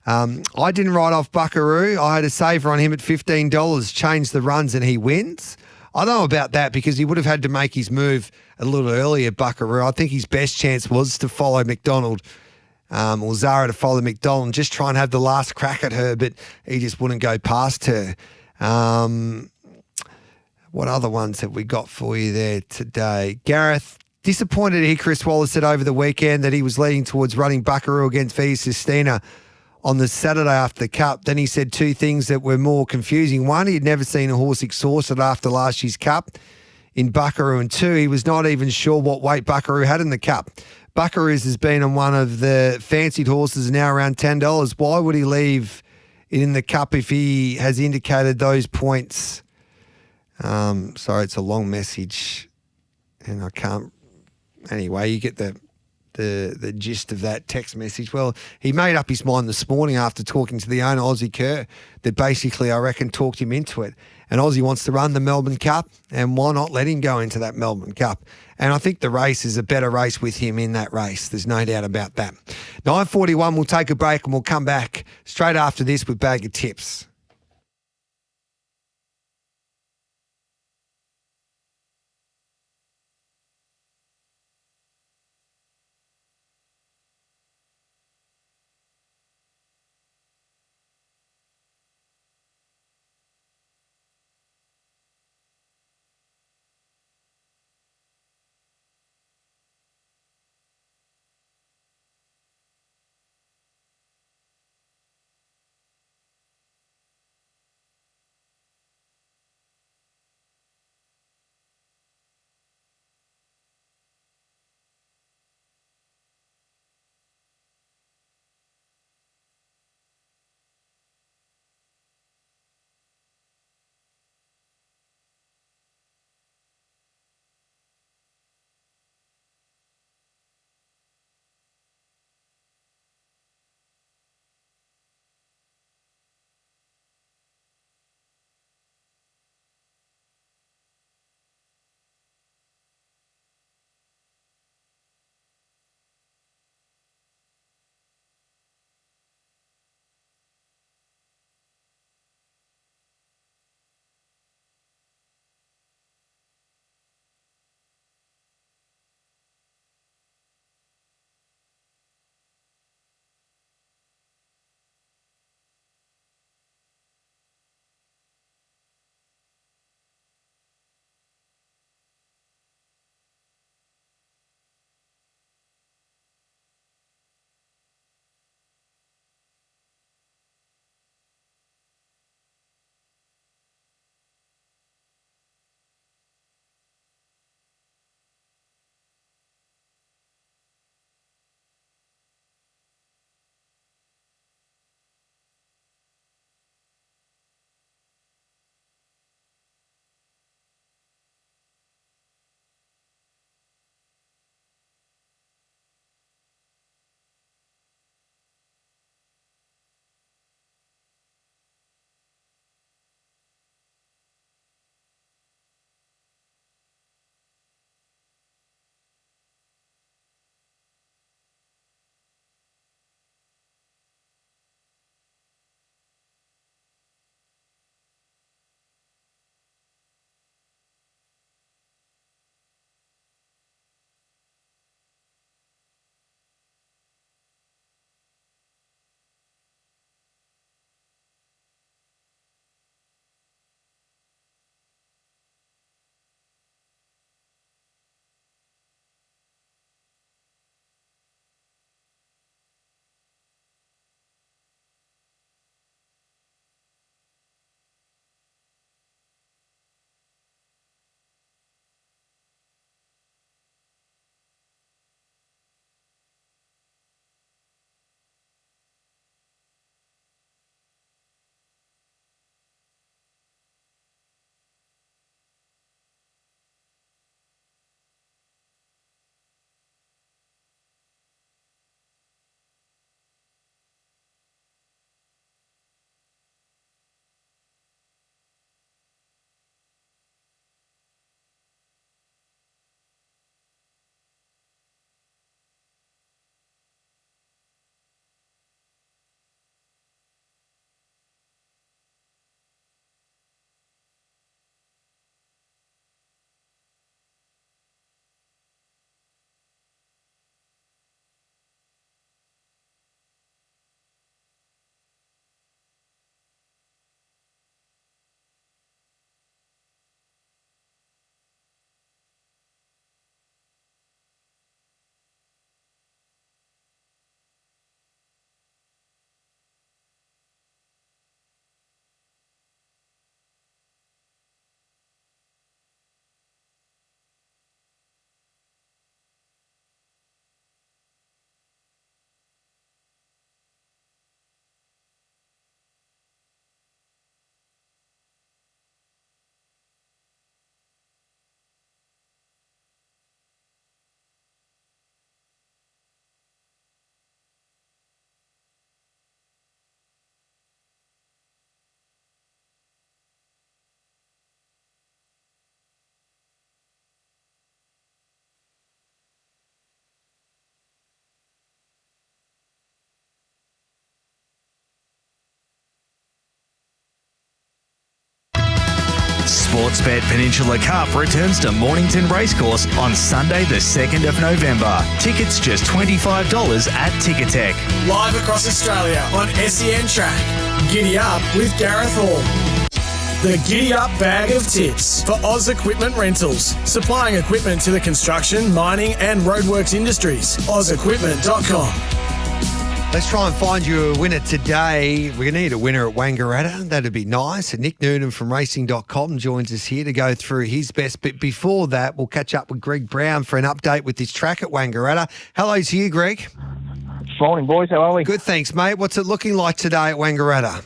I didn't write off Buckaroo. I had a saver on him at $15. Changed the runs and he wins. I don't know about that because he would have had to make his move a little earlier, Buckaroo. I think his best chance was to follow McDonald or Zara to follow McDonald and just try and have the last crack at her, but he just wouldn't go past her. What other ones have we got for you there today? Gareth, disappointed to hear Chris Waller said over the weekend that he was leaning towards running Buckaroo against Via Sistina on the Saturday after the Cup. Then he said two things that were more confusing. One, he'd never seen a horse exhausted after last year's Cup in Buckaroo. And two, he was not even sure what weight Buckaroo had in the Cup. Buckaroo's has been on one of the fancied horses now around $10. Why would he leave it in the Cup if he has indicated those points? Sorry, it's a long message and I can't. Anyway, you get the gist of that text message. Well, he made up his mind this morning after talking to the owner, Aussie Kerr, that basically, I reckon, talked him into it. And Aussie wants to run the Melbourne Cup, and why not let him go into that Melbourne Cup? And I think the race is a better race with him in that race. There's no doubt about that. 9:41, we'll take a break and we'll come back straight after this with Bag of Tips. Sportsbet Peninsula Cup returns to Mornington Racecourse on Sunday the 2nd of November. Tickets just $25 at Ticketek. Live across Australia on SEN Track. Giddy Up with Gareth Hall. The Giddy Up Bag of Tips for Oz Equipment Rentals. Supplying equipment to the construction, mining and roadworks industries. OzEquipment.com. Let's try and find you a winner today. We're going to need a winner at Wangaratta. That'd be nice. And Nick Noonan from racing.com joins us here to go through his best. But before that, we'll catch up with Greg Brown for an update with his track at Wangaratta. Hello to you, Greg. Morning, boys. How are we? Good, thanks, mate. What's it looking like today at Wangaratta?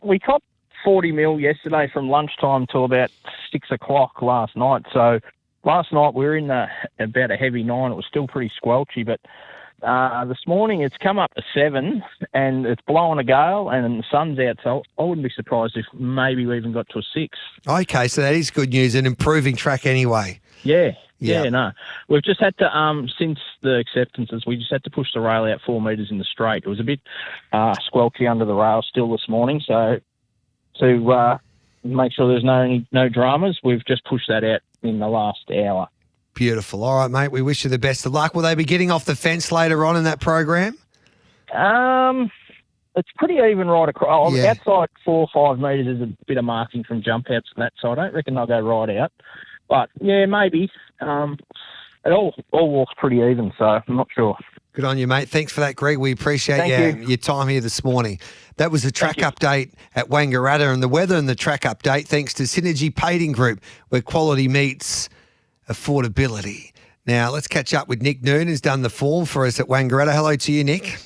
We copped 40 mil yesterday from lunchtime till about 6 o'clock last night. So last night we were in about a heavy 9. It was still pretty squelchy, but this morning it's come up to 7 and it's blowing a gale and the sun's out, so I wouldn't be surprised if maybe we even got to a 6. Okay, so that is good news, an improving track anyway. Yeah, no. We've just had to, since the acceptances, we just had to push the rail out 4 metres in the straight. It was a bit squelchy under the rail still this morning, so to make sure there's no dramas, we've just pushed that out in the last hour. Beautiful. All right, mate, we wish you the best of luck. Will they be getting off the fence later on in that program? It's pretty even right across. Yeah. Outside 4 or 5 metres is a bit of marking from jump outs and that, so I don't reckon they'll go right out. But, yeah, maybe. It all walks pretty even, so I'm not sure. Good on you, mate. Thanks for that, Greg. We appreciate your time here this morning. That was a track update at Wangaratta, and the weather and the track update thanks to Synergy Painting Group, where quality meets affordability. Now, let's catch up with Nick Noon, who's done the form for us at Wangaratta. Hello to you, Nick.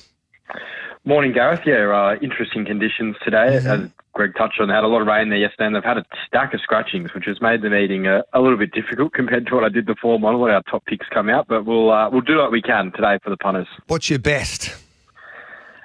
Morning, Gareth. Yeah, interesting conditions today. As Greg touched on, they had a lot of rain there yesterday, and they've had a stack of scratchings, which has made the meeting a little bit difficult compared to what I did before. I'll let our top picks come out, but we'll do what we can today for the punters. What's your best?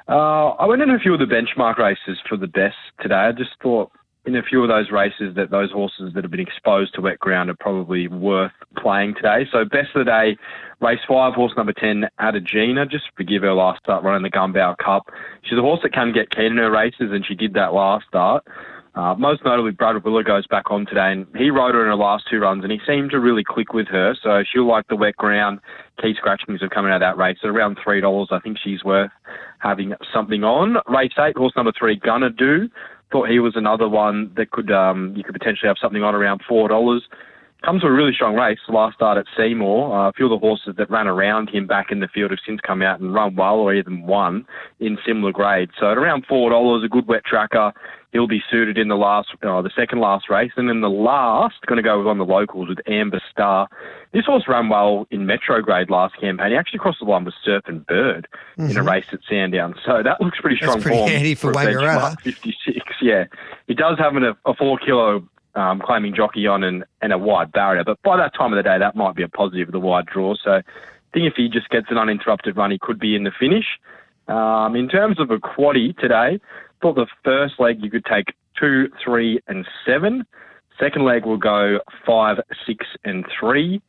I went in a few of the benchmark races for the best today. I just thought in a few of those races that those horses that have been exposed to wet ground are probably worth playing today. So best of the day, race 5, horse number 10, Adagina. Just forgive her last start running the Gumbau Cup. She's a horse that can get keen in her races, and she did that last start. Most notably, Brad Willer goes back on today, and he rode her in her last 2 runs, and he seemed to really click with her. So she'll like the wet ground. Key scratchings are coming out of that race. At around $3, I think she's worth having something on. Race 8, horse number 3, Gonna Do. Thought he was another one that could you could potentially have something on around $4. Comes to a really strong race, last start at Seymour. A few of the horses that ran around him back in the field have since come out and run well or even won in similar grades. So at around $4, a good wet tracker. He'll be suited in the second last race. And then the last, going to go on the locals with Amber Star. This horse ran well in Metro grade last campaign. He actually crossed the line with Serpent Bird in a race at Sandown. So that looks pretty strong. That's pretty form handy for Wangaratta. 56, yeah. He does have a 4 kilo claiming jockey on and a wide barrier. But by that time of the day, that might be a positive, the wide draw. So I think if he just gets an uninterrupted run, he could be in the finish. In terms of a quaddie today, thought the first leg you could take 2, 3 and 7. Second leg will go 5, 6 and 3.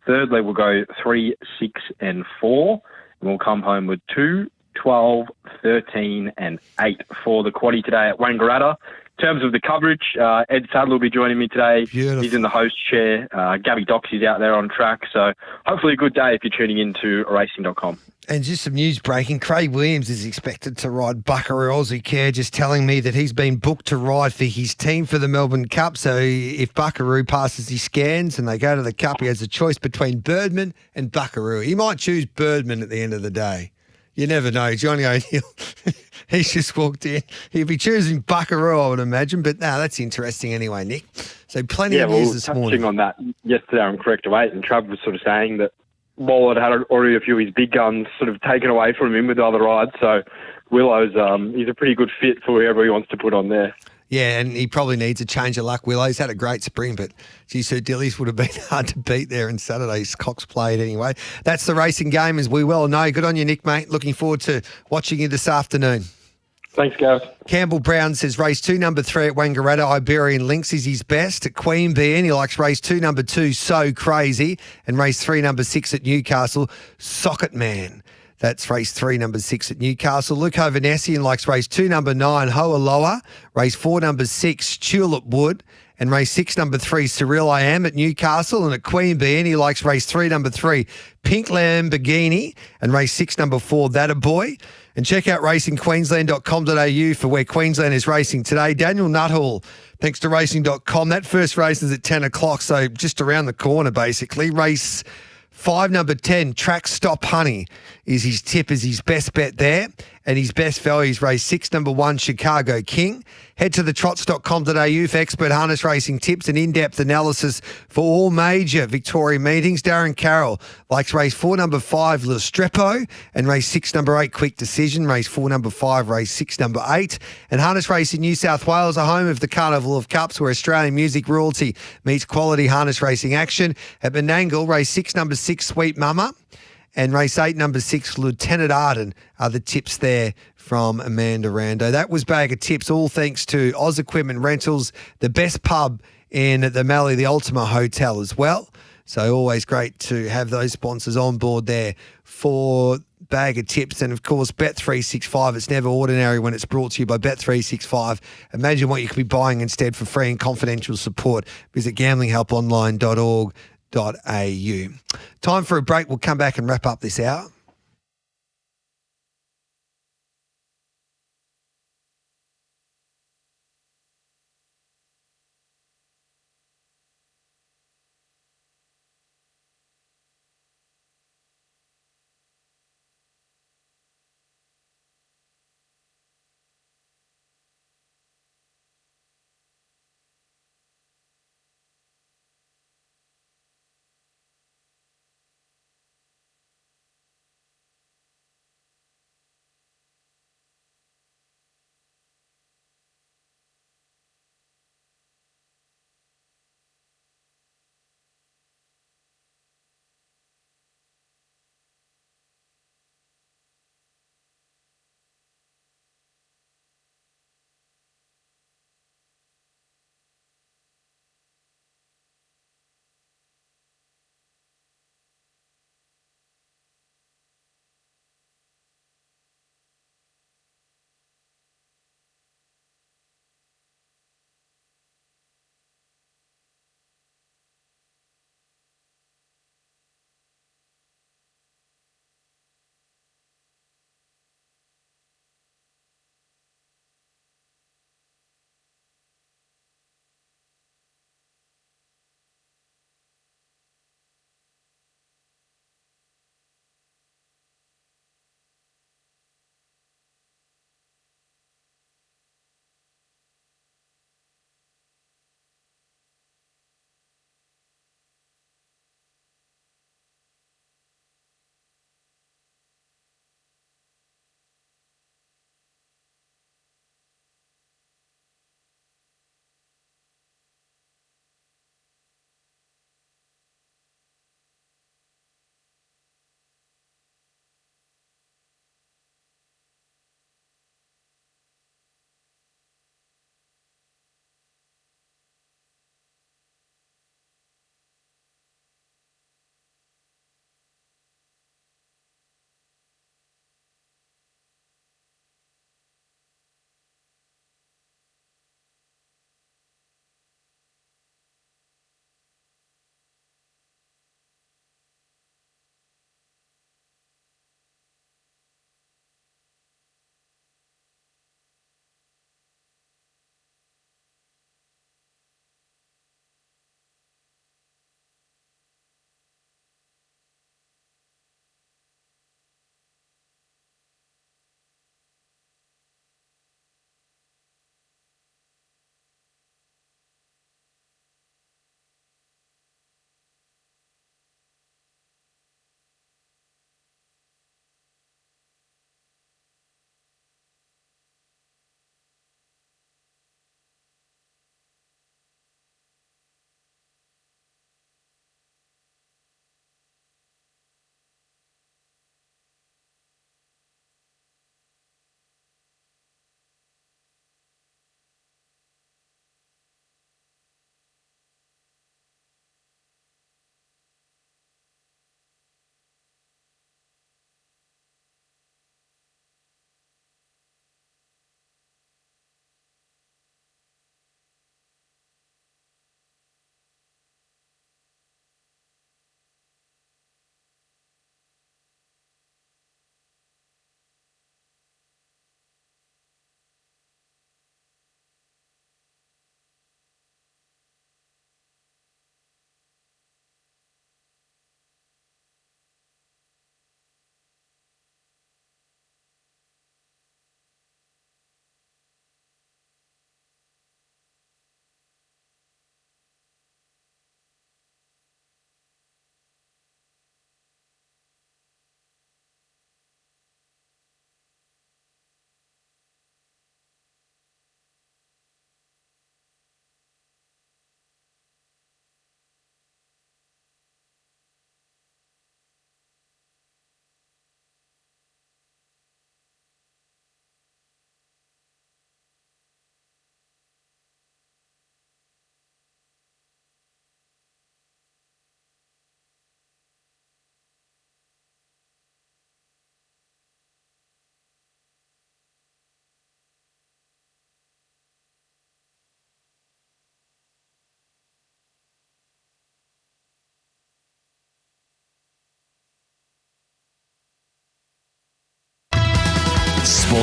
Third leg will go 3, 6 and 4. And we'll come home with 2, 12, 13 and 8 for the quaddie today at Wangaratta. In terms of the coverage, Ed Sadler will be joining me today. Beautiful. He's in the host chair. Gabby Doxy's out there on track. So hopefully a good day if you're tuning into racing.com. And just some news breaking. Craig Williams is expected to ride Buckaroo. Aussie Care just telling me that he's been booked to ride for his team for the Melbourne Cup. So if Buckaroo passes his scans and they go to the Cup, he has a choice between Birdman and Buckaroo. He might choose Birdman at the end of the day. You never know. Johnny O'Neill, he's just walked in. He'll be choosing Buckaroo, I would imagine. But no, that's interesting anyway, Nick. So plenty of news this morning. On that yesterday on Correct to 8, and Trav was sort of saying that Waller had already a few of his big guns sort of taken away from him with the other rides. So Willow's he's a pretty good fit for whoever he wants to put on there. Yeah, and he probably needs a change of luck. Willow's had a great spring, but geez, Sir Dilly's would have been hard to beat there in Saturday's Cox played anyway. That's the racing game, as we well know. Good on you, Nick, mate. Looking forward to watching you this afternoon. Thanks, Gareth. Campbell Brown says race 2, number 3 at Wangaratta, Iberian Lynx is his best. At Queen Bee, and he likes race 2, number 2, So Crazy. And race 3, number 6 at Newcastle, Socket Man. That's race 3, number 6 at Newcastle. Luke Hovanessian likes race 2, number 9, Hoaloa. Race 4, number 6, Tulip Wood. And race 6, number 3, Cyril I Am at Newcastle. And at Queen Bee, and he likes race 3, number 3, Pink Lamborghini. And race 6, number 4, That a Boy. And check out racingqueensland.com.au for where Queensland is racing today. Daniel Nuttall, thanks to racing.com. That first race is at 10 o'clock, so just around the corner, basically. Race 5, number 10, Track Stop Honey is his tip, is his best bet there. And his best value is race 6, number 1, Chicago King. Head to thetrots.com.au for expert harness racing tips and in-depth analysis for all major Victoria meetings. Darren Carroll likes race 4, number 5, Le Strepo, and race 6, number 8, Quick Decision. Race 4, number 5, race 6, number 8. And harness racing New South Wales, a home of the Carnival of Cups, where Australian music royalty meets quality harness racing action. At Menangle, race 6, number 6, Sweet Mama. And race 8, number 6, Lieutenant Arden are the tips there from Amanda Rando. That was Bag of Tips, all thanks to Oz Equipment Rentals, the best pub in the Mallee, the Ultima Hotel as well. So always great to have those sponsors on board there for Bag of Tips. And, of course, Bet365. It's never ordinary when it's brought to you by Bet365. Imagine what you could be buying instead for free and confidential support. Visit gamblinghelponline.org.au. Time for a break. We'll come back and wrap up this hour.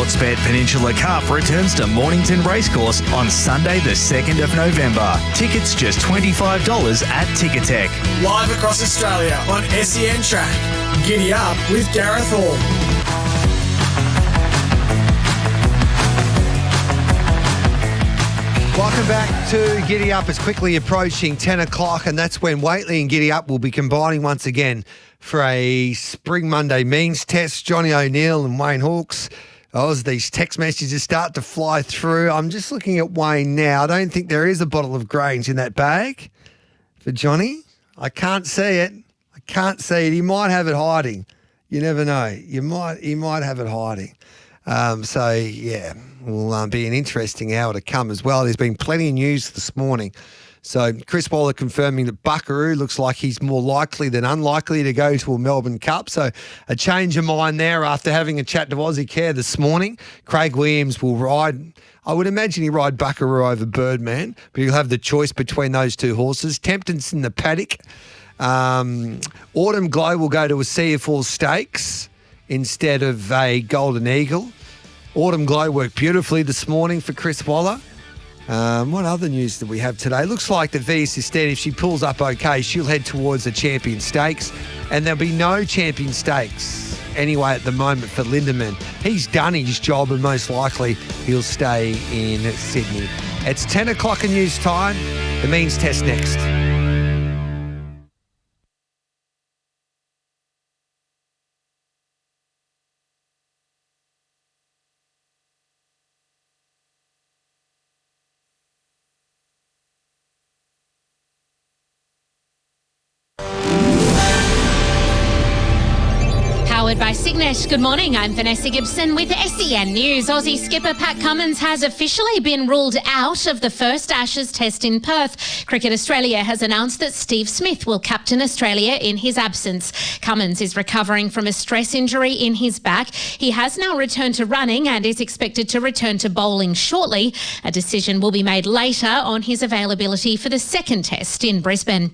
Sportsbet Peninsula Cup returns to Mornington Racecourse on Sunday the 2nd of November. Tickets just $25 at Ticketek. Live across Australia on SEN Track. Giddy up with Gareth Hall. Welcome back to Giddy Up. It's quickly approaching 10 o'clock, and that's when Waitley and Giddy Up will be combining once again for a Spring Monday means test. Johnny O'Neill and Wayne Hawkes. As these text messages start to fly through, I'm just looking at Wayne now. I don't think there is a bottle of Grange in that bag for Johnny. I can't see it. He might have it hiding. You never know. He might have it hiding. Will be an interesting hour to come as well. There's been plenty of news this morning. So Chris Waller confirming that Buckaroo looks like he's more likely than unlikely to go to a Melbourne Cup. So a change of mind there after having a chat to Aussie Care this morning. Craig Williams will ride. I would imagine he'll ride Buckaroo over Birdman, but he'll have the choice between those two horses. Tempton's in the paddock. Autumn Glow will go to a Sea of Falls Stakes instead of a Golden Eagle. Autumn Glow worked beautifully this morning for Chris Waller. What other news that we have today? Looks like that Via Sistine, if she pulls up okay, she'll head towards the Champion Stakes, and there'll be no Champion Stakes anyway at the moment for Lindemann. He's done his job, and most likely he'll stay in Sydney. It's 10 o'clock in news time. The means test next. Powered by Signet. Good morning, I'm Vanessa Gibson with SEN News. Aussie skipper Pat Cummins has officially been ruled out of the first Ashes test in Perth. Cricket Australia has announced that Steve Smith will captain Australia in his absence. Cummins is recovering from a stress injury in his back. He has now returned to running and is expected to return to bowling shortly. A decision will be made later on his availability for the second test in Brisbane.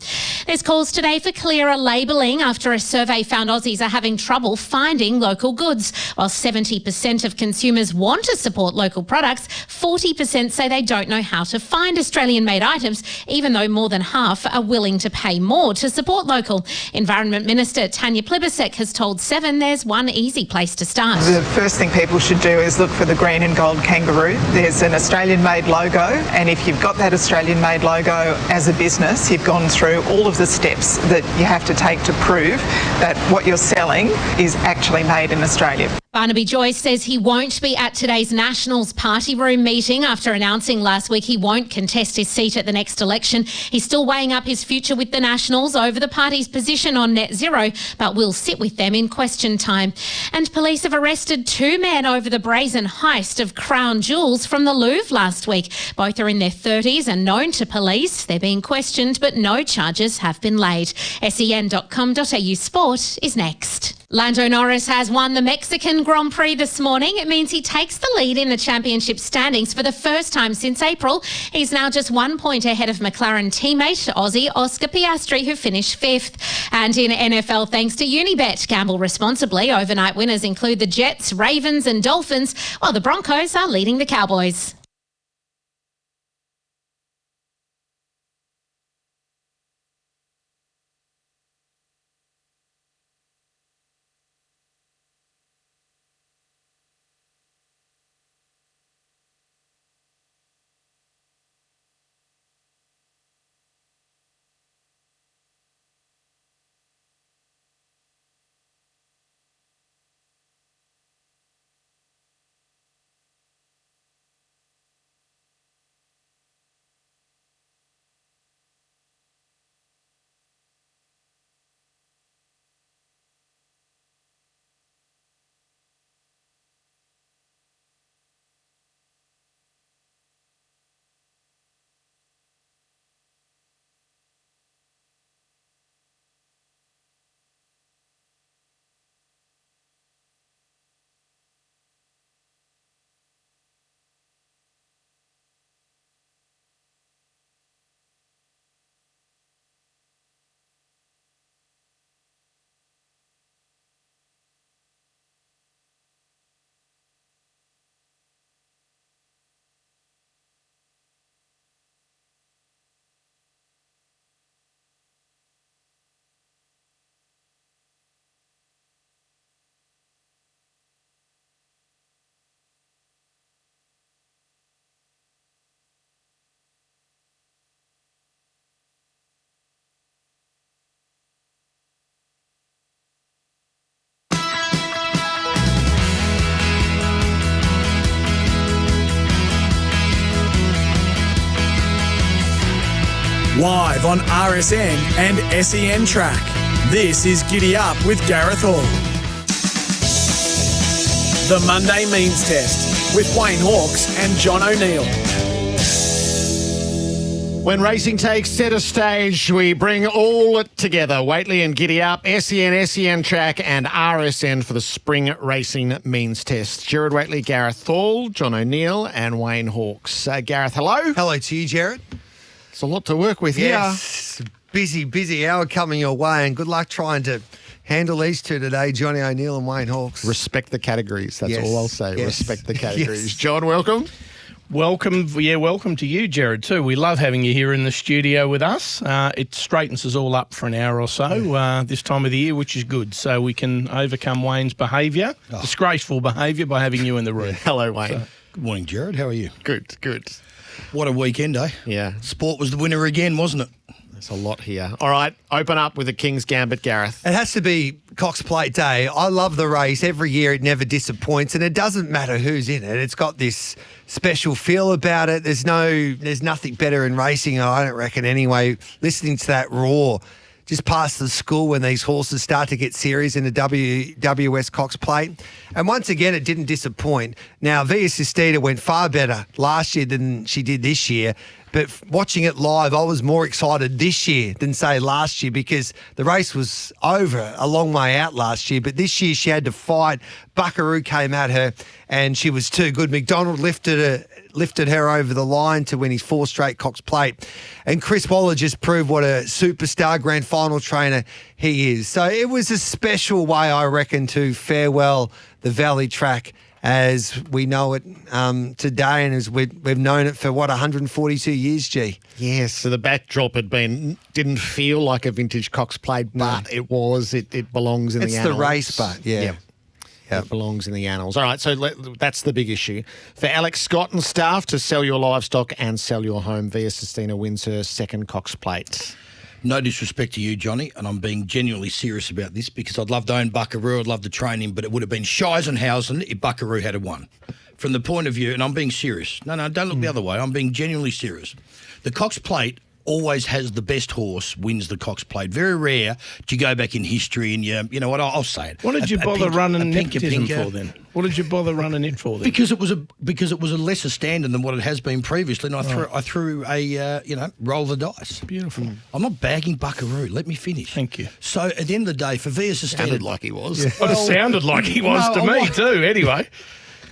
There's calls today for clearer labelling after a survey found Aussies are having trouble finding local goods. While 70% of consumers want to support local products, 40% say they don't know how to find Australian-made items, even though more than half are willing to pay more to support local. Environment Minister Tanya Plibersek has told Seven there's one easy place to start. The first thing people should do is look for the green and gold kangaroo. There's an Australian-made logo, and if you've got that Australian-made logo as a business, you've gone through all of the steps that you have to take to prove that what you're selling is actually made in Australia. Barnaby Joyce says he won't be at today's Nationals party room meeting after announcing last week he won't contest his seat at the next election. He's still weighing up his future with the Nationals over the party's position on net zero, but will sit with them in question time. And police have arrested two men over the brazen heist of crown jewels from the Louvre last week. Both are in their 30s and known to police. They're being questioned, but no charges have been laid. sen.com.au sport is next. Lando Norris has won the Mexican Grand Prix this morning. It means he takes the lead in the championship standings for the first time since April. He's now just 1 point ahead of McLaren teammate Aussie Oscar Piastri, who finished fifth. And in NFL, thanks to Unibet, gamble responsibly. Overnight winners include the Jets, Ravens and Dolphins, while the Broncos are leading the Cowboys. Live on RSN and SEN Track. This is Giddy Up with Gareth Hall. The Monday Means Test with Wayne Hawkes and John O'Neill. When racing takes centre stage, we bring all together. Waitley and Giddy Up, SEN Track and RSN for the Spring Racing Means Test. Jared Waitley, Gareth Hall, John O'Neill and Wayne Hawkes. Gareth, hello. Hello to you, Jared. It's a lot to work with Yes. Busy hour coming your way, and good luck trying to handle these two today, Johnny O'Neill and Wayne Hawkes. Respect the categories. That's Yes. all I'll say. Yes. Respect the categories. Yes. John, welcome. Welcome to you, Jared, too. We love having you here in the studio with us. It straightens us all up for an hour or so this time of the year, which is good. So we can overcome Wayne's behaviour, disgraceful behaviour, by having you in the room. Hello, Wayne. Good morning, Jared. How are you? Good. What a weekend, eh? Yeah. Sport was the winner again, wasn't it? There's a lot here. All right, open up with the King's Gambit, Gareth. It has to be Cox Plate Day. I love the race. Every year it never disappoints, and it doesn't matter who's in it. It's got this special feel about it. There's nothing better in racing, I don't reckon anyway. Listening to that roar just past the school when these horses start to get serious in the WS Cox Plate. And once again, it didn't disappoint. Now, Via Sistina went far better last year than she did this year. But watching it live, I was more excited this year than, say, last year, because the race was over a long way out last year. But this year she had to fight. Buckaroo came at her and she was too good. McDonald lifted her over the line to win his 4th straight Cox Plate. And Chris Waller just proved what a superstar grand final trainer he is. So it was a special way, I reckon, to farewell the Valley Track as we know it today, and as we've known it for, 142 years, G? Yes, so the backdrop didn't feel like a vintage Cox Plate, but it was. It belongs in the annals. It's the race, but yeah. It belongs in the annals. All right, so that's the big issue. For Alex Scott and staff to sell your livestock and sell your home, Via Sistina wins her 2nd Cox Plate. No disrespect to you, Johnny, and I'm being genuinely serious about this, because I'd love to own Buckaroo, I'd love to train him, but it would have been Scheisenhausen if Buckaroo had won. From the point of view, and I'm being serious. No, don't look the other way. I'm being genuinely serious. The Cox Plate always has the best horse wins the Cox Plate. Very rare to go back in history and you know what, I'll say it. What did you bother running nepotism for then? What did you bother running it for then? Because it was a lesser standard than what it has been previously, and I threw a roll the dice. Beautiful. I'm not bagging Buckaroo. Let me finish. Thank you. So at the end of the day, for Via Sistina, sounded like he was. Yeah. Well, it sounded like he was to me too. Anyway,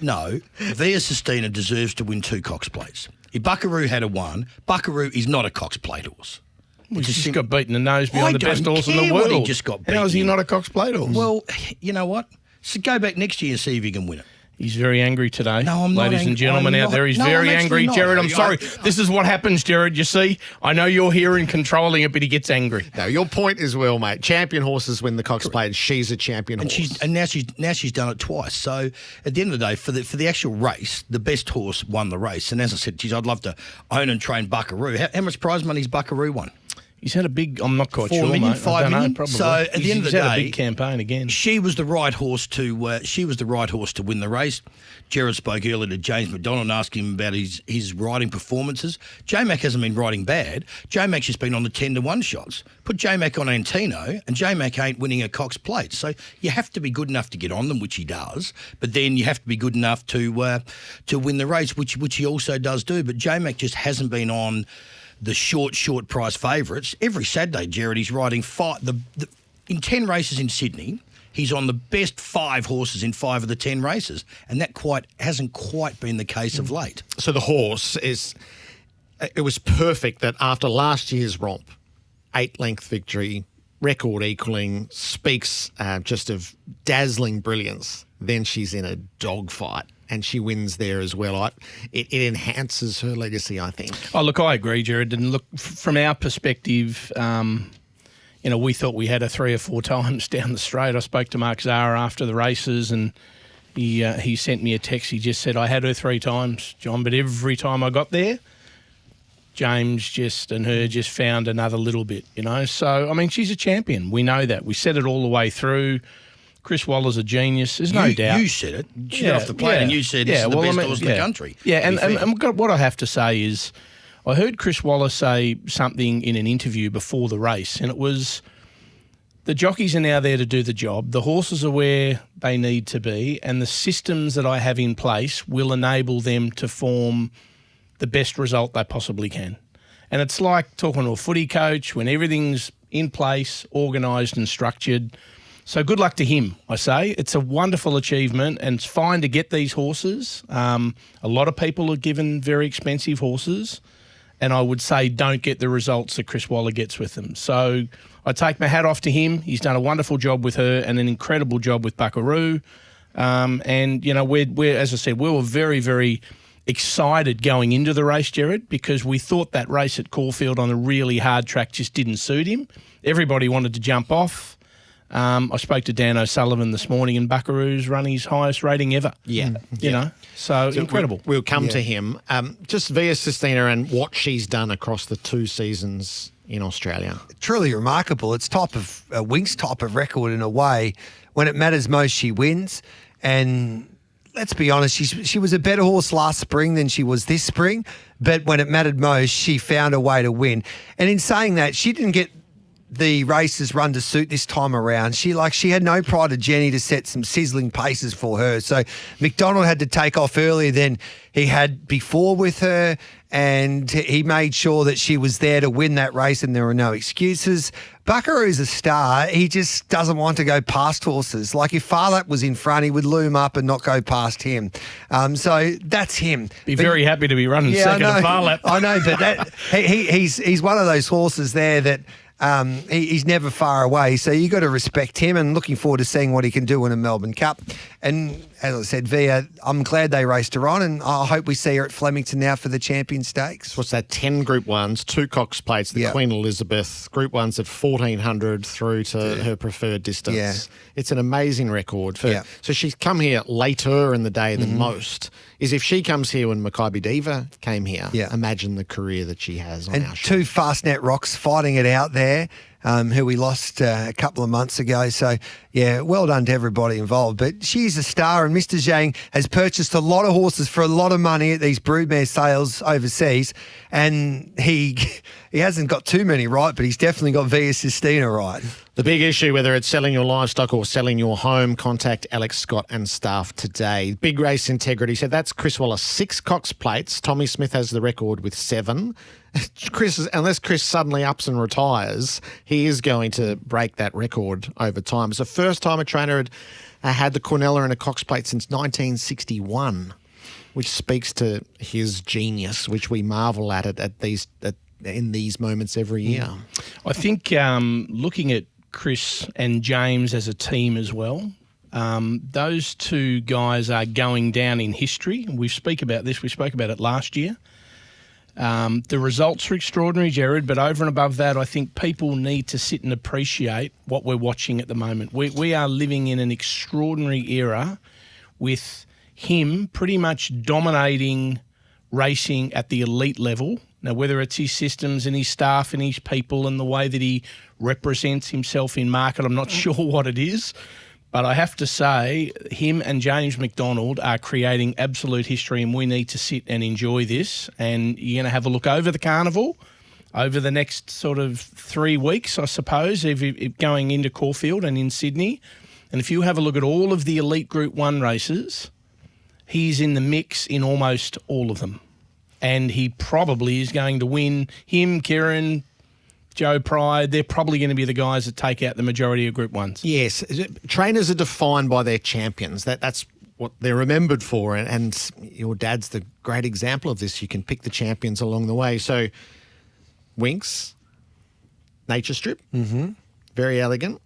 no, Via Sistina deserves to win 2 Cox Plates. If Buckaroo had won, Buckaroo is not a Cox Plate horse. He just got beaten in the nose behind the best horse in the world. He just got beaten. How is he not a Cox Plate horse? Well, you know what? So go back next year and see if he can win it. He's very angry today. No, I'm not. Ladies and gentlemen out there, he's very angry. Jared, I'm sorry. This is what happens, Jared. You see, I know you're here and controlling it, but he gets angry. No, your point is well, mate. Champion horses win the Cox Plate. She's a champion horse. And now she's done it twice. So at the end of the day, for the actual race, the best horse won the race. And as I said, I'd love to own and train Buckaroo. How much prize money's Buckaroo won? He's had a big, I'm not quite 4 sure, million, mate. 5 million? Probably. So at the end of the day, had a big campaign again. She was the right horse to win the race. Jared spoke earlier to James McDonald and asked him about his riding performances. J-Mac hasn't been riding bad. J-Mac's just been on the 10-1 shots. Put J-Mac on Antino, and J-Mac ain't winning a Cox Plate. So you have to be good enough to get on them, which he does. But then you have to be good enough to win the race, which he also does do. But J-Mac just hasn't been on the short price favourites. Every Saturday, Jared, he's riding in 10 races in Sydney. He's on the best 5 horses in 5 of the 10 races, and that hasn't quite been the case of late. So the horse it was perfect that after last year's romp, 8-length victory, record equalling, speaks just of dazzling brilliance. Then she's in a dogfight. And she wins there as well. It enhances her legacy, I think. Oh, look, I agree, Jared. And look, from our perspective, we thought we had her 3 or 4 times down the straight. I spoke to Mark Zahra after the races, and he sent me a text. He just said, I had her 3 times, John, but every time I got there, James and her found another little bit, So, I mean, she's a champion. We know that. We said it all the way through. Chris Waller's a genius. There's no doubt. You said it. She got off the plane and you said this is the best horse in the country. Yeah, and what I have to say is I heard Chris Waller say something in an interview before the race, and it was the jockeys are now there to do the job. The horses are where they need to be, and the systems that I have in place will enable them to form the best result they possibly can. And it's like talking to a footy coach when everything's in place, organised and structured. So good luck to him, I say. It's a wonderful achievement, and it's fine to get these horses. A lot of people are given very expensive horses, and I would say don't get the results that Chris Waller gets with them. So I take my hat off to him. He's done a wonderful job with her and an incredible job with Buckaroo. And, you know, we're as I said, we were very, very excited going into the race, Jared, because we thought that race at Caulfield on a really hard track just didn't suit him. Everybody wanted to jump off. I spoke to Dan O'Sullivan this morning, and Buckaroo's run his highest rating ever. Yeah. You know, so incredible. We'll come to him. Just Via Sistina and what she's done across the 2 seasons in Australia. Truly remarkable. It's Wink's type of record in a way. When it matters most, she wins. And let's be honest, she was a better horse last spring than she was this spring. But when it mattered most, she found a way to win. And in saying that, she didn't get the races run to suit this time around. She had no pride of Jenny to set some sizzling paces for her. So McDonald had to take off earlier than he had before with her, and he made sure that she was there to win that race and there were no excuses. Buckaroo's a star. He just doesn't want to go past horses. Like if Farlap was in front, he would loom up and not go past him. So that's him. Very happy to be running second to Farlap. I know, but he's one of those horses there that he's never far away, so you got to respect him, and looking forward to seeing what he can do in a Melbourne Cup. And as I said, Via, I'm glad they raced her on, and I hope we see her at Flemington now for the Champion Stakes. What's that? 10 Group 1s, 2 Cox Plates, the Queen Elizabeth, Group 1s at 1,400 through to her preferred distance. Yeah. It's an amazing record. So she's come here later in the day than most. Is if she comes here when Maccabi Diva came here, imagine the career that she has on our show. 2 Fastnet Rocks fighting it out there, who we lost a couple of months ago. So, yeah, well done to everybody involved. But she's a star, and Mr. Zhang has purchased a lot of horses for a lot of money at these broodmare sales overseas, and he hasn't got too many right, but he's definitely got Via Sistina right. The big issue, whether it's selling your livestock or selling your home, contact Alex Scott and staff today. Big Race Integrity. So that's Chris Waller, 6 Cox Plates. Tommy Smith has the record with 7. Unless Chris suddenly ups and retires, he is going to break that record over time. It's the first time a trainer had the Cornella in a Cox Plate since 1961, which speaks to his genius, which we marvel at in these moments every year. I think looking at Chris and James as a team as well, those 2 guys are going down in history. We speak about this. We spoke about it last year. The results are extraordinary, Jared, but over and above that, I think people need to sit and appreciate what we're watching at the moment. We are living in an extraordinary era with him pretty much dominating racing at the elite level. Now, whether it's his systems and his staff and his people and the way that he represents himself in market, I'm not sure what it is. But I have to say, him and James McDonald are creating absolute history, and we need to sit and enjoy this. And you're going to have a look over the carnival over the next sort of 3 weeks, I suppose, if going into Caulfield and in Sydney. And if you have a look at all of the elite Group 1 races, he's in the mix in almost all of them. And he probably is going to win. Him, Kieran, Joe Pride, they're probably going to be the guys that take out the majority of Group 1s. Yes. Trainers are defined by their champions. That's what they're remembered for. And your dad's the great example of this. You can pick the champions along the way. So, Winks, Nature Strip, Very Elegant,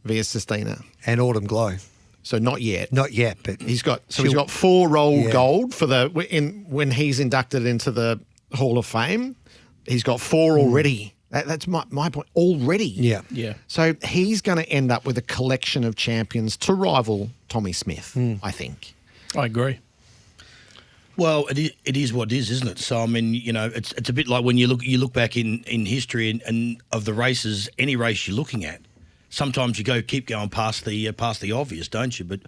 Via Sistina. And Autumn Glow. So not yet. Not yet, but he's got 4 rolled gold for when he's inducted into the Hall of Fame. He's got 4 already. That's my point. Already. Yeah. So he's going to end up with a collection of champions to rival Tommy Smith, I think. I agree. Well, it is what it is, isn't it? So I mean, you know, it's a bit like when you look back in history and of the races, any race you're looking at. Sometimes you keep going past the obvious, don't you? But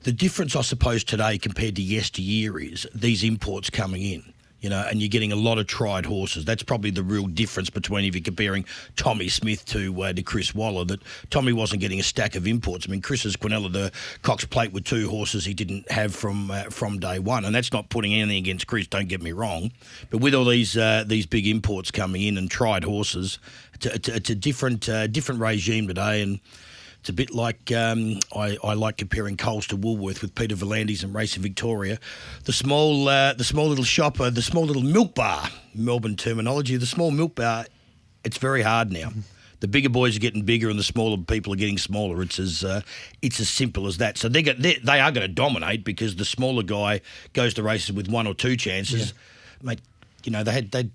the difference, I suppose, today compared to yesteryear is these imports coming in. and you're getting a lot of tried horses. That's probably the real difference between if you're comparing Tommy Smith to Chris Waller, that Tommy wasn't getting a stack of imports. I mean, Chris's Quinella, the Cox Plate with 2 horses he didn't have from day one, and that's not putting anything against Chris, don't get me wrong. But with all these big imports coming in and tried horses, it's a different regime today, and it's a bit like I like comparing Coles to Woolworth with Peter Volandis and Racing Victoria. The small little shopper, the small little milk bar, Melbourne terminology, the small milk bar, it's very hard now. The bigger boys are getting bigger and the smaller people are getting smaller. It's as simple as that. So they are going to dominate because the smaller guy goes to races with 1 or 2 chances. Yeah. Mate, they had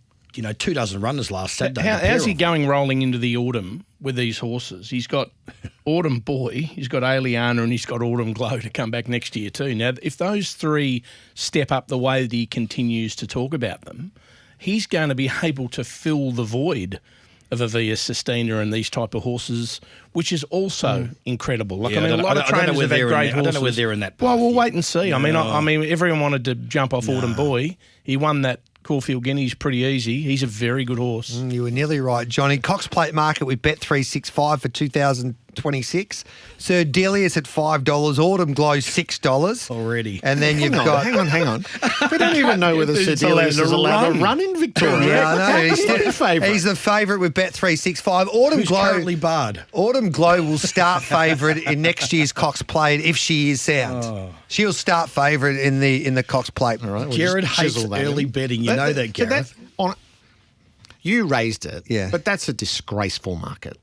2 dozen runners last Saturday. How's he going rolling into the autumn with these horses? He's got Autumn Boy, he's got Aliana, and he's got Autumn Glow to come back next year too. Now, if those 3 step up the way that he continues to talk about them, he's going to be able to fill the void of a Via Sistina and these type of horses, which is also incredible. Like, a lot of trainers have had great horses. I don't know where they're in that path. Well, we'll wait and see. No. I mean, everyone wanted to jump off Autumn Boy. He won that Caulfield Guineas pretty easy. He's a very good horse. You were nearly right, Johnny. Cox Plate market with Bet365 for 2026. Sir Delius at $5. Autumn Glow $6 already. And then you've got. Hang on. We don't even know whether Sir Delius is allowed to run in Victoria. Yeah, I know. He's the favourite with Bet365. Autumn Glow currently barred. Autumn Glow will start favourite in next year's Cox Plate if she is sound. Oh. She'll start favourite in the Cox Plate. All right, Jared hates early betting. You know that, Gareth. You raised it, yeah. But that's a disgraceful market.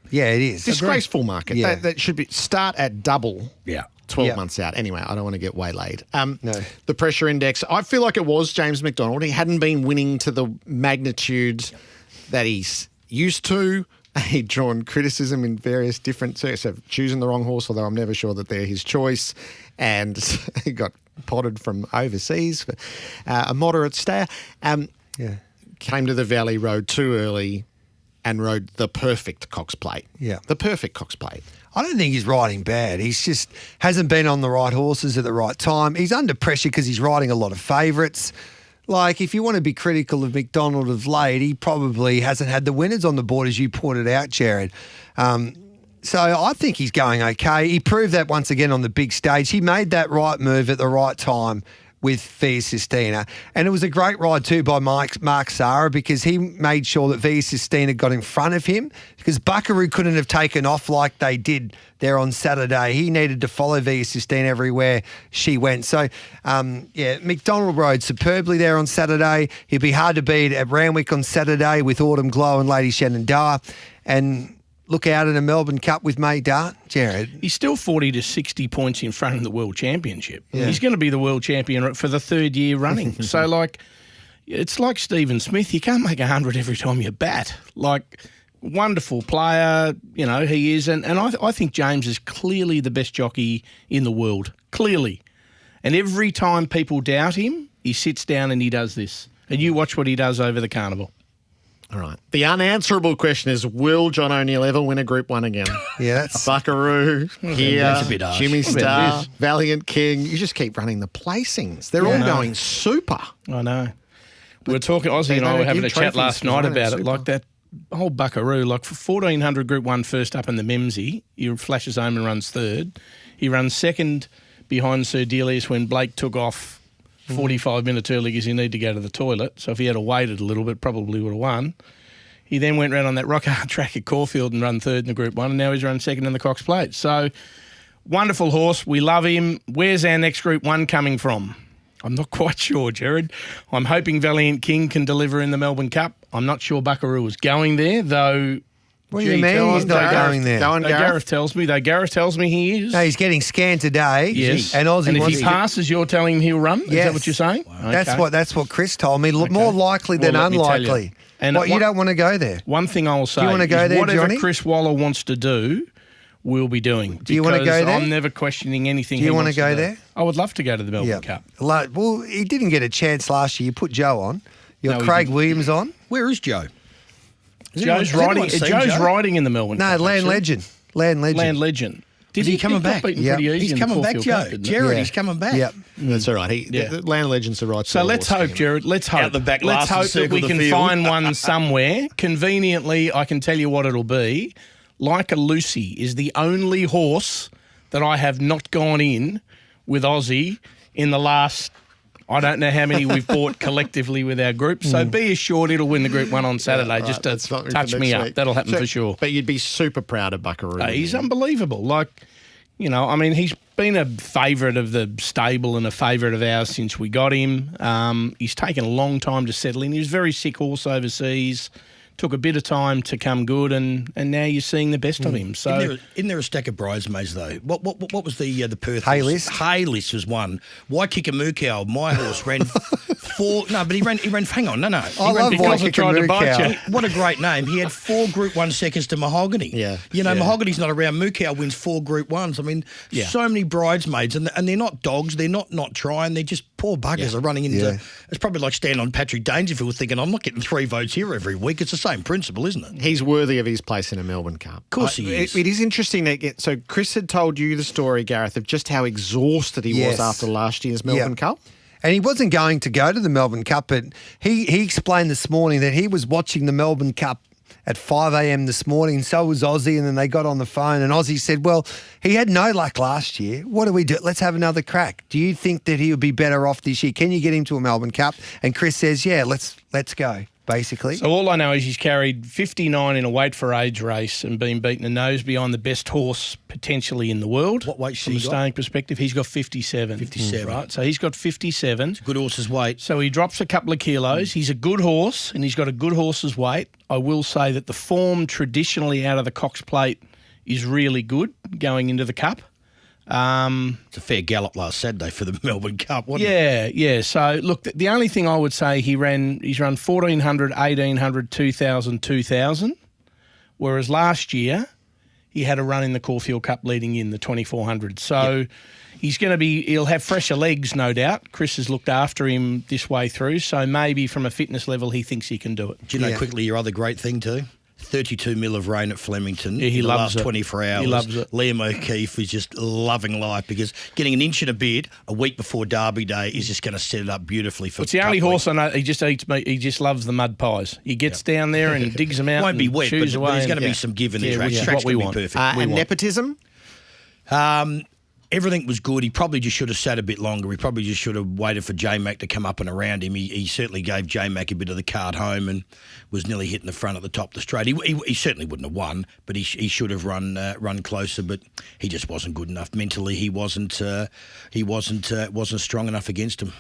Yeah, it is. Disgraceful market. Yeah. That should be start at double. Yeah. 12 months out. Anyway, I don't want to get waylaid. No. The pressure index, I feel like it was James McDonald. He hadn't been winning to the magnitude that he's used to. He'd drawn criticism in various different circles of choosing the wrong horse, although I'm never sure that they're his choice. And he got potted from overseas for a moderate stare. Came to the Valley, rode too early and rode the perfect Cox Plate. Yeah. The perfect Cox Plate. I don't think he's riding bad. He's just hasn't been on the right horses at the right time. He's under pressure because he's riding a lot of favourites. Like, if you want to be critical of McDonald of late, he probably hasn't had the winners on the board, as you pointed out, Jared. So I think he's going okay. He proved that once again on the big stage. He made that right move at the right time with Via Sistina. And it was a great ride too by Mark Sarah, because he made sure that Via Sistina got in front of him, because Buckaroo couldn't have taken off like they did there on Saturday. He needed to follow Via Sistina everywhere she went. So, McDonald rode superbly there on Saturday. He'd be hard to beat at Randwick on Saturday with Autumn Glow and Lady Shenandoah. And look out in a Melbourne Cup with May Dart, Jared. He's still 40 to 60 points in front of the World Championship. Yeah. He's going to be the World Champion for the 3rd year running. So, it's like Stephen Smith. You can't make 100 every time you bat. Wonderful player, he is. And I think James is clearly the best jockey in the world. Clearly. And every time people doubt him, he sits down and he does this. And you watch what he does over the carnival. All right. The unanswerable question is, will John O'Neill ever win a Group 1 again? Yeah, that's... Buckaroo, that's a bit harsh. Jimmy Star, Valiant King. You just keep running the placings. They're all going super. I know. We were talking, Ozzy and I were having a chat last night about it, like that whole Buckaroo, like for 1400 Group 1 first up in the Memsey, he flashes home and runs 3rd. He runs 2nd behind Sir Delius when Blake took off 45 minutes early because he needed to go to the toilet. So if he had waited a little bit, probably would have won. He then went round on that rock hard track at Caulfield and run 3rd in the Group 1, and now he's run 2nd in the Cox Plate. So, wonderful horse. We love him. Where's our next Group 1 coming from? I'm not quite sure, Jared. I'm hoping Valiant King can deliver in the Melbourne Cup. I'm not sure Buckaroo is going there, though. What do you mean he's not going there? Gareth tells me, he is. No, he's getting scanned today. Yes. And Ozzy if he passes, you're telling him he'll run? Is that what you're saying? Wow. That's what Chris told me. Okay. More likely than unlikely. And you don't want to go there. One thing I'll say, do you want to go there, whatever Johnny? Chris Waller wants to do, we'll be doing. Do you want to go there? I'm never questioning anything. Do you want to go there? I would love to go to the Melbourne Cup. Well, he didn't get a chance last year. You put Joe on. You got Craig Williams on. Where is Joe? Joe's riding in the Melbourne Cup. Land Legend. Land Legend. Is he coming back? He's coming back, Joe. Jared, he's coming back. Yep. That's all right. The Land Legends are right. So let's hope, Jared. Let's hope. Out the back let's hope that we can find one somewhere. Conveniently, I can tell you what it'll be. Like a Lucy is the only horse that I have not gone in with Aussie in the last... I don't know how many we've bought collectively with our group, so be assured it'll win the Group 1 on Saturday, just to touch me up. That'll happen for sure. But you'd be super proud of Buckaroo. He's unbelievable. Like, you know, I mean, he's been a favourite of the stable and a favourite of ours since we got him. He's taken a long time to settle in. He was a very sick horse overseas. Took a bit of time to come good, and now you're seeing the best of him. So, isn't there a stack of bridesmaids though? What was the Perth? Haylist? Haylist was one. Waikika my horse ran four. No, but he ran. Hang on, no. I love Waikika. What a great name! He had 4 Group 1 seconds to Mahogany. Yeah, Mahogany's not around. Mukau wins 4 Group 1s. I mean, so many bridesmaids, and they're not dogs. They're not trying. They're just poor buggers are running into. Yeah. It's probably like standing on Patrick Dangerfield thinking, I'm not getting 3 votes here every week. It's the same principle, isn't it? He's worthy of his place in a Melbourne Cup. Of course he is. It is interesting that so Chris had told you the story, Gareth, of just how exhausted he was after last year's Melbourne Cup. And he wasn't going to go to the Melbourne Cup, but he explained this morning that he was watching the Melbourne Cup at 5 a.m. this morning. So was Aussie, and then they got on the phone, and Aussie said, well, he had no luck last year. What do we do? Let's have another crack. Do you think that he would be better off this year? Can you get him to a Melbourne Cup? And Chris says, yeah, let's go. Basically. So all I know is he's carried 59 in a weight for age race and been beaten a nose behind the best horse potentially in the world. What weight from a staying perspective? He's got 57. 57. Right, so he's got 57. It's a good horse's weight. So he drops a couple of kilos. He's a good horse and he's got a good horse's weight. I will say that the form traditionally out of the Cox Plate is really good going into the Cup. It's a fair gallop last Saturday for the Melbourne Cup, wasn't it? Yeah. So, look, the only thing I would say, he's run 1,400, 1,800, 2,000, 2,000, whereas last year he had a run in the Caulfield Cup leading in the 2,400. So he'll have fresher legs, no doubt. Chris has looked after him this way through, so maybe from a fitness level he thinks he can do it. Do you know quickly your other great thing too? 32 mil of rain at Flemington in the last 24 hours. He loves it. Liam O'Keefe is just loving life because getting an inch and a bit a week before Derby Day is just going to set it up beautifully for. It's the only horse I know. He just eats meat. He just loves the mud pies. He gets down there and digs them out. Won't be wet, but there's going to be some give in the track. Which is what we want. Perfect. And nepotism? Everything was good. He probably just should have sat a bit longer. He probably just should have waited for J-Mac to come up and around him. He certainly gave J-Mac a bit of the card home and was nearly hitting the front at the top of the straight. He certainly wouldn't have won, but he should have run closer. But he just wasn't good enough mentally. He wasn't strong enough against him.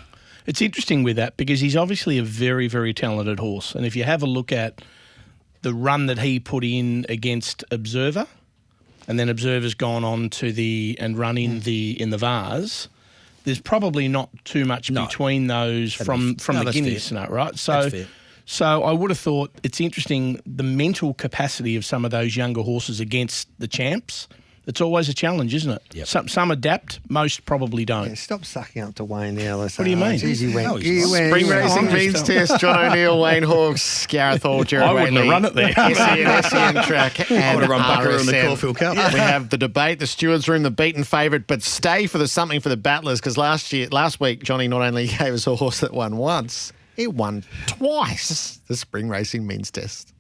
It's interesting with that because he's obviously a very, very talented horse. And if you have a look at the run that he put in against Observer, and then Observer's gone on to run in the Vars, there's probably not too much between those from the Guineas, right? So I would have thought it's interesting the mental capacity of some of those younger horses against the champs. It's always a challenge, isn't it? Yep. Some adapt, most probably don't. Yeah, stop sucking up to Wayne Ellis. What do you mean? Spring Racing Means Test, John O'Neill, Wayne Hawkes, Gareth Hall, Jared I wouldn't have run it there. SEN Track and I would have run Buckaroo in the RSM. Caulfield Cup. We have the debate, the stewards room, the beaten favourite, but stay for the something for the battlers because last week, Johnny not only gave us a horse that won once, it won twice. The Spring Racing Means Test.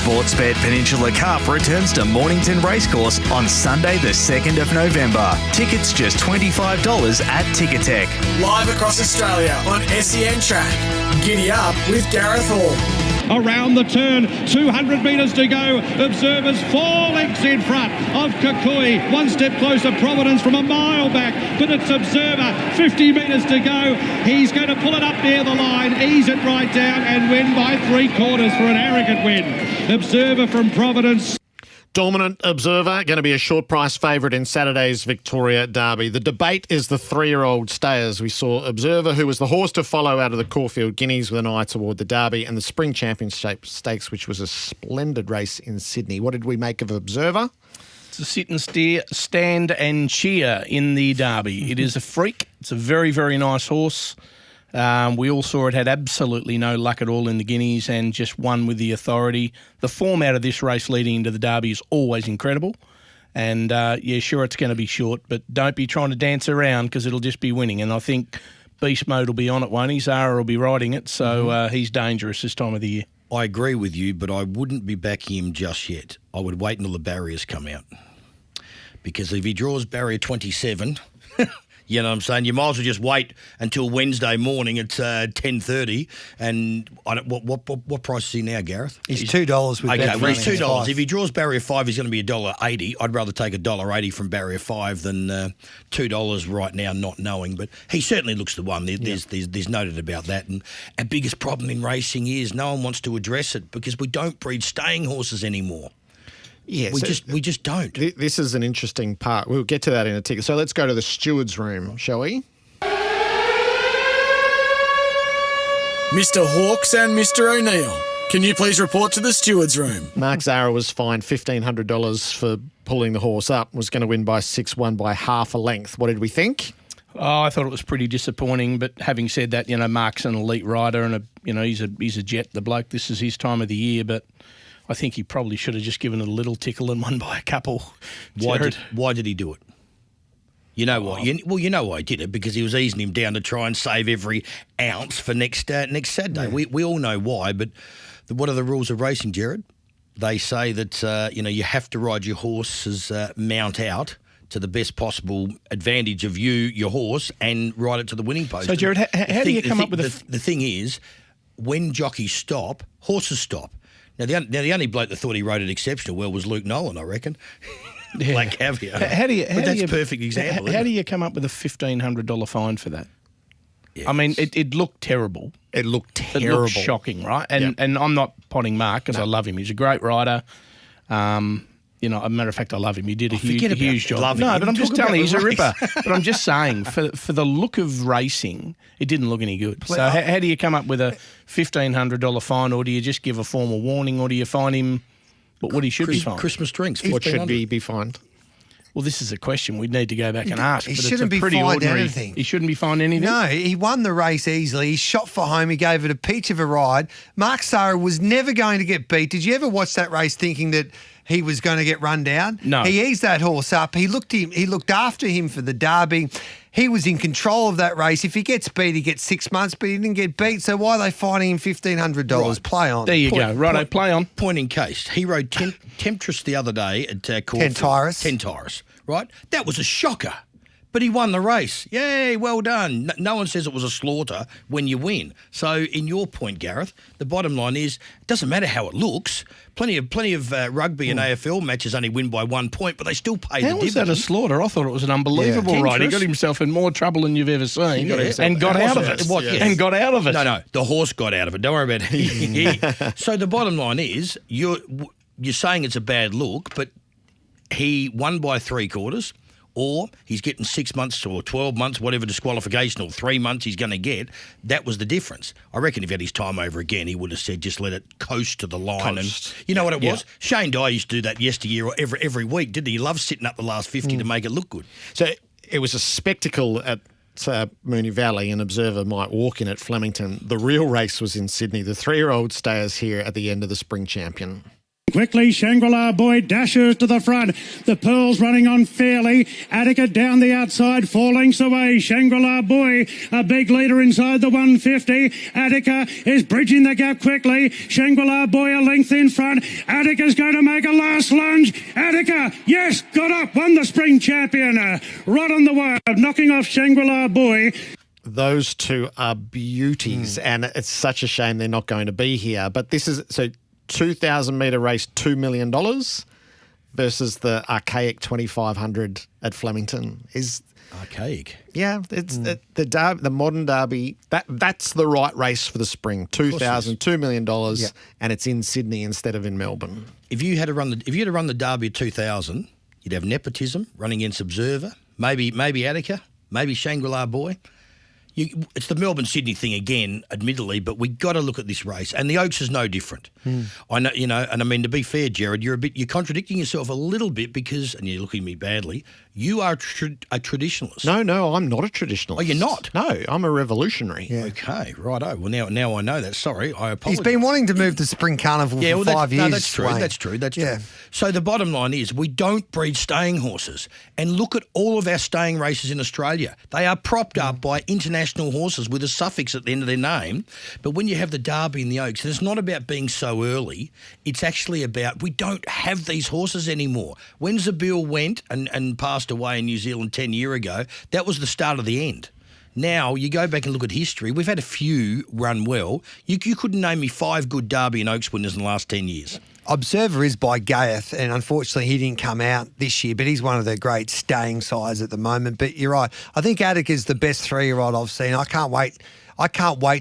Sportsbet Peninsula Cup returns to Mornington Racecourse on Sunday the 2nd of November. Tickets just $25 at Ticketek. Live across Australia on SEN Track. Giddy up with Gareth Hall. Around the turn, 200 metres to go. Observers 4 lengths in front of Kukui. One step closer, Providence from a mile back, but it's Observer, 50 metres to go. He's going to pull it up near the line, ease it right down and win by 3/4 for an arrogant win. Observer from Providence. Dominant Observer, going to be a short price favourite in Saturday's Victoria Derby. The debate is the 3-year-old stayers. We saw Observer, who was the horse to follow out of the Caulfield Guineas with an eye toward the Derby, and the Spring Championship Stakes, which was a splendid race in Sydney. What did we make of Observer? It's a sit and steer, stand and cheer in the Derby. It is a freak. It's a very, very nice horse. We all saw it had absolutely no luck at all in the Guineas and just won with the authority. The form out of this race leading into the Derby is always incredible. And, sure, it's going to be short, but don't be trying to dance around because it'll just be winning. And I think Beast Mode will be on it, won't he? Zara will be riding it, so he's dangerous this time of the year. I agree with you, but I wouldn't be backing him just yet. I would wait until the barriers come out. Because if he draws barrier 27... You know what I'm saying? You might as well just wait until Wednesday morning at 10:30. And what price is he now, Gareth? He's $2 with okay, well, he's $2. If he draws barrier 5, he's going to be $1.80. I'd rather take $1.80 from barrier 5 than $2 right now, not knowing. But he certainly looks the one. There's no doubt about that. And our biggest problem in racing is no one wants to address it because we don't breed staying horses anymore. Yeah, we just don't. This is an interesting part. We'll get to that in a ticket. So let's go to the steward's room, shall we? Mr. Hawkes and Mr. O'Neill, can you please report to the steward's room? Mark Zara was fined $1,500 for pulling the horse up. Was going to win by 6-1 by half a length. What did we think? Oh, I thought it was pretty disappointing. But having said that, Mark's an elite rider and he's a jet. The bloke. This is his time of the year, but I think he probably should have just given it a little tickle and won by a couple. Why did he do it? You know why? You know why he did it, because he was easing him down to try and save every ounce for next Saturday. Yeah. We all know why, but what are the rules of racing, Jared? They say that you have to ride your horse's mount out to the best possible advantage of you, your horse, and ride it to the winning post. So, Jared, how do you come up with the thing is, when jockeys stop, horses stop. Now, the only bloke that thought he rode it exceptional well was Luke Nolan, I reckon. Yeah. Black caviar. That's a perfect example. How do you come up with a $1,500 fine for that? Yes. I mean, it looked terrible. It looked terrible. It looked shocking, right? And I'm not potting Mark because I love him. He's a great rider. As a matter of fact, I love him. He did a huge job. No, but I'm just telling you, he's a ripper. But I'm just saying, for the look of racing, it didn't look any good. So how do you come up with a $1,500 fine, or do you just give a formal warning, or do you fine him what he should be fined? Christmas drinks. What should he be fined? Well, this is a question we'd need to go back and ask. He shouldn't be fined anything. He shouldn't be fined anything? No, he won the race easily. He shot for home. He gave it a peach of a ride. Mark Zara was never going to get beat. Did you ever watch that race thinking that he was going to get run down? No. He eased that horse up. He looked after him for the Derby. He was in control of that race. If he gets beat, he gets 6 months, but he didn't get beat. So why are they fining him $1,500? Right. Play on. There you go. Righto, play on. Point in case. He rode Temptress the other day at Caulfield. Tentyrus, right? That was a shocker. But he won the race. Yay, well done. No one says it was a slaughter when you win. So in your point, Gareth, the bottom line is it doesn't matter how it looks. Plenty of rugby and AFL matches only win by 1 point, but they still pay the dividend. How was that a slaughter? I thought it was an unbelievable ride. He got himself in more trouble than you've ever seen and got out of it. And got out of it. No, the horse got out of it. Don't worry about it. So the bottom line is you're saying it's a bad look, but he won by 3/4. Or he's getting 6 months or 12 months, whatever disqualification, or 3 months he's going to get. That was the difference. I reckon if he had his time over again, he would have said, just let it coast to the line. And you know what it was? Shane Dye used to do that yesteryear or every week, didn't he? He loved sitting up the last 50 to make it look good. So it was a spectacle at Moonee Valley. An observer might walk in at Flemington. The real race was in Sydney. The 3-year-old stayers here at the end of the Spring Champion. quickly. Shangri-La Boy dashes to the front. The Pearls running on fairly. Attica down the outside, 4 lengths away. Shangri-La Boy, a big leader inside the 150. Attica is bridging the gap quickly. Shangri-La Boy a length in front. Attica's going to make a last lunge. Attica, yes, got up, won the spring champion. Right on the wire, knocking off Shangri-La Boy. Those two are beauties, and it's such a shame they're not going to be here. But this is, so 2,000 metre race, $2 million versus the archaic 2,500 at Flemington. Is archaic? Yeah, it's the modern derby. That's the right race for the spring. 2,000, $2 million, and it's in Sydney instead of in Melbourne. If you had to run the derby at 2,000, you'd have nepotism running against Observer, maybe Attica, maybe Shangri-La Boy. It's the Melbourne-Sydney thing again, admittedly, but we got to look at this race. And the Oaks is no different. I know, and I mean, to be fair, Jared, you're contradicting yourself a little bit because, and you're looking at me badly, you are a traditionalist. No, I'm not a traditionalist. Oh, you're not? No, I'm a revolutionary. Yeah. Okay, righto. Well, now I know that. Sorry, I apologise. He's been wanting to move to Spring Carnival for 5 years. No, that's true. Wayne. That's true. So the bottom line is we don't breed staying horses. And look at all of our staying races in Australia. They are propped up by international horses with a suffix at the end of their name. But when you have the Derby and the Oaks, and it's not about being so early, it's actually about we don't have these horses anymore. When Zabeel went and passed away in New Zealand 10 years ago, that was the start of the end. Now, you go back and look at history, we've had a few run well. You couldn't name me 5 good Derby and Oaks winners in the last 10 years. Observer is by Gareth, and unfortunately he didn't come out this year, but he's one of the great staying sides at the moment. But you're right. I think Attica's the best 3-year-old I've seen. I can't wait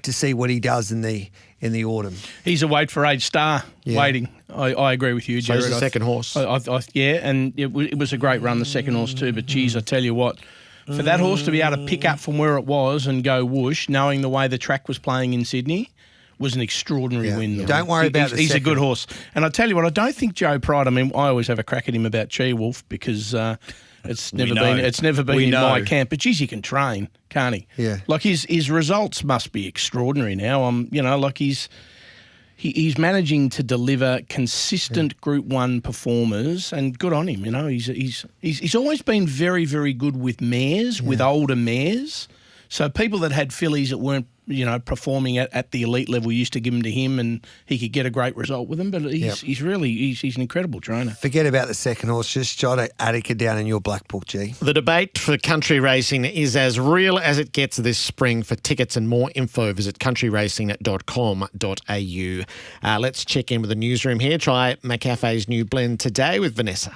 to see what he does in the autumn. He's a weight for age star waiting. I agree with you, Jared. So he's the second horse. And it was a great run, the second horse too. But geez, I tell you what, for that horse to be able to pick up from where it was and go whoosh, knowing the way the track was playing in Sydney, was an extraordinary win. Don't worry about He's a good horse. And I tell you what, I don't think Joe Pride, I mean, I always have a crack at him about Che-Wolf because it's never been in my camp. But geez, he can train, can't he? Yeah. Like his results must be extraordinary now. Like he's managing to deliver consistent Group 1 performers, and good on him. He's always been very, very good with mares, with older mares. So people that had fillies that weren't, performing at the elite level used to give them to him, and he could get a great result with them. But he's an incredible trainer. Forget about the second horse. Just jot Attica down in your black book, G. The debate for country racing is as real as it gets this spring. For tickets and more info, visit countryracing.com.au. Let's check in with the newsroom here. Try McCafe's new blend today with Vanessa.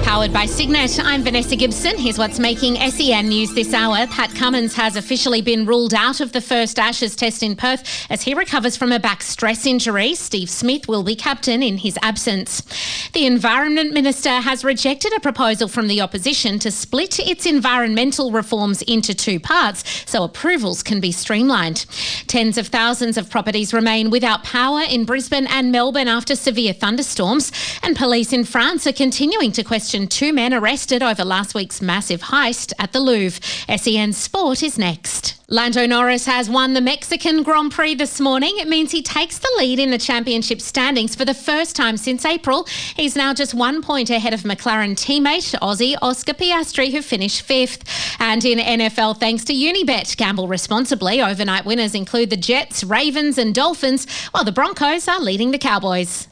Powered by Signet, I'm Vanessa Gibson. Here's what's making SEN news this hour. Pat Cummins has officially been ruled out of the first Ashes test in Perth as he recovers from a back stress injury. Steve Smith will be captain in his absence. The Environment Minister has rejected a proposal from the opposition to split its environmental reforms into 2 parts so approvals can be streamlined. Tens of thousands of properties remain without power in Brisbane and Melbourne after severe thunderstorms, and police in France are continuing to question 2 men arrested over last week's massive heist at the Louvre. SEN Sport is next. Lando Norris has won the Mexican Grand Prix this morning. It means he takes the lead in the championship standings for the first time since April. He's now just 1 point ahead of McLaren teammate Aussie Oscar Piastri, who finished 5th. And in NFL, thanks to Unibet, gamble responsibly. Overnight winners include the Jets, Ravens and Dolphins, while the Broncos are leading the Cowboys.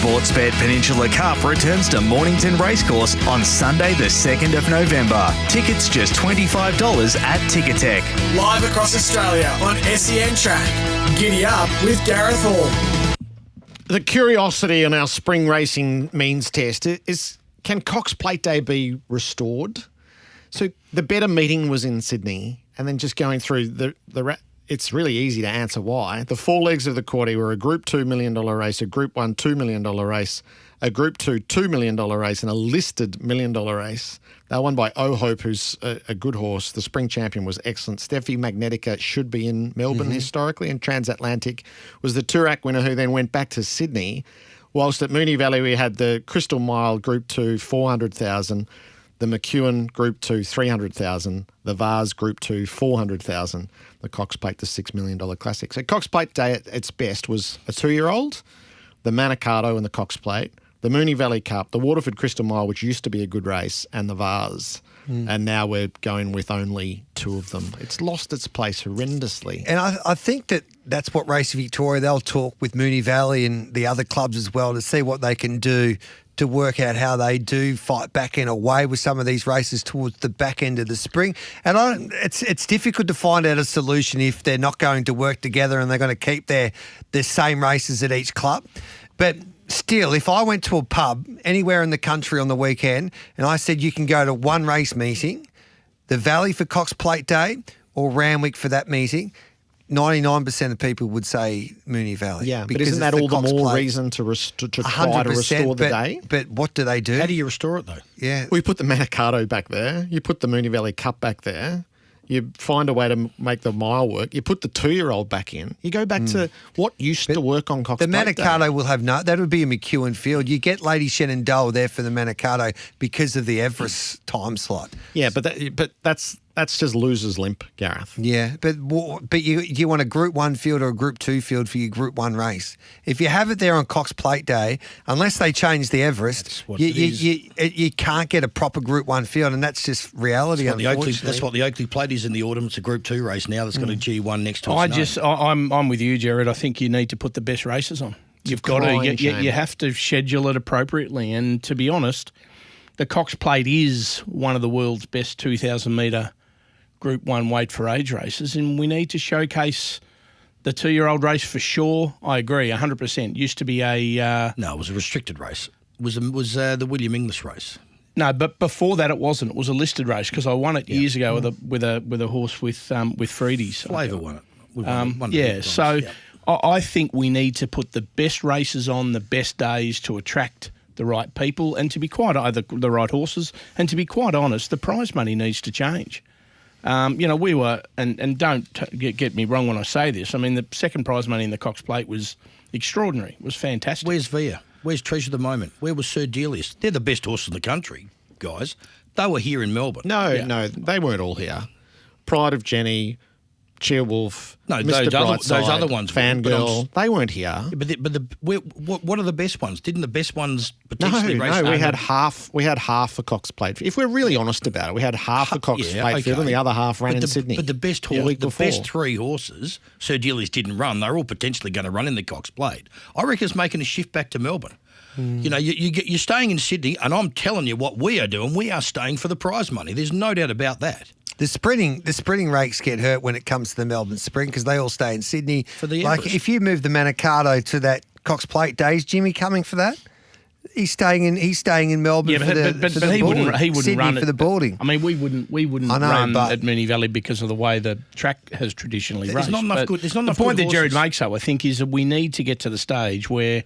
Sportsbet Peninsula Cup returns to Mornington Racecourse on Sunday the 2nd of November. Tickets just $25 at Ticketek. Live across Australia on SEN Track. Giddy up with Gareth Hall. The curiosity on our spring racing means test is, can Cox Plate Day be restored? So the better meeting was in Sydney, and then just going through it's really easy to answer why. The 4 legs of the Quaddie were a Group 2 $1 million race, a Group 1 $2 million race, a Group 2 $2 million race, and a listed $1 million race. They were won by O Hope, who's a good horse. The spring champion was excellent. Steffi Magnetica should be in Melbourne historically, and Transatlantic was the Toorak winner, who then went back to Sydney. Whilst at Moonee Valley, we had the Crystal Mile Group 2 $400,000, the McEwen Group 2 $300,000, the Vars Group 2 $400,000, the Cox Plate the $6 million Classic. So Cox Plate Day at its best was a 2-year-old, the Manicato and the Cox Plate, the Moonee Valley Cup, the Waterford Crystal Mile, which used to be a good race, and the Vars. And now we're going with only 2 of them. It's lost its place horrendously. And I think that's what Race Victoria, they'll talk with Moonee Valley and the other clubs as well to see what they can do to work out how they do fight back in a way with some of these races towards the back end of the spring. And it's difficult to find out a solution if they're not going to work together and they're going to keep their same races at each club. But still, if I went to a pub anywhere in the country on the weekend and I said you can go to one race meeting, the Valley for Cox Plate Day or Randwick for that meeting, 99% of people would say Moonee Valley. Yeah, but isn't that all the more reason to try to restore the day? But what do they do? How do you restore it, though? Yeah. Well, you put the Manicato back there. You put the Moonee Valley Cup back there. You find a way to make the mile work. You put the 2-year-old back in. You go back to what used to work on Cox Plate Day. The Manicato will have that would be a McEwen field. You get Lady Shenandoah there for the Manicato because of the Everest time slot. Yeah, but that's just loser's limp, Gareth. Yeah, but you want a Group 1 field or a Group 2 field for your Group 1 race. If you have it there on Cox Plate Day, unless they change the Everest, you can't get a proper Group 1 field, and that's just reality, That's what the Oakley Plate is in the autumn. It's a Group 2 race now that's got a G1 next to it. I'm with you, Jared. I think you need to put the best races on. You've got to. You have to schedule it appropriately, and to be honest, the Cox Plate is one of the world's best 2,000 metre Group 1 weight for age races, and we need to showcase the 2-year-old race for sure. I agree, 100%. Used to be a... No, it was a restricted race. It was the William Inglis race. No, but before that it wasn't. It was a listed race because I won it years ago with a horse with Freedies. Flavour won it. So I think we need to put the best races on the best days to attract the right people and to be the right horses. And to be quite honest, the prize money needs to change. We were, and don't get me wrong when I say this, I mean, the second prize money in the Cox Plate was extraordinary. It was fantastic. Where's Via? Where's Treasure of the Moment? Where was Sir Delius? They're the best horses in the country, guys. They were here in Melbourne. No, they weren't all here. Pride of Jenny, Cheerwolf, no, Mr. those other ones, Fangirl, they weren't here. What are the best ones? Didn't the best ones potentially race? No, we had half a Cox Plate. If we're really honest about it, we had half a Cox Plate field and the other half ran in Sydney. But the best best 3 horses, Sir Delius didn't run. They're all potentially going to run in the Cox Plate. I reckon it's making a shift back to Melbourne. You're staying in Sydney, and I'm telling you what we are doing. We are staying for the prize money. There's no doubt about that. The sprinting rakes get hurt when it comes to the Melbourne Spring because they all stay in Sydney. For the Everest. If you move the Manicato to that Cox Plate Day, is Jimmy coming for that? He's staying in Melbourne for the he wouldn't Sydney run for the boarding. I mean, we wouldn't run at Moonee Valley because of the way the track has traditionally raced. The point that Jared makes, though, I think, is that we need to get to the stage where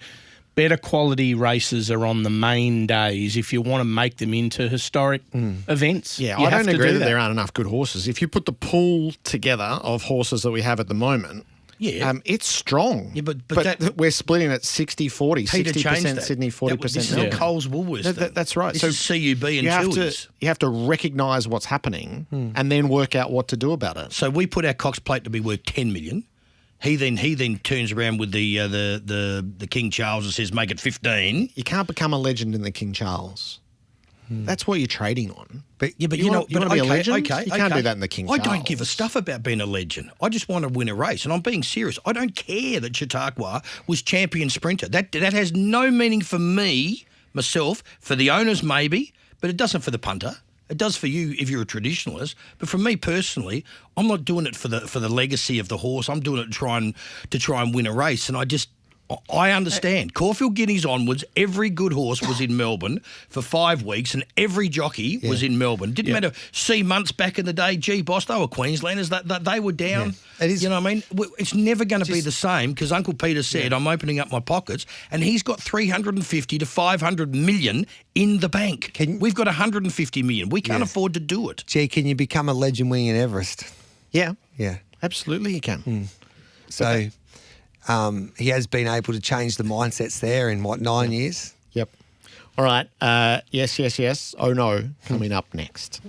better quality races are on the main days if you want to make them into historic events. Yeah, I don't agree that there aren't enough good horses. If you put the pool together of horses that we have at the moment, it's strong. Yeah, but we're splitting it 60-40, 60% Sydney, 40% This is not Coles Woolworths. That's right. This is CUB and Tillies. You have to recognise what's happening and then work out what to do about it. So we put our Cox Plate to be worth $10 million. He then turns around with the King Charles and says, make it 15. You can't become a legend in the King Charles. That's what you're trading on. But Yeah, but you want to be a legend? Okay, You can't do that in the King I Charles. don't give a stuff about being a legend. I just want to win a race, and I'm being serious. I don't care that Chautauqua was champion sprinter. That has no meaning for me, myself, for the owners maybe, but it doesn't for the punter. It does for you if you're a traditionalist, but for me personally, I'm not doing it for the legacy of the horse. I'm doing it to try and win a race, and I understand. Caulfield Guineas onwards, every good horse was in Melbourne for 5 weeks, and every jockey was in Melbourne. Didn't matter. C months back in the day, gee, boss, they were Queenslanders. They were down. Yeah. It is, you know what I mean? It's never going to be the same because Uncle Peter said, I'm opening up my pockets, and he's got 350 to 500 million in the bank. We've got 150 million. We can't afford to do it. Gee, can you become a legend winning at Everest? Yeah. Yeah. Absolutely you can. So he has been able to change the mindsets there in, 9 years? Yep. All right. Yes. Oh, no. Coming up next.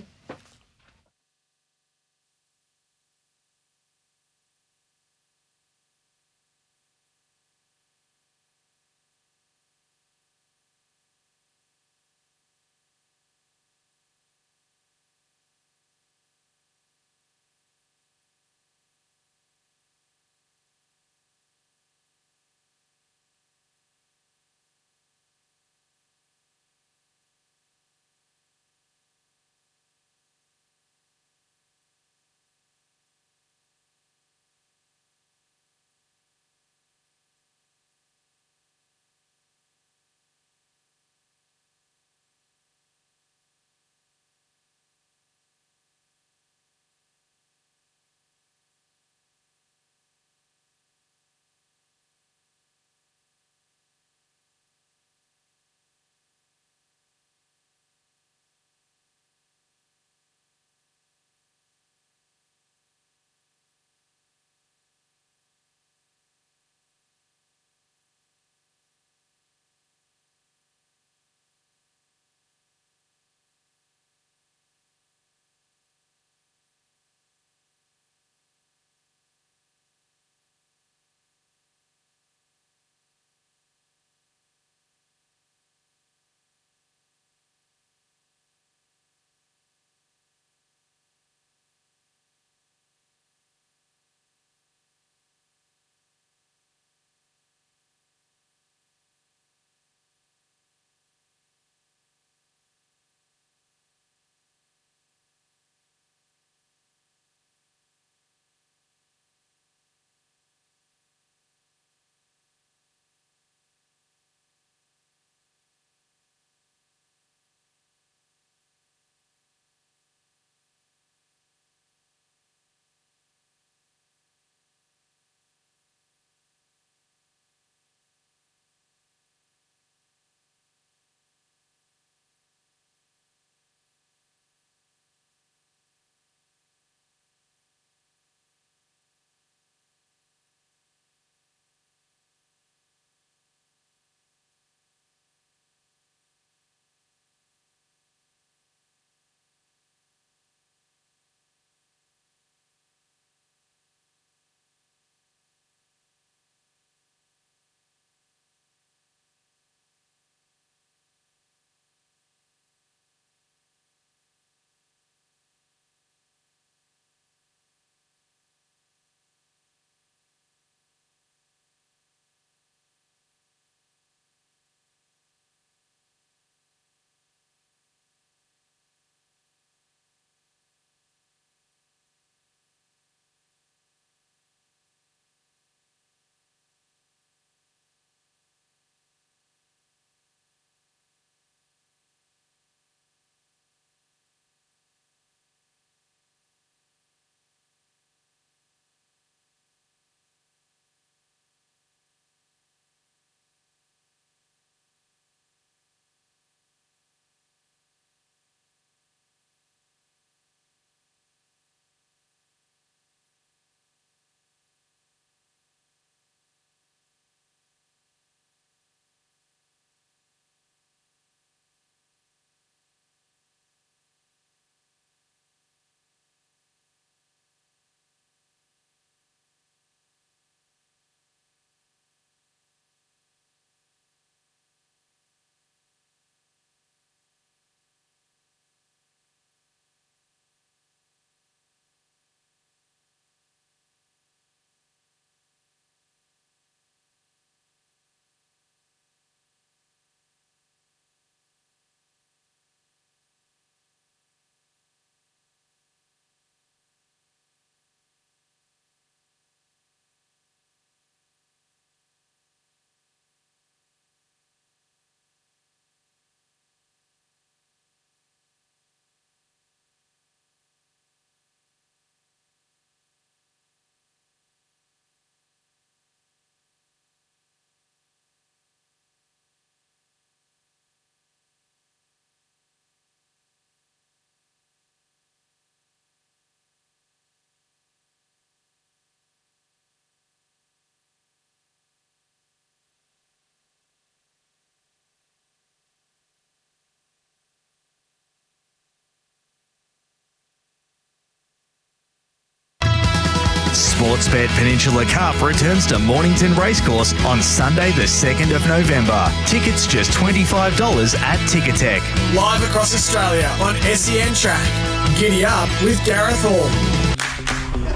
Sportsbet Peninsula Cup returns to Mornington Racecourse on Sunday the 2nd of November. Tickets just $25 at Ticketek. Live across Australia on SEN Track. Giddy up with Gareth Hall.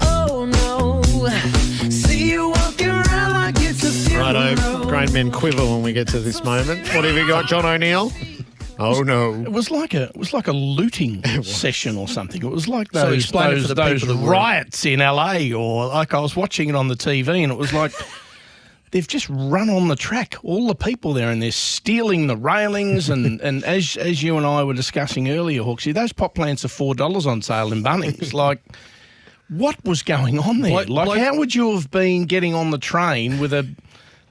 Oh no, see you walking around like it's a funeral. Righto, great men quiver when we get to this moment. What have you got, John O'Neill? Oh no! It was like a looting session or something. It was like So those explain it for the people that were- riots in LA, or like I was watching it on the TV, and it was like they've just run on the track. All the people there, and they're stealing the railings. And as you and I were discussing earlier, Hawksy, those pot plants are $4 on sale in Bunnings. Like, what was going on there? How would you have been getting on the train with a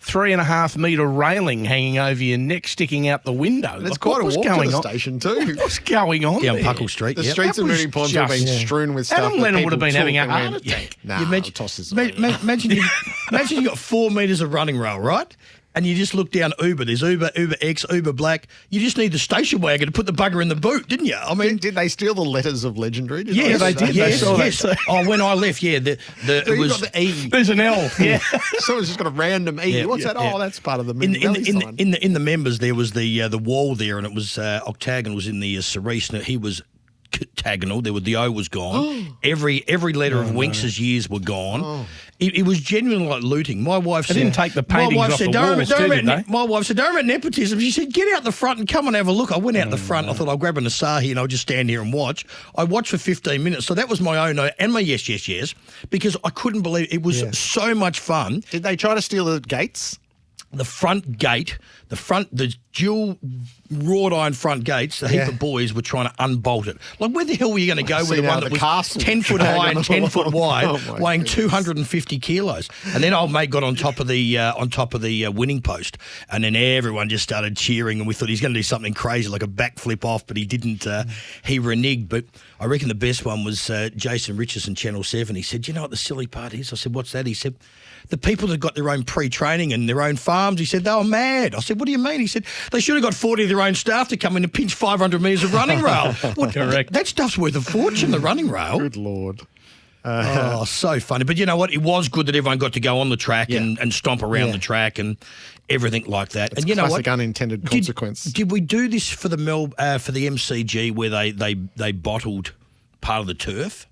3.5 metre railing hanging over your neck, sticking out the window? It's quite a walk to the station too. What's going on Yeah, there? on Puckle Street. The yep. streets of Moonee Ponds have been strewn with stuff. Adam that Lennon would have people been having a took heart and went, attack. Nah, You mention- tosses Imagine you got 4 metres of running rail, right? And you just look down Uber. There's Uber, Uber X, Uber Black. You just need the station wagon to put the bugger in the boot, didn't you? I mean, did they steal the letters of Legendary? Yes, they did. Yes, They saw that. yes. Oh, when I left, yeah, it So was got the E. There's an L. Yeah. Someone's just got a random E. Yeah, What's yeah, that? yeah. Oh, that's part of the in the members. There was the wall there, and it was octagonal was in the Cerise, and he was octagonal. The O was gone. Every letter of Winks' years were gone. It was genuinely like looting. My wife said, didn't take the paintings off the walls, did they? My wife said, don't about nepotism. She said, get out the front and come and have a look. I went out the front. I thought I'll grab an Asahi and I'll just stand here and watch. I watched for 15 minutes. So that was my own and my yes, because I couldn't believe it was so much fun. Did they try to steal the gates? The front gate, the dual wrought iron front gates, a heap of boys were trying to unbolt it. Like, where the hell were you going to go with the one that was 10 foot high and 10 foot wide, weighing 250 kilos? And then old mate got on top of the winning post, and then everyone just started cheering, and we thought he's going to do something crazy, like a backflip off, but he didn't. He reneged. But I reckon the best one was Jason Richardson, Channel 7. He said, you know what the silly part is? I said, what's that? He said, the people that got their own pre-training and their own farms, he said, they were mad. I said, what do you mean? He said, they should have got 40 of their own staff to come in and pinch 500 metres of running rail. Correct. That stuff's worth a fortune, the running rail. Good Lord. So funny. But you know what? It was good that everyone got to go on the track and stomp around the track and everything like that. It's and you know classic what? unintended consequence. Did we do this for the MCG where they bottled part of the turf?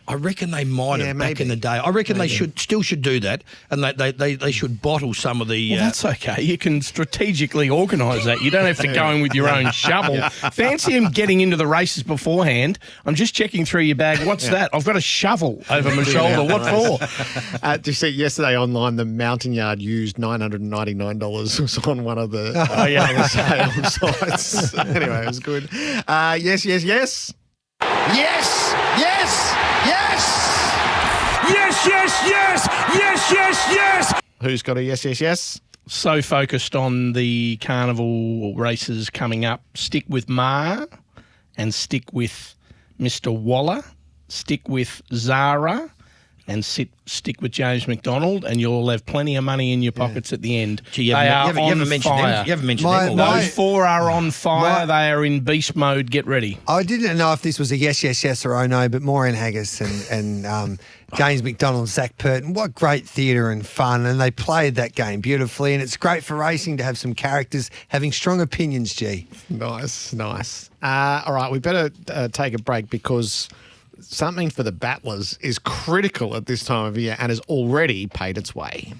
I reckon they might have back in the day. I reckon they should do that, and they should bottle some of the. Well, that's okay. You can strategically organise that. You don't have to go in with your own shovel. Fancy him getting into the races beforehand. I'm just checking through your bag. What's that? I've got a shovel over my shoulder. What for? Did you see yesterday online the Mountain Yard used $999 was on one of the sale sites. Anyway, it was good. Yes. Yes! Yes! Yes! Who's got a yes? So focused on the carnival races coming up. Stick with Ma and stick with Mr. Waller. Stick with Zara and stick with James McDonald, and you'll have plenty of money in your pockets at the end. Gee, you they haven't are on mentioned fire. them. You haven't mentioned them. Those four are on fire. They are in beast mode. Get ready. I didn't know if this was a yes or oh no, but Maureen Haggis and James McDonald, Zach Purton, what great theatre and fun, and they played that game beautifully, and it's great for racing to have some characters having strong opinions, G. Nice. All right, we better take a break because something for the battlers is critical at this time of year and has already paid its way.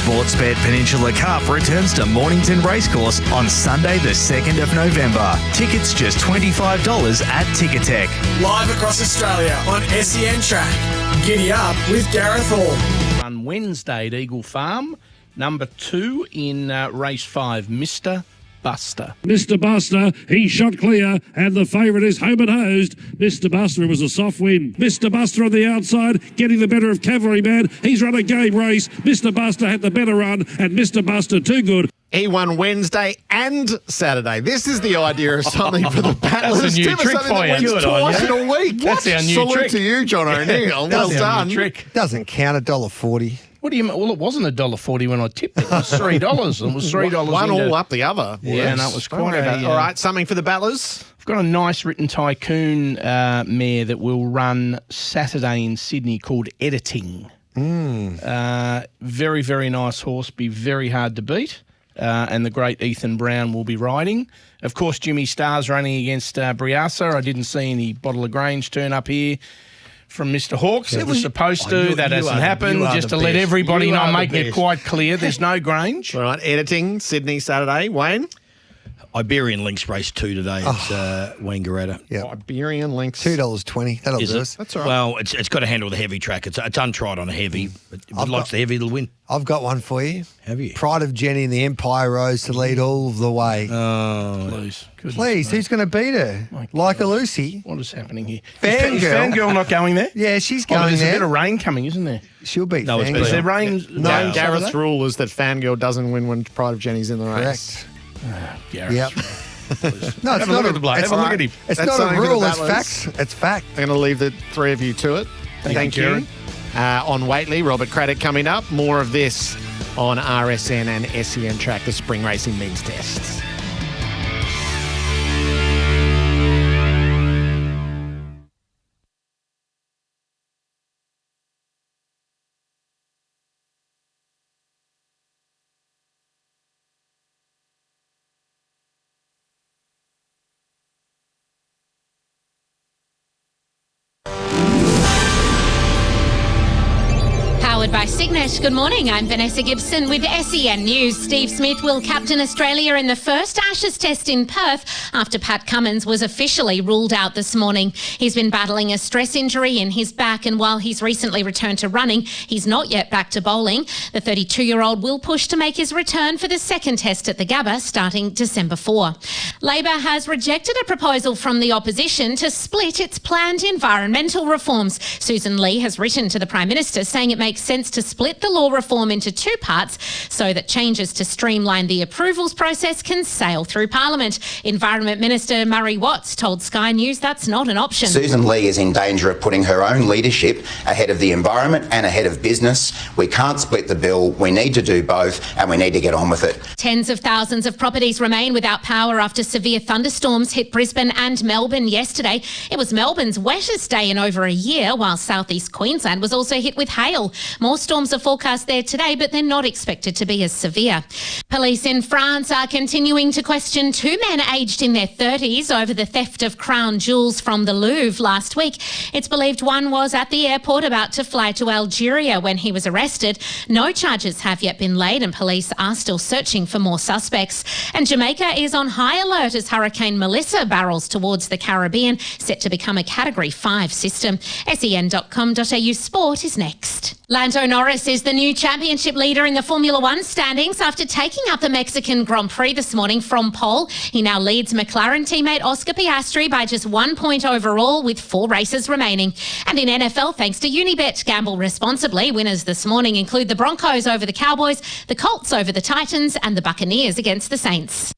Sportsbet Peninsula Cup returns to Mornington Racecourse on Sunday the 2nd of November. Tickets just $25 at Ticketek. Live across Australia on SEN Track. Giddy up with Gareth Hall. On Wednesday at Eagle Farm, number 2 in race 5, Mr. Buster. Mr. Buster, he shot clear, and the favourite is home and hosed. Mr. Buster was a soft win. Mr. Buster on the outside, getting the better of Cavalryman. He's run a game race. Mr. Buster had the better run, and Mr. Buster too good. He won Wednesday and Saturday. This is the idea of something for the battlers. That's a new trick for you. Wins twice in a week. That's our new Salute trick. to you, John O'Neill. Well done. Doesn't count, $1.40. What do you mean? Well, it wasn't $1.40 when I tipped it. It was $3. It was $3. One all up the other. Yeah, no, it was quite All right, something for the battlers. I've got a nice written tycoon mare that will run Saturday in Sydney called Editing. Very, very nice horse. Be very hard to beat. And the great Ethan Brown will be riding. Of course, Jimmy Starr's running against Briasa. I didn't see any Bottle of Grange turn up here from Mr. Hawkes. It was supposed to. That hasn't happened. Just to let everybody know, making it quite clear, there's no Grange. All right, Editing, Sydney, Saturday. Wayne? Iberian Links race 2 today at Wangaratta. Yeah. Iberian Links. $2.20. That'll Is do it? us. That's all right. Well, it's got to handle the heavy track. It's untried on a heavy. But if it likes the heavy, it'll win. I've got one for you. Have you? Pride of Jenny and the Empire Rose to lead all the way. Oh, Please. Please, who's going to beat her? Like a Lucy. What is happening here? Fangirl. Is Fangirl not going there? Yeah, she's going there's there. a bit of rain coming, isn't there? She'll beat No, it's Fangirl. Is there rain? No, Gareth's rule is that Fangirl doesn't win when Pride of Jenny's in the race. Correct. Gareth. Yep. No, it's Have a not look at the bloke. it's Have a look not- at him. It's That's not a something for the rule. It's battlers. facts. It's fact. I'm going to leave the three of you to it. Thank you, Kieran. On Waitley, Robert Craddock coming up. More of this on RSN and SEN Track, the spring racing means tests. Powered by Signet. Good morning, I'm Vanessa Gibson with SEN News. Steve Smith will captain Australia in the first Ashes test in Perth after Pat Cummins was officially ruled out this morning. He's been battling a stress injury in his back, and while he's recently returned to running, he's not yet back to bowling. The 32-year-old will push to make his return for the second test at the Gabba starting December 4. Labor has rejected a proposal from the opposition to split its planned environmental reforms. Susan Lee has written to the Prime Minister saying it makes sense to split the law reform into two parts so that changes to streamline the approvals process can sail through Parliament. Environment Minister Murray Watts told Sky News that's not an option. Susan Lee is in danger of putting her own leadership ahead of the environment and ahead of business. We can't split the bill. We need to do both, and we need to get on with it. Tens of thousands of properties remain without power after severe thunderstorms hit Brisbane and Melbourne yesterday. It was Melbourne's wettest day in over a year, while southeast Queensland was also hit with hail. More storms are forecast there today, but they're not expected to be as severe. Police in France are continuing to question two men aged in their 30s over the theft of crown jewels from the Louvre last week. It's believed one was at the airport about to fly to Algeria when he was arrested. No charges have yet been laid, and police are still searching for more suspects. And Jamaica is on high alert as Hurricane Melissa barrels towards the Caribbean, set to become a Category 5 system. sen.com.au sport is next. Lando Norris is the new championship leader in the Formula One standings after taking up the Mexican Grand Prix this morning from pole. He now leads McLaren teammate Oscar Piastri by just 1 point overall with 4 races remaining. And in NFL, thanks to Unibet, gamble responsibly. Winners this morning include the Broncos over the Cowboys, the Colts over the Titans, and the Buccaneers against the Saints.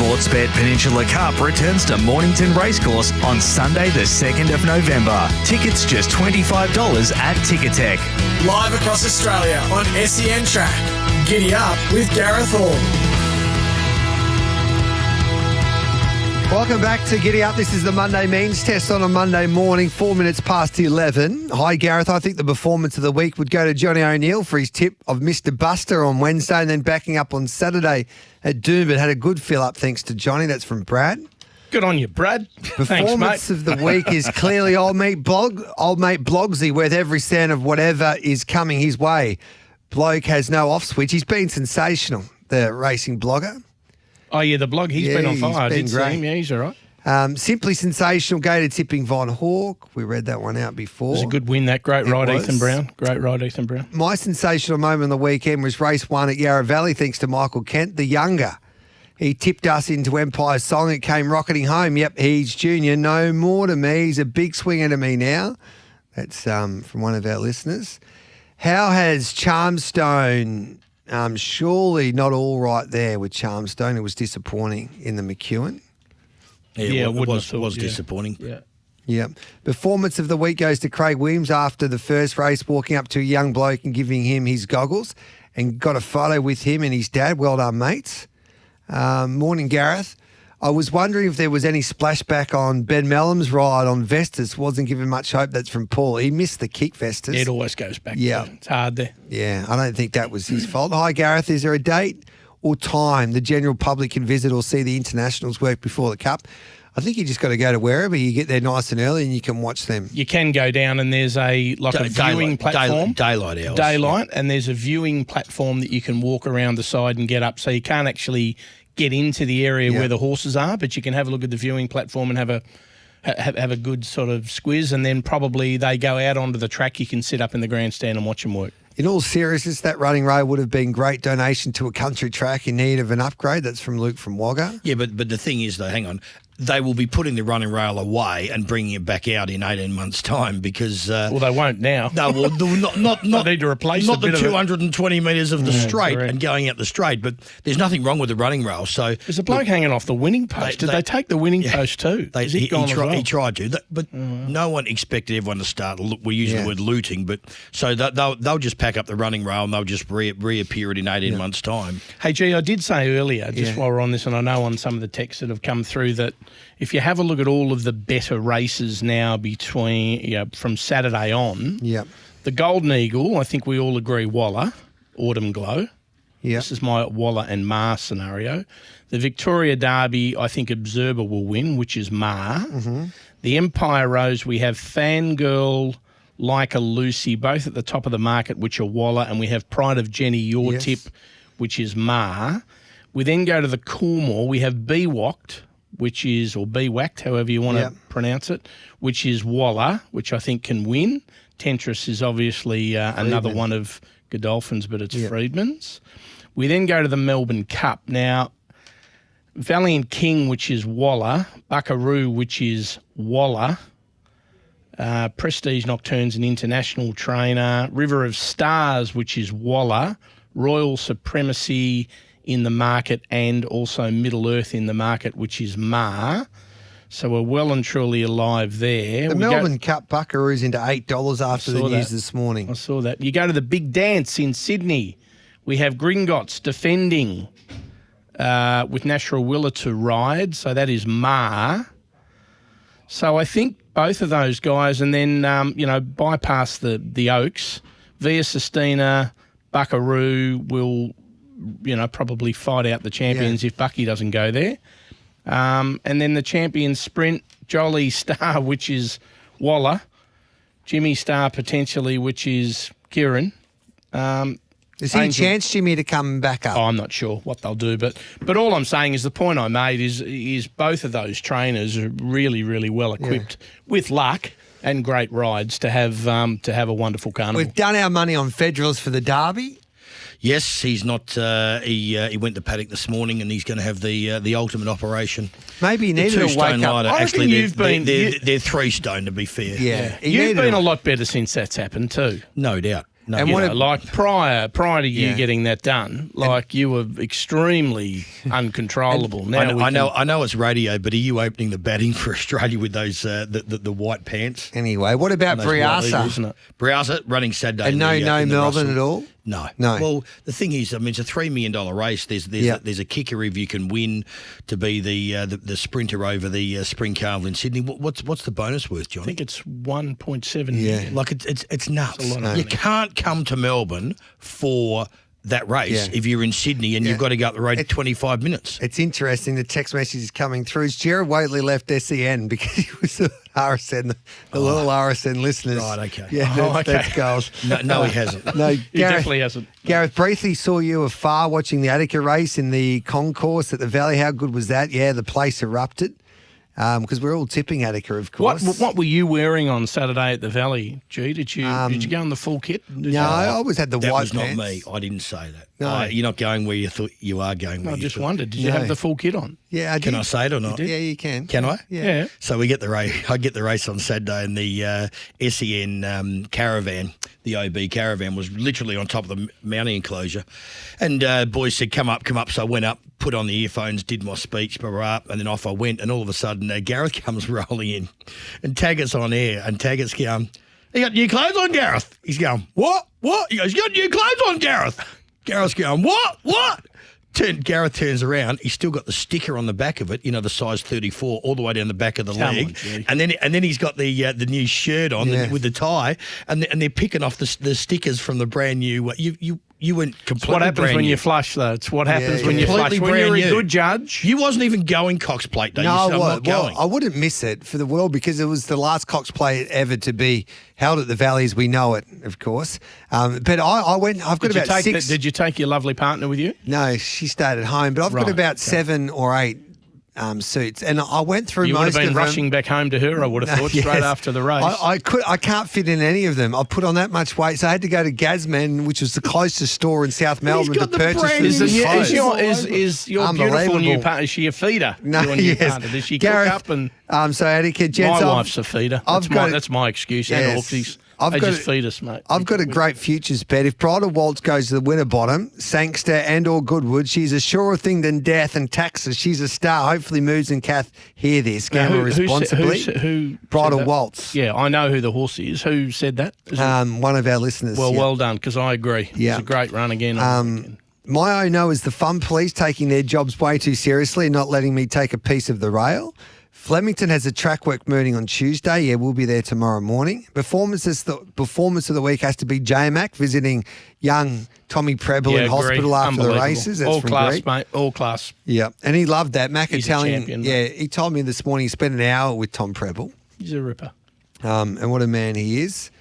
Sportsbet Peninsula Cup returns to Mornington Racecourse on Sunday the 2nd of November. Tickets just $25 at Ticketek. Live across Australia on SEN Track. Giddy up with Gareth Hall. Welcome back to Giddy Up. This is the Monday Means Test on a Monday morning, 4 minutes past 11. Hi, Gareth. I think the performance of the week would go to Johnny O'Neill for his tip of Mr. Buster on Wednesday and then backing up on Saturday at Doomben. Had a good fill-up thanks to Johnny. That's from Brad. Good on you, Brad. Performance of the week is clearly old mate Blogsy, worth every cent of whatever is coming his way. Bloke has no off switch. He's been sensational, the racing blogger. Oh, yeah, the blog. He's been on fire. I did see him. Yeah, he's all right. Simply sensational. Gated tipping Von Hawk. We read that one out before. It was a good win, that. Great ride, Ethan Brown. Great ride, Ethan Brown. My sensational moment of the weekend was race 1 at Yarra Valley, thanks to Michael Kent, the younger. He tipped us into Empire Song. It came rocketing home. Yep, he's junior. No more to me. He's a big swinger to me now. That's from one of our listeners. How has Charmstone... surely not all right there with Charmstone. It was disappointing in the McEwen. Yeah, it was disappointing. Yeah. Yeah. Performance of the week goes to Craig Williams after the first race, walking up to a young bloke and giving him his goggles and got a photo with him and his dad. Well done, mates. Morning, Gareth. I was wondering if there was any splashback on Ben Mellum's ride on Vestas. Wasn't given much hope. That's from Paul. He missed the kick, Vestas. It always goes back. Yeah. It's hard there. Yeah, I don't think that was his fault. Hi, Gareth. Is there a date or time the general public can visit or see the internationals work before the Cup? I think you just got to go to wherever. You get there nice and early and you can watch them. You can go down and there's a viewing platform. Daylight hours. Daylight, and there's a viewing platform that you can walk around the side and get up. So you can't actually get into the area where the horses are, but you can have a look at the viewing platform and have a good sort of squiz, and then probably they go out onto the track. You can sit up in the grandstand and watch them work. In all seriousness, that running road would have been great donation to a country track in need of an upgrade. That's from Luke from Wagga. Yeah, but the thing is, though, hang on. They will be putting the running rail away and bringing it back out in 18 months' time because... well, they won't now. No, well, not they need to replace not a the bit 220 metres of the straight correct. and going out the straight, but there's nothing wrong with the running rail. So there's a bloke hanging off the winning post. Did they take the winning post too? He tried to, but no one expected everyone to start. We use the word looting, but so they'll just pack up the running rail and they'll just reappear it in 18 months' time. Hey, G, I did say earlier, just while we're on this, and I know on some of the texts that have come through that if you have a look at all of the better races now from Saturday on, the Golden Eagle, I think we all agree, Waller, Autumn Glow. Yeah. This is my Waller and Mar scenario. The Victoria Derby, I think Observer will win, which is Mar. Mm-hmm. The Empire Rose, we have Fangirl, Like a Lucy, both at the top of the market, which are Waller, and we have Pride of Jenny, your tip, which is Mar. We then go to the Coolmore. We have Bewacked, which is, or Bewacked, however you want to pronounce it, which is Waller, which I think can win. Tentris is obviously another one of Godolphin's, but it's Freedman's. We then go to the Melbourne Cup. Now, Valiant King, which is Waller, Buckaroo, which is Waller, Prestige Nocturne's an international trainer, River of Stars, which is Waller, Royal Supremacy in the market, and also Middle Earth in the market, which is Mar. So we're well and truly alive there. The Melbourne Cup Buckaroo's into $8 after the news this morning. I saw that. You go to the Big Dance in Sydney. We have Gringotts defending with Natural Willa to ride. So that is Mar. So I think both of those guys, and then, bypass the Oaks. Via Sistina, Buckaroo will... probably fight out the champions if Bucky doesn't go there. And then the champion sprint, Jolly Star, which is Waller, Jimmy Star potentially, which is Kieran. Is he a chance, Jimmy, to come back up? Oh, I'm not sure what they'll do, but all I'm saying is the point I made is both of those trainers are really, really well equipped with luck and great rides to have a wonderful carnival. We've done our money on Federals for the Derby. Yes, he's not. He went to paddock this morning, and he's going to have the ultimate operation. Maybe he needed a wake up. Actually, they're 3 stone to be fair. Yeah, you've been a lot better since that's happened too. No doubt. No. And You what know, if- like prior to you Yeah. getting that done, like you were extremely uncontrollable. Now I know it's radio, but are you opening the batting for Australia with those the white pants? Anyway, what about And those white Briasa? Eagles, isn't it? Briasa running Saturday. And no in the Melbourne Russell. at all? No. No. Well, the thing is, I mean, it's a $3 million race. There's a kicker if you can win to be the sprinter over the Spring Carnival in Sydney. What's the bonus worth, Johnny? I think it's 1.7 million. Like it's nuts. It's a lot of You money. can't come to Melbourne for that race if you're in Sydney and you've got to go up the road 25 minutes. It's interesting. The text message is coming through. Jared Waitley left SEN because he was the RSN, the little RSN listeners. Right, okay. Yeah, that's goals. No, he hasn't. No, He definitely hasn't. Gareth, briefly saw you afar watching the Attica race in the concourse at the Valley. How good was that? Yeah, the place erupted. Because we're all tipping Attica, of course. What were you wearing on Saturday at the Valley, G? Did you go in the full kit? No, I always had the That white was not pants. me. I didn't say that. No. You're not going where you thought you are going. Where I you just thought. wondered, did you No. have the full kit on? Yeah, I did. Can I say it or not? Yeah, you can. Can I? Yeah. So we get the race. I get the race on Saturday, and the SEN caravan, the OB caravan, was literally on top of the mounting enclosure. And boys said, "Come up." So I went up, put on the earphones, did my speech, blah, blah, blah, and then off I went. And all of a sudden, Gareth comes rolling in, and Taggart's on air, and Taggart's going, "You got new clothes on, Gareth?" He's going, "What? What?" He goes, "You got new clothes on, Gareth?" Gareth's going, "What? What?" Gareth turns around. He's still got the sticker on the back of it, the size 34, all the way down the back of the Come leg, on, G. and then he's got the new shirt on with the tie, and they're picking off the stickers from the brand new. You went completely. It's what happens brand when new. you flush, though. It's what happens when you flush. Completely When you're brand a new. good judge. You wasn't even going Cox Plate Day. You said, "I'm not going." I wouldn't miss it for the world because it was the last Cox Plate ever to be held at the Valley as we know it, of course. But I went. I've got Did you about take six. Did you take your lovely partner with you? No, she stayed at home. But I've got Right, about okay. 7 or 8 suits, and I went through You would most have been of rushing them. back home to her, I would have thought, Yes. straight after the race. I can't fit in any of them. I put on that much weight, so I had to go to Gazman, which was the closest store in South Melbourne, to got the purchase brand them. Is, new clothes. is your beautiful Unbelievable. new partner, is she a feeder? No, Your new yes. partner? Does she Gareth, cook up? And so Attica, gents, my I've- wife's a feeder. I've got That's my excuse. Yes. And Hawkey's. I've They got just it- feed us, mate. I've got a great futures bet. If Bridal Waltz goes to the winner bottom, Sangster and or Goodwood, she's a surer thing than death and taxes. She's a star. Hopefully Moves and Kath hear this. Gamble responsibly. Who Bridal said that? Waltz. Yeah, I know who the horse is. Who said that? Is it- One of our listeners. well, yeah. well done, because I agree. Yeah. It's a great run again. My I know is the Fun Police taking their jobs way too seriously and not letting me take a piece of the rail. Flemington has a track work meeting on Tuesday. Yeah, we'll be there tomorrow morning. Performance of the week has to be J-Mac visiting young Tommy Preble in hospital after the races. That's All from class, Greek. mate. All class. Yeah, and he loved that. Mac He's a Italian. champion, Yeah, mate. he told me this morning he spent an hour with Tom Preble. He's a ripper. And what a man he is.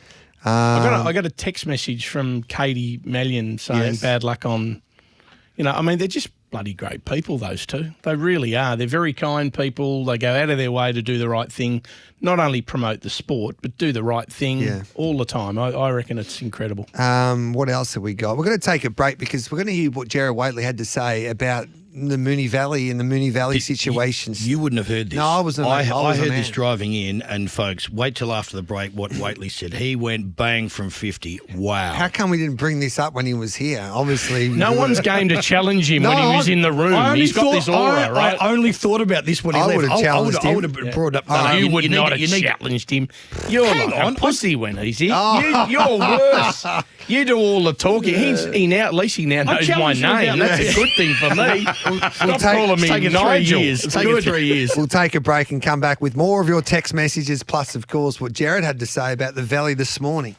I got a text message from Katie Mallion saying Yes. bad luck on, I mean, they're just bloody great people, those two. They really are. They're very kind people. They go out of their way to do the right thing, not only promote the sport, but do the right thing all the time. I reckon it's incredible. What else have we got? We're going to take a break because we're going to hear what Jared Waitley had to say about the Moonee Valley and the Moonee Valley situations. You wouldn't have heard this. No, I wasn't. I was a heard man. this driving in, and folks, wait till after the break what Waitley said. He went bang from 50. Wow. How come we didn't bring this up when he was here? Obviously, No one's game to challenge him when he was in the room. He's got this aura, right? I only thought about this when he I left. would have challenged him. I would have brought up. No, you would need not to- have need to- challenged him. You're Hang like on, a pussy when he's here. Oh. You're worse. You do all the talking. At least he now knows my challenged him name. about That's a that. good thing for me. Stop calling me taken 3 Nigel. years. It's Taken good. 3 years. We'll take a break and come back with more of your text messages, plus, of course, what Jared had to say about the Valley this morning.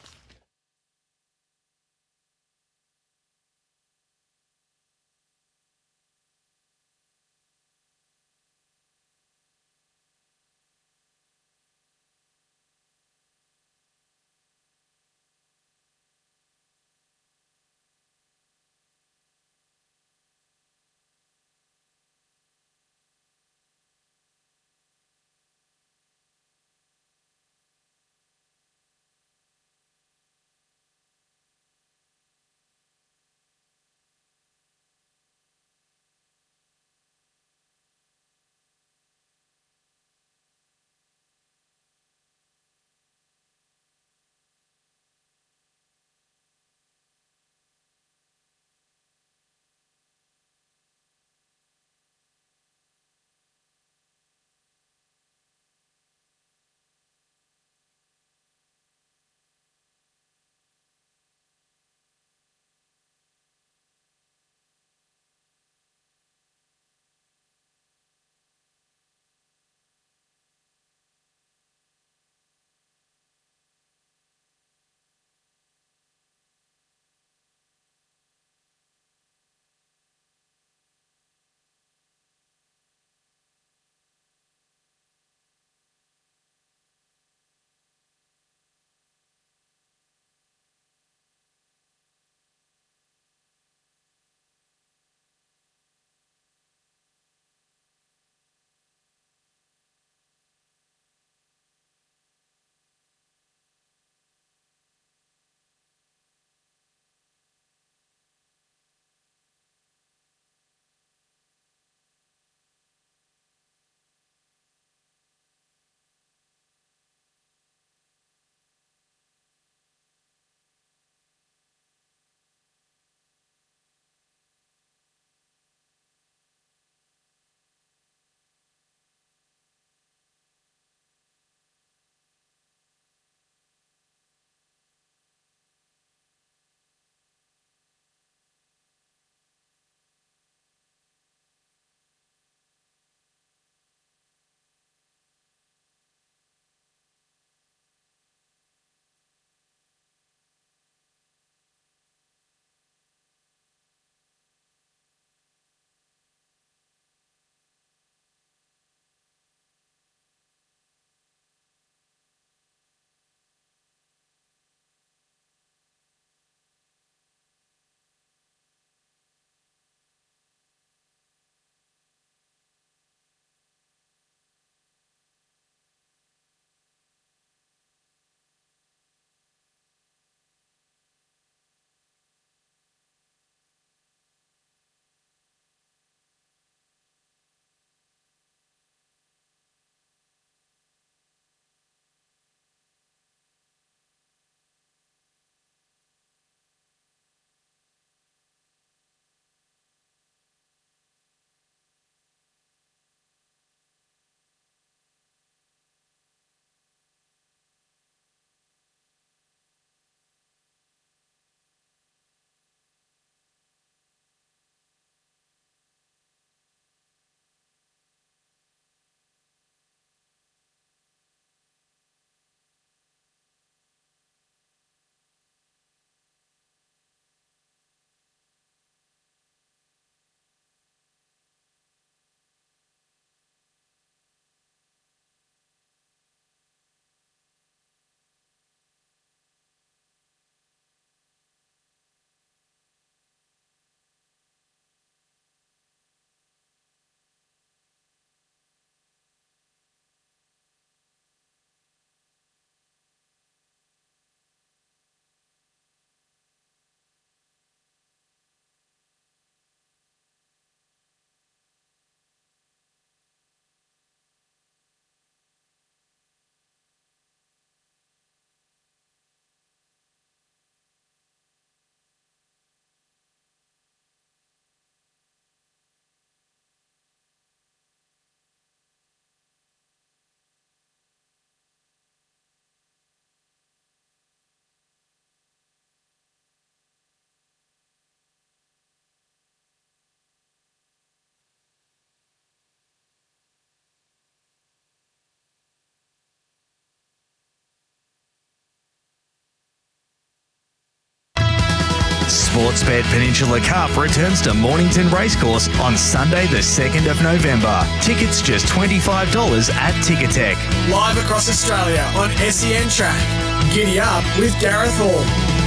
Sportsbet Peninsula Cup returns to Mornington Racecourse on Sunday the 2nd of November. Tickets just $25 at Ticketek. Live across Australia on SEN Track. Giddy up with Gareth Hall.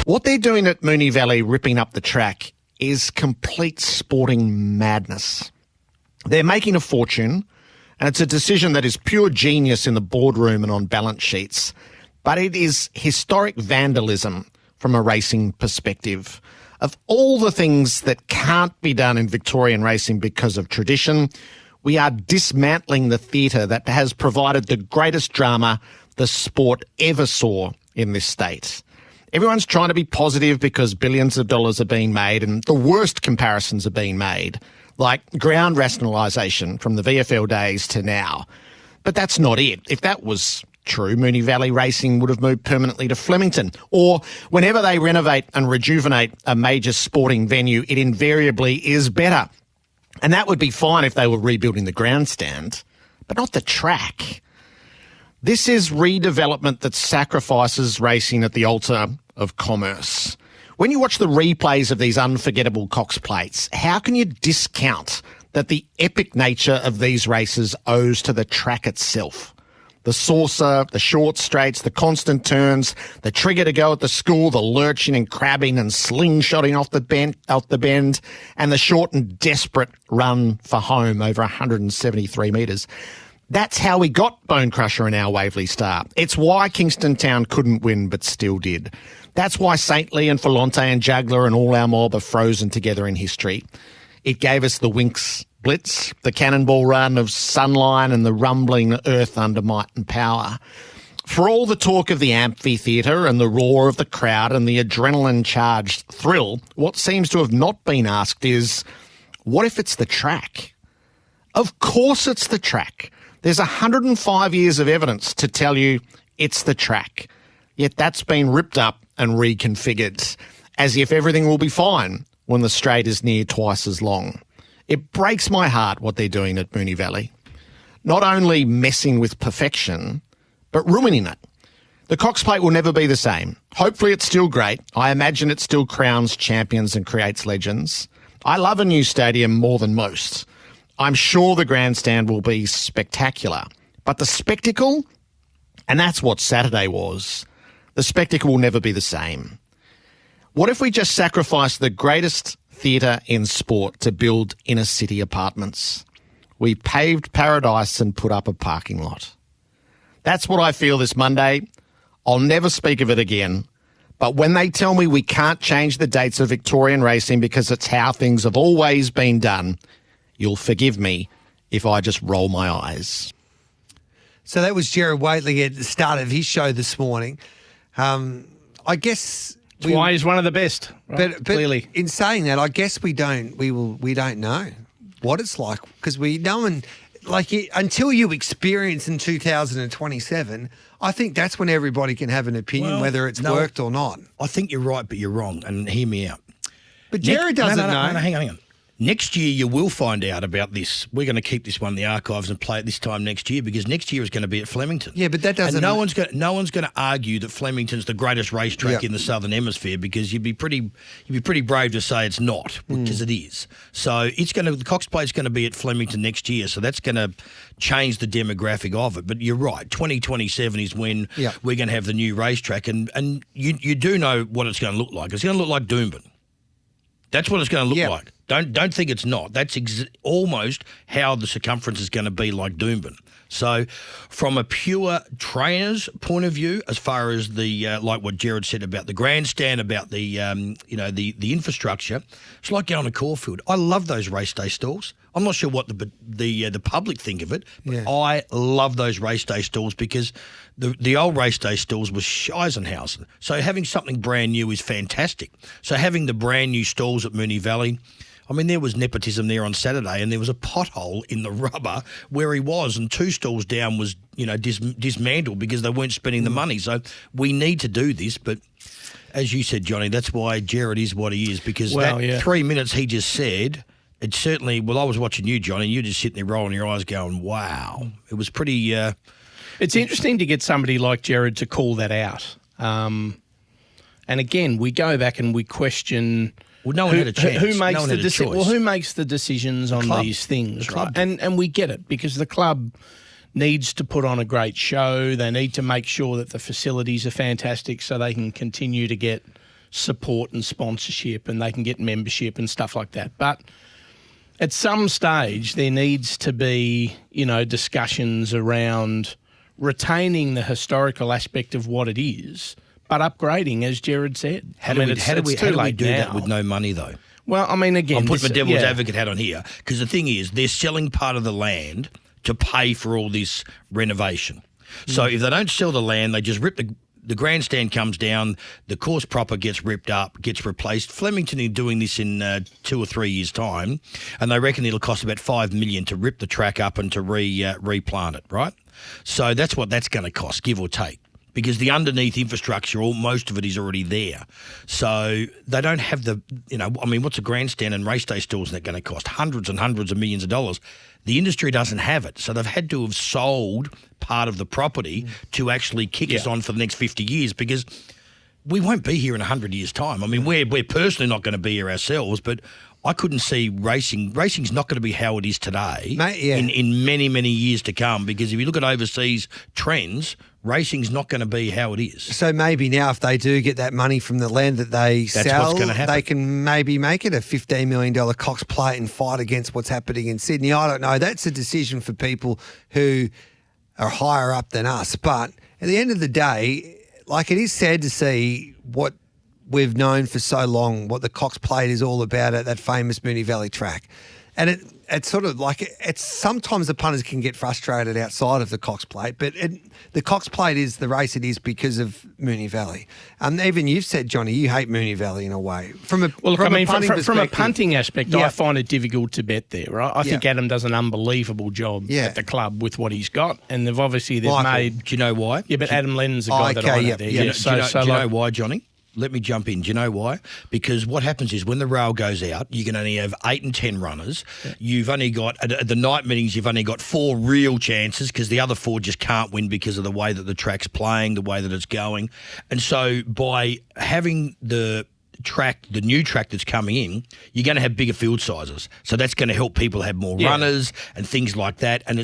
What they're doing at Moonee Valley, ripping up the track, is complete sporting madness. They're making a fortune, and it's a decision that is pure genius in the boardroom and on balance sheets. But it is historic vandalism from a racing perspective. Of all the things that can't be done in Victorian racing because of tradition, we are dismantling the theatre that has provided the greatest drama the sport ever saw in this state. Everyone's trying to be positive because billions of dollars are being made and the worst comparisons are being made, like ground rationalisation from the VFL days to now. But that's not it. If that was true, Moonee Valley racing would have moved permanently to Flemington. Or whenever they renovate and rejuvenate a major sporting venue, it invariably is better. And that would be fine if they were rebuilding the grandstand, but not the track. This is redevelopment that sacrifices racing at the altar of commerce. When you watch the replays of these unforgettable Cox Plates, how can you discount that the epic nature of these races owes to the track itself? The saucer, the short straights, the constant turns, the trigger to go at the school, the lurching and crabbing and slingshotting off the bend, and the short and desperate run for home over 173 metres. That's how we got Bone Crusher and our Waverley Star. It's why Kingston Town couldn't win but still did. That's why Saintly and Falonte and Juggler and all our mob are frozen together in history. It gave us the Winx Blitz, the cannonball run of Sunline and the rumbling earth under might and power. For all the talk of the amphitheatre and the roar of the crowd and the adrenaline-charged thrill, what seems to have not been asked is, what if it's the track? Of course it's the track. There's 105 years of evidence to tell you it's the track. Yet that's been ripped up and reconfigured, as if everything will be fine when the straight is near twice as long. It breaks my heart what they're doing at Moonee Valley. Not only messing with perfection, but ruining it. The Cox Plate will never be the same. Hopefully it's still great. I imagine it still crowns champions and creates legends. I love a new stadium more than most. I'm sure the grandstand will be spectacular. But the spectacle, and that's what Saturday was, the spectacle will never be the same. What if we just sacrifice the greatest theatre in sport to build inner city apartments? We paved paradise and put up a parking lot. That's what I feel this Monday. I'll never speak of it again. But when they tell me we can't change the dates of Victorian racing because it's how things have always been done, you'll forgive me if I just roll my eyes. So that was Gerard Whateley at the start of his show this morning. I guess That's why he's one of the best. Right? But Clearly, in saying that, I guess we don't know what it's like because until you experience in 2027. I think that's when everybody can have an opinion whether it's worked or not. I think you're right, but you're wrong, and hear me out. But Gerard doesn't know. No, hang on. Next year, you will find out about this. We're going to keep this one in the archives and play it this time next year because next year is going to be at Flemington. Yeah, but that doesn't. And no one's going to argue that Flemington's the greatest racetrack in the Southern Hemisphere because you'd be pretty brave to say it's not, because it is. So the Cox Plate's going to be at Flemington next year. So that's going to change the demographic of it. But you're right. 2027 is when we're going to have the new racetrack, and you do know what it's going to look like. It's going to look like Doomben. That's what it's going to look like. Don't think it's not. That's almost how the circumference is going to be like Doomben. So from a pure trainer's point of view, as far as the like what Gerard said about the grandstand, about the the infrastructure, it's like going to Caulfield. I love those race day stalls. I'm not sure what the public think of it, but I love those race day stalls because the old race day stalls was Scheisenhausen. So having something brand new is fantastic. So having the brand new stalls at Moonee Valley, I mean, there was nepotism there on Saturday, and there was a pothole in the rubber where he was, and 2 stalls down was, dismantled because they weren't spending the money. So we need to do this, but as you said, Johnny, that's why Gerard is what he is, because 3 minutes he just said, it certainly, I was watching you, Johnny, and you just sitting there rolling your eyes going, wow. It was pretty... it's interesting to get somebody like Gerard to call that out. And again, we go back and we question Well, no one had a chance. Who makes no one had a choice. Well, who makes the decisions on club. these things, The right? club. And we get it because the club needs to put on a great show. They need to make sure that the facilities are fantastic so they can continue to get support and sponsorship and they can get membership and stuff like that. But at some stage, there needs to be, discussions around retaining the historical aspect of what it is, but upgrading, as Jared said. How do we do that with no money, though? Well, I mean, again, I'm putting my devil's advocate hat on here because the thing is, they're selling part of the land to pay for all this renovation. So if they don't sell the land, they just rip the grandstand comes down, the course proper gets ripped up, gets replaced. Flemington are doing this in 2 or 3 years' time, and they reckon it'll cost about $5 million to rip the track up and to replant it, right? So that's what that's going to cost, give or take, because the underneath infrastructure, most of it is already there. So they don't have what's a grandstand and race day stalls that going to cost? Hundreds and hundreds of millions of dollars. The industry doesn't have it. So they've had to have sold part of the property to actually kick us on for the next 50 years because we won't be here in 100 years' time. I mean, we're personally not going to be here ourselves, but I couldn't see racing. Racing's not going to be how it is today in many, many years to come because if you look at overseas trends, racing's not going to be how it is. So maybe now if they do get that money from the land that they sell, they can maybe make it a $15 million Cox Plate and fight against what's happening in Sydney. I don't know. That's a decision for people who are higher up than us. But at the end of the day, it is sad to see what we've known for so long, what the Cox Plate is all about at that famous Moonee Valley track. And it's sort of it's sometimes the punters can get frustrated outside of the Cox Plate, but the Cox Plate is the race it is because of Moonee Valley. Even you've said, Johnny, you hate Moonee Valley in a way. From a punting aspect, I find it difficult to bet there, right? I think Adam does an unbelievable job at the club with what he's got, and they've made. Do you know why? Yeah, but Adam Lennon's the guy that I know there. Do you know why, Johnny? Let me jump in. Do you know why? Because what happens is when the rail goes out, you can only have 8 and 10 runners. Yeah. You've only got, at the night meetings, you've only got 4 real chances because the other 4 just can't win because of the way that the track's playing, the way that it's going. And so by having the new track that's coming in, you're going to have bigger field sizes. So that's going to help people have more runners and things like that. And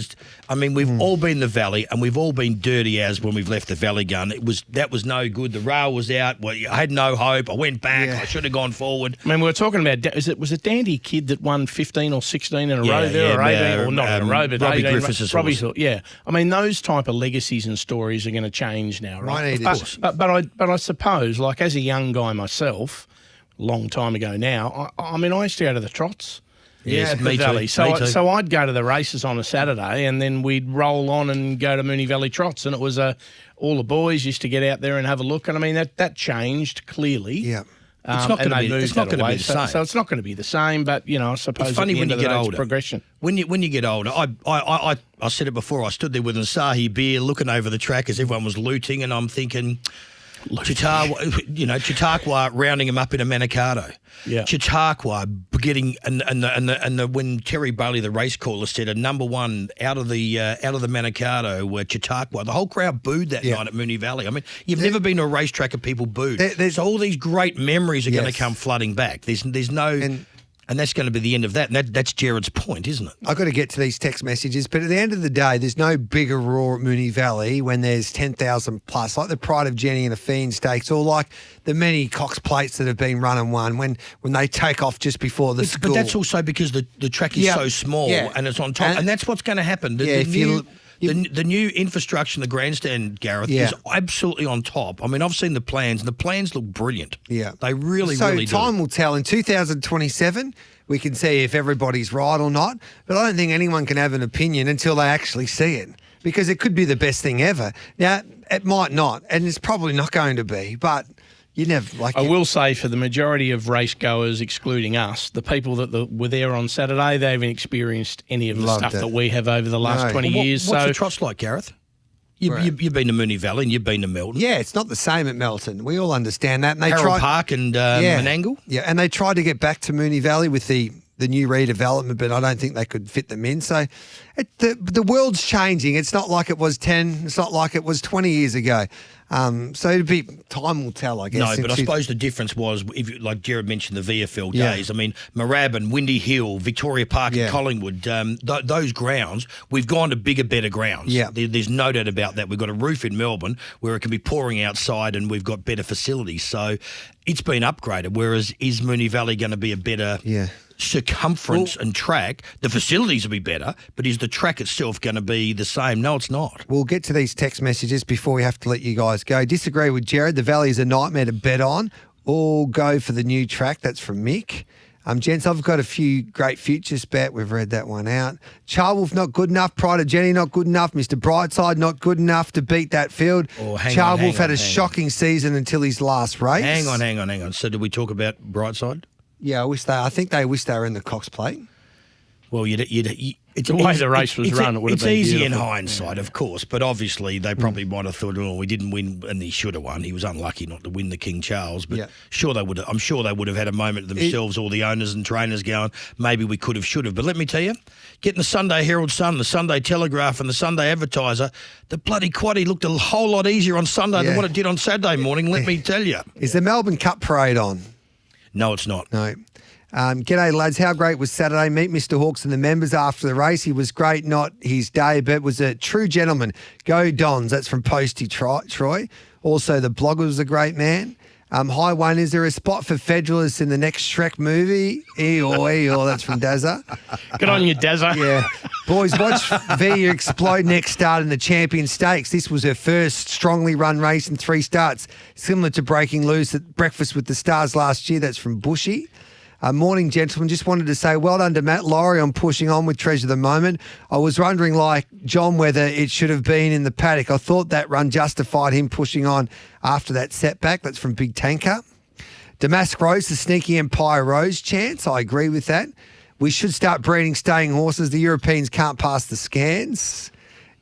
we've all been the Valley and we've all been dirty as when we've left the Valley gun. That was no good. The rail was out. Well, I had no hope. I went back. I should have gone forward. I mean, we were talking about, was it Dandy Kid that won 15 or 16 in a row there? Or 18, or not in a row, but Robbie 18. Griffiths' horse. Yeah. I mean, those type of legacies and stories are going to change now, right? But I suppose, as a young guy myself, long time ago now, I used to go to the trots. Yes, me too. So I'd go to the races on a Saturday and then we'd roll on and go to Moonee Valley Trots, and it was all the boys used to get out there and have a look, and I mean that changed clearly. Yeah. It's not going to be the same. So it's not going to be the same, but I suppose it's funny when you get older. Progression. When you get older, I said it before. I stood there with an Asahi beer, looking over the track as everyone was looting, and I'm thinking, Chautauqua rounding him up in a Manicato. Yeah. Chautauqua getting when Terry Bailey, the race caller, said a number 1 out of the Manicato, Chautauqua, the whole crowd booed that night at Moonee Valley. I mean, you've never been to a racetrack and people booed. So all these great memories are going to come flooding back. There's no. And that's going to be the end of that. And that's Jared's point, isn't it? I've got to get to these text messages, but at the end of the day, there's no bigger roar at Moonee Valley when there's 10,000 plus, like the Pride of Jenny and the Fiend Stakes, or like the many Cox Plates that have been run and won when they take off just before the school. But that's also because the track is so small and it's on top. And that's what's going to happen. The new infrastructure in the grandstand, Gareth, is absolutely on top. I mean, I've seen the plans, and the plans look brilliant. Yeah. They really do. So time will tell. In 2027, we can see if everybody's right or not, but I don't think anyone can have an opinion until they actually see it, because it could be the best thing ever. Now, it might not, and it's probably not going to be, but you never I will say, for the majority of race goers, excluding us, the people that were there on Saturday, they haven't experienced any of the stuff that we have over the last 20 years. What's the trots like, Gareth? You've been to Moonee Valley and you've been to Melton. Yeah, it's not the same at Melton. We all understand that. And Harold Park and Menangle. Yeah, and they tried to get back to Moonee Valley with the the new redevelopment, but I don't think they could fit them in. So the world's changing. It's not like it was 10. It's not like it was 20 years ago. So it'd be time will tell, I guess. No, but I suppose the difference was, like Jared mentioned, the VFL days. I mean, Moorabbin, Windy Hill, Victoria Park and Collingwood, those grounds, we've gone to bigger, better grounds. Yeah. There's no doubt about that. We've got a roof in Melbourne where it can be pouring outside and we've got better facilities. So it's been upgraded, whereas is Moonee Valley going to be a better circumference and track? The facilities will be better, but is the track itself going to be the same? No, it's not. We'll get to these text messages before we have to let you guys go. Disagree with Jared. The Valley is a nightmare to bet on. All go for the new track. That's from Mick. Gents, I've got a few great futures bet. We've read that one out. Charwolf not good enough. Pride of Jenny not good enough. Mr. Brightside not good enough to beat that field. Charwolf had a shocking season until his last race. Hang on. So did we talk about Brightside? Yeah, I think they wish they were in the Cox Plate. Well, it's the way the race was run, it would have been easy beautiful. in hindsight, of course, but obviously they probably might have thought, we didn't win, and he should have won. He was unlucky not to win the King Charles, but I'm sure they would have had a moment themselves, all the owners and trainers going, maybe we could have, should have. But let me tell you, getting the Sunday Herald Sun, the Sunday Telegraph, and the Sunday Advertiser, the bloody quaddie looked a whole lot easier on Sunday than what it did on Saturday morning. Let me tell you. Is the Melbourne Cup parade on? No, it's not. No. G'day, lads. How great was Saturday? Meet Mr. Hawks and the members after the race. He was great, not his day, but was a true gentleman. Go Dons. That's from Posty Troy. Also, the blogger was a great man. Hi, Wayne. Is there a spot for Federalists in the next Shrek movie? Eeyore. That's from Dazza. Good on you, Dazza. Yeah. Boys, watch Via explode next start in the Champion Stakes. This was her first strongly run race in 3 starts, similar to breaking loose at Breakfast with the Stars last year. That's from Bushy. Morning, gentlemen. Just wanted to say well done to Matt Laurie on pushing on with Treasure of the Moment. I was wondering, like John, whether it should have been in the paddock. I thought that run justified him pushing on after that setback. That's from Big Tanker. Damask Rose, the Sneaky Empire Rose chance. I agree with that. We should start breeding staying horses. The Europeans can't pass the scans.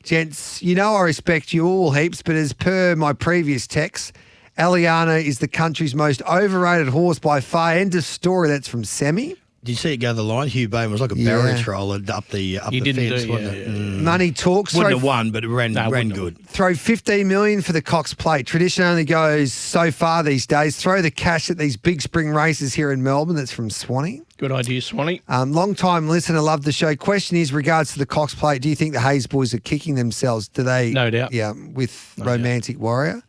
Gents, I respect you all heaps, but as per my previous text, Aliana is the country's most overrated horse by far. End of story. That's from Semi. Did you see it go the line? Hugh Bain was like a barrier troller up the fence, wasn't it? Money talks. Wouldn't have won, but it ran good. Throw $15 million for the Cox Plate. Tradition only goes so far these days. Throw the cash at these big spring races here in Melbourne. That's from Swanee. Good idea, Swanee. Long time listener, love the show. Question is, regards to the Cox Plate, do you think the Hayes boys are kicking themselves? Do they? No doubt. Yeah, with Romantic Warrior.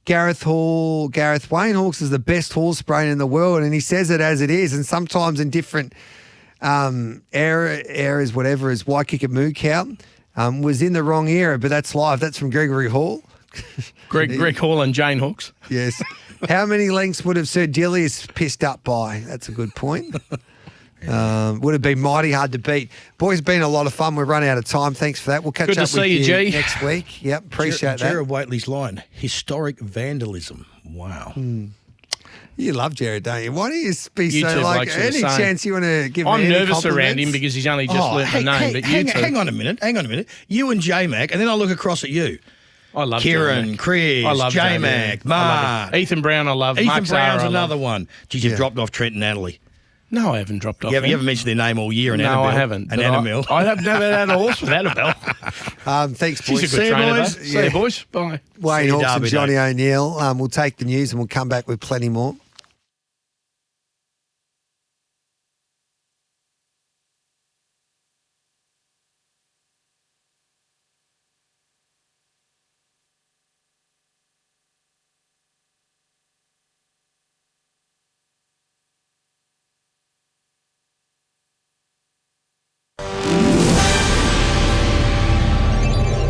Gareth Wayne Hawks is the best horse brain in the world, and he says it as it is, and sometimes in different eras, whatever, as Waikika Moo Cow was in the wrong era, but that's live. That's from Gregory Hall. Greg Hall and Jane Hawks. Yes. How many lengths would have Sir Delius pissed up by? That's a good point. Would have been mighty hard to beat. Boys, been a lot of fun. We've run out of time. Thanks for that. We'll catch up with you G. next week. Yep, appreciate that. Jared Waitley's line, historic vandalism. Wow. You love Jared, don't you? Why do you be You so two like, blokes are any the same. chance you want to give me I'm any nervous compliments? around him because he's only just learnt my name, but you two. Hang on a minute. You and J-Mac, and then I look across at you. I love Kieran, J-Mac. Chris, I love J-Mac, J-Mac. Mark. Ethan Brown I love. Ethan Mark Brown's Zara, I another love. one. Geez, you've dropped off Trent and Natalie. No, I haven't dropped off. You haven't mentioned their name all year. And No, Annabelle, I haven't. And but Annabelle. I have never had a horse with Annabelle. Thanks, boys. She's a good trainer, though. See you, boys. Bye. Wayne See you, Hawks and Derby Johnny Day. O'Neill. We'll take the news and we'll come back with plenty more.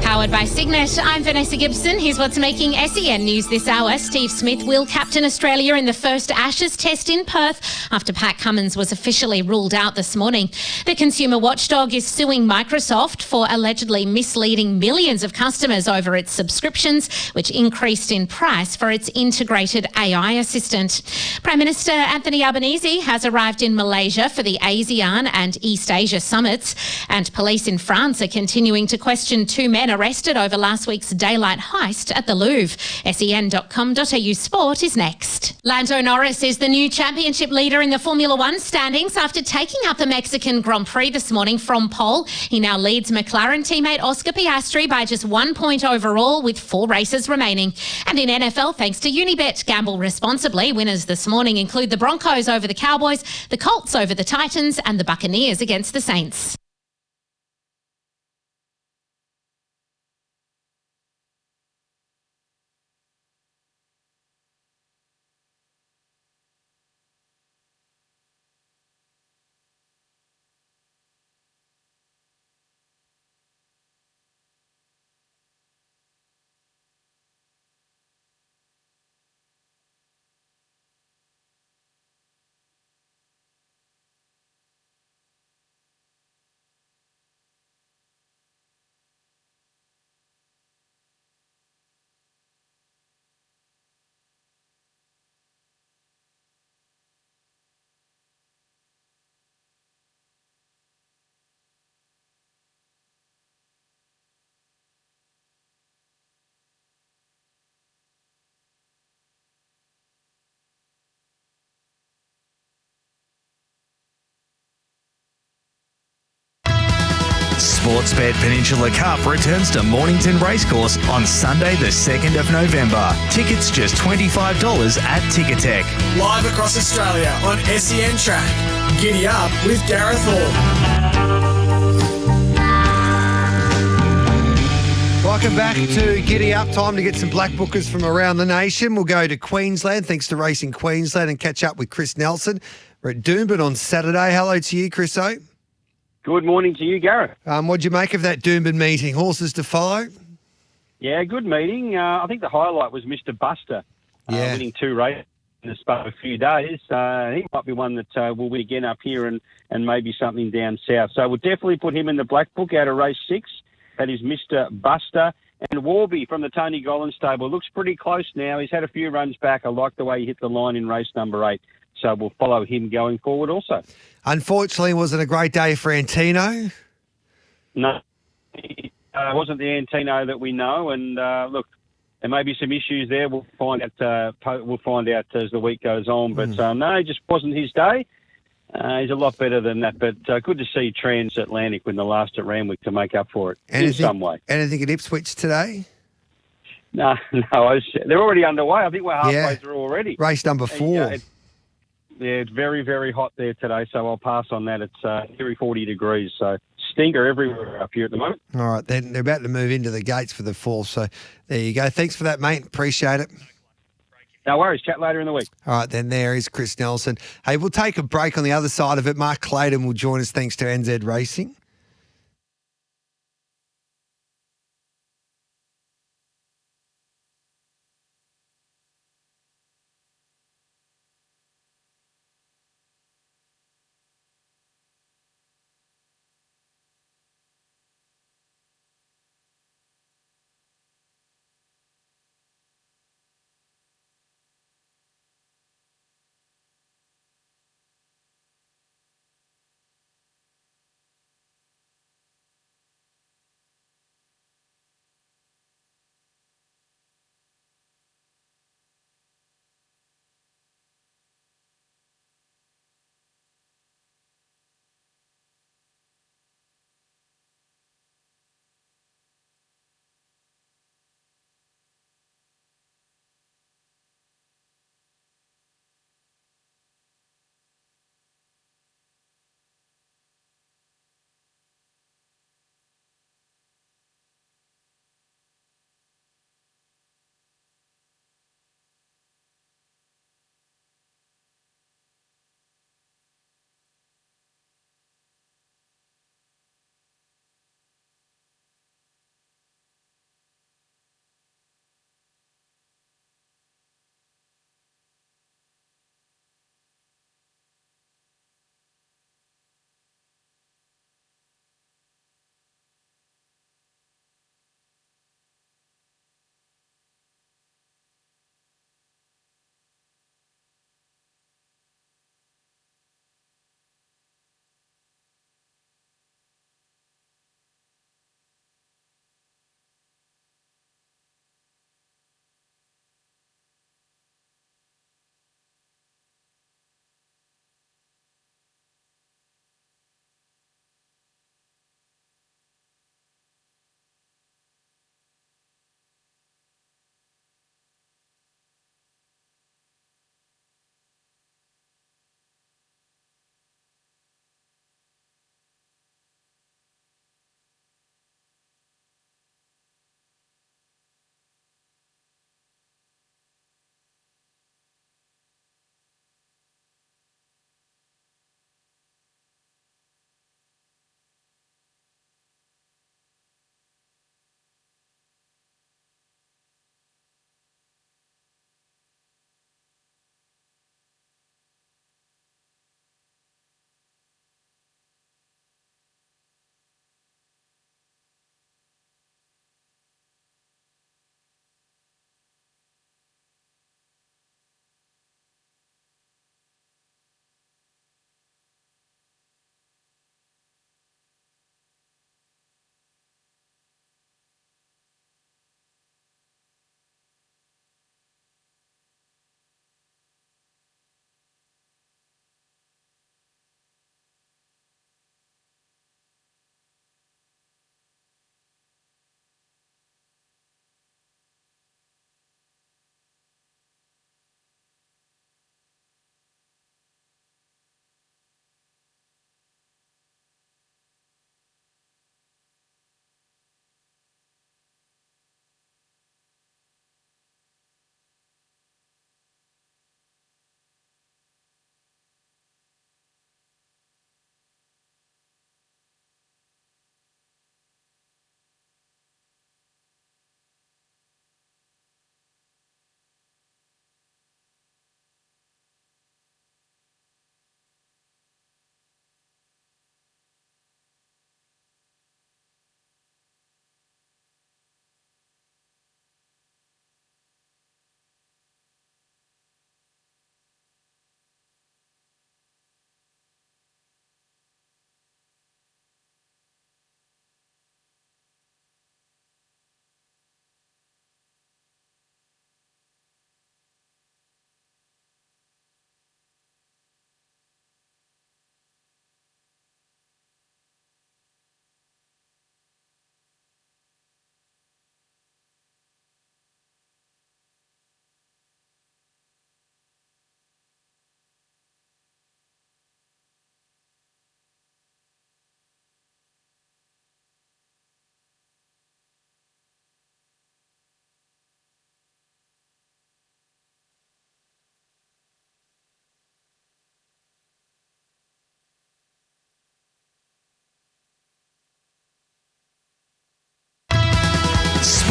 Powered by Signet, I'm Vanessa Gibson. Here's what's making SEN news this hour. Steve Smith will captain Australia in the first Ashes test in Perth after Pat Cummins was officially ruled out this morning. The consumer watchdog is suing Microsoft for allegedly misleading millions of customers over its subscriptions, which increased in price for its integrated AI assistant. Prime Minister Anthony Albanese has arrived in Malaysia for the ASEAN and East Asia summits, and police in France are continuing to question 2 men arrested arrested over last week's daylight heist at the Louvre. sen.com.au Sport is next. Lando Norris is the new championship leader in the Formula One standings after taking out the Mexican Grand Prix this morning from pole. He now leads McLaren teammate Oscar Piastri by just 1 point overall with 4 races remaining. And in NFL, thanks to Unibet, gamble responsibly. Winners this morning include the Broncos over the Cowboys, the Colts over the Titans and the Buccaneers against the Saints. Sportsbet Peninsula Cup returns to Mornington Racecourse on Sunday the 2nd of November. Tickets just $25 at Ticketek. Live across Australia on SEN Track. Giddy up with Gareth Hall. Welcome back to Giddy Up. Time to get some black bookers from around the nation. We'll go to Queensland, thanks to Racing Queensland, and catch up with Chris Nelson. We're at Doomben on Saturday. Hello to you, Chriso. Good morning to you, Gareth. What'd you make of that Doomben meeting? Horses to follow? Yeah, good meeting. I think the highlight was Mr. Buster winning 2 races in the space of a few days. He might be one that will win again up here and maybe something down south. So we'll definitely put him in the black book out of race 6. That is Mr. Buster. And Warby from the Tony Gollan stable looks pretty close now. He's had a few runs back. I like the way he hit the line in race number 8. So we'll follow him going forward also. Unfortunately, was it a great day for Antino? No, it wasn't the Antino that we know. And look, there may be some issues there. We'll find out as the week goes on. But no, it just wasn't his day. He's a lot better than that. But good to see Transatlantic win the last at Randwick to make up for it in some way. Anything at Ipswich today? No, they're already underway. I think we're halfway through already. Race number 4. It's very, very hot there today, so I'll pass on that. It's nearly 40 degrees, so stinker everywhere up here at the moment. All right, then they're about to move into the gates for the 4th, so there you go. Thanks for that, mate. Appreciate it. No worries. Chat later in the week. All right, then there is Chris Nelson. Hey, we'll take a break on the other side of it. Mark Clayton will join us thanks to NZ Racing.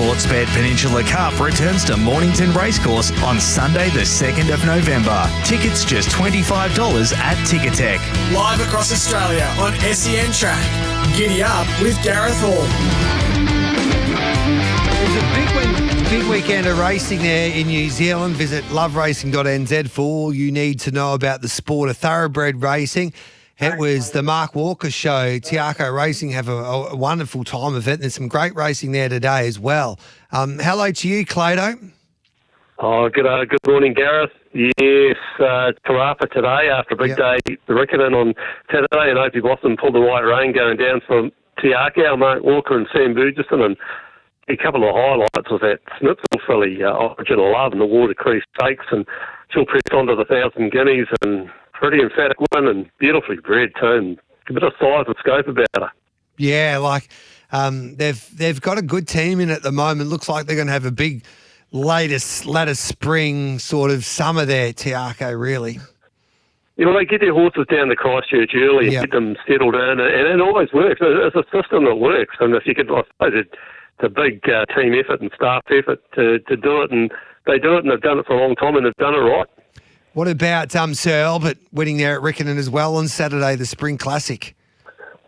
Sportsbet Peninsula Cup returns to Mornington Racecourse on Sunday the 2nd of November. Tickets just $25 at Ticketek. Live across Australia on SEN Track. Giddy up with Gareth Hall. There's a big weekend of racing there in New Zealand. Visit loveracing.nz for all you need to know about the sport of thoroughbred racing. It was the Mark Walker show. Tiako Racing have a wonderful time of it. There's some great racing there today as well. Hello to you, Clado. Oh, good morning, Gareth. Yes, Karapa today after a big day, the Riccarton on Saturday, and Opie Blossom pulled the white rain going down from Tiako, Mark Walker and Sam Burgesson, and a couple of highlights was that Snitzel filly, Original Love, and the Water Creek Stakes, and she'll press on to the 1,000 guineas, and pretty emphatic win and beautifully bred too, and a bit of size and scope about her. Yeah, they've got a good team in at the moment. Looks like they're going to have a big later spring sort of summer there, Tiako, really. You know, they get their horses down to Christchurch early and get them settled in, and it always works. It's a system that works, and if you could, I suppose it's a big team effort and staff effort to do it, and they do it, and they've done it for a long time, and they've done it right. What about Sir Albert winning there at Riccarton as well on Saturday, the Spring Classic?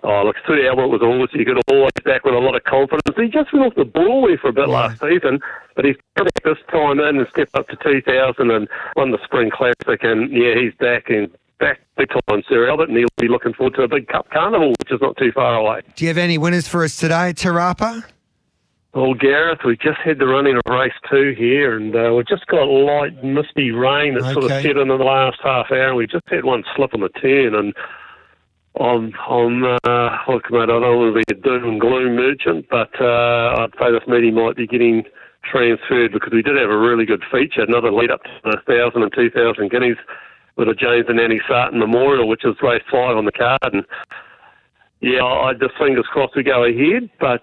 Oh, look, Sir Albert was a horse you could always back with a lot of confidence. He just went off the ball there for a bit last season, but he's come back this time in and stepped up to 2,000 and won the Spring Classic, and he's back big time, Sir Albert, and he'll be looking forward to a big Cup Carnival, which is not too far away. Do you have any winners for us today, Tarapa? Well, Gareth, we just had the running of race 2 here, and we've just got light, misty rain that sort of set in the last half hour, and we just had one slip on the turn, and look, mate, I don't want to be a doom and gloom merchant, but I'd say this meeting might be getting transferred because we did have a really good feature, another lead up to the 1,000 and 2,000 guineas with a James and Annie Sarton Memorial, which is race 5 on the card, and yeah, I just fingers crossed we go ahead, but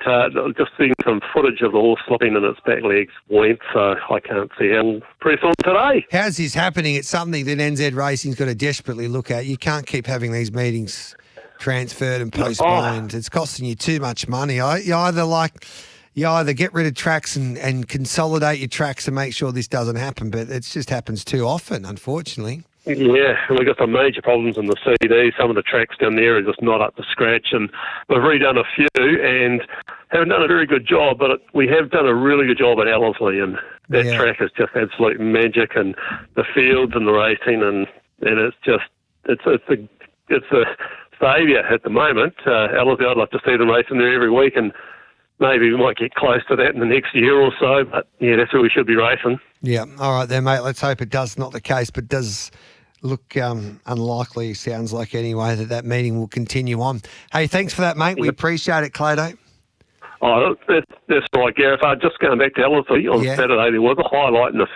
just seeing some footage of the horse slipping and its back legs went, so I can't see how we'll press on today. How's this happening? It's something that NZ Racing's got to desperately look at. You can't keep having these meetings transferred and postponed. It's costing you too much money. You either get rid of tracks and consolidate your tracks and make sure this doesn't happen, but it just happens too often, unfortunately. Yeah, we've got some major problems in the CD. Some of the tracks down there are just not up to scratch, and we've redone a few and haven't done a very good job, but we have done a really good job at Ellerslie, and that track is just absolute magic, and the fields and the racing, and it's just it's a saviour at the moment. Ellerslie, I'd like to see them racing there every week, and maybe we might get close to that in the next year or so, but yeah, that's where we should be racing. Yeah, all right then, mate. Let's hope it does. Not the case, but does look unlikely, sounds like anyway, that meeting will continue on. Hey, thanks for that, mate. We appreciate it, Clado. Oh, that's right, Gareth. Just going back to Ellerslie on Saturday, there was a highlight in the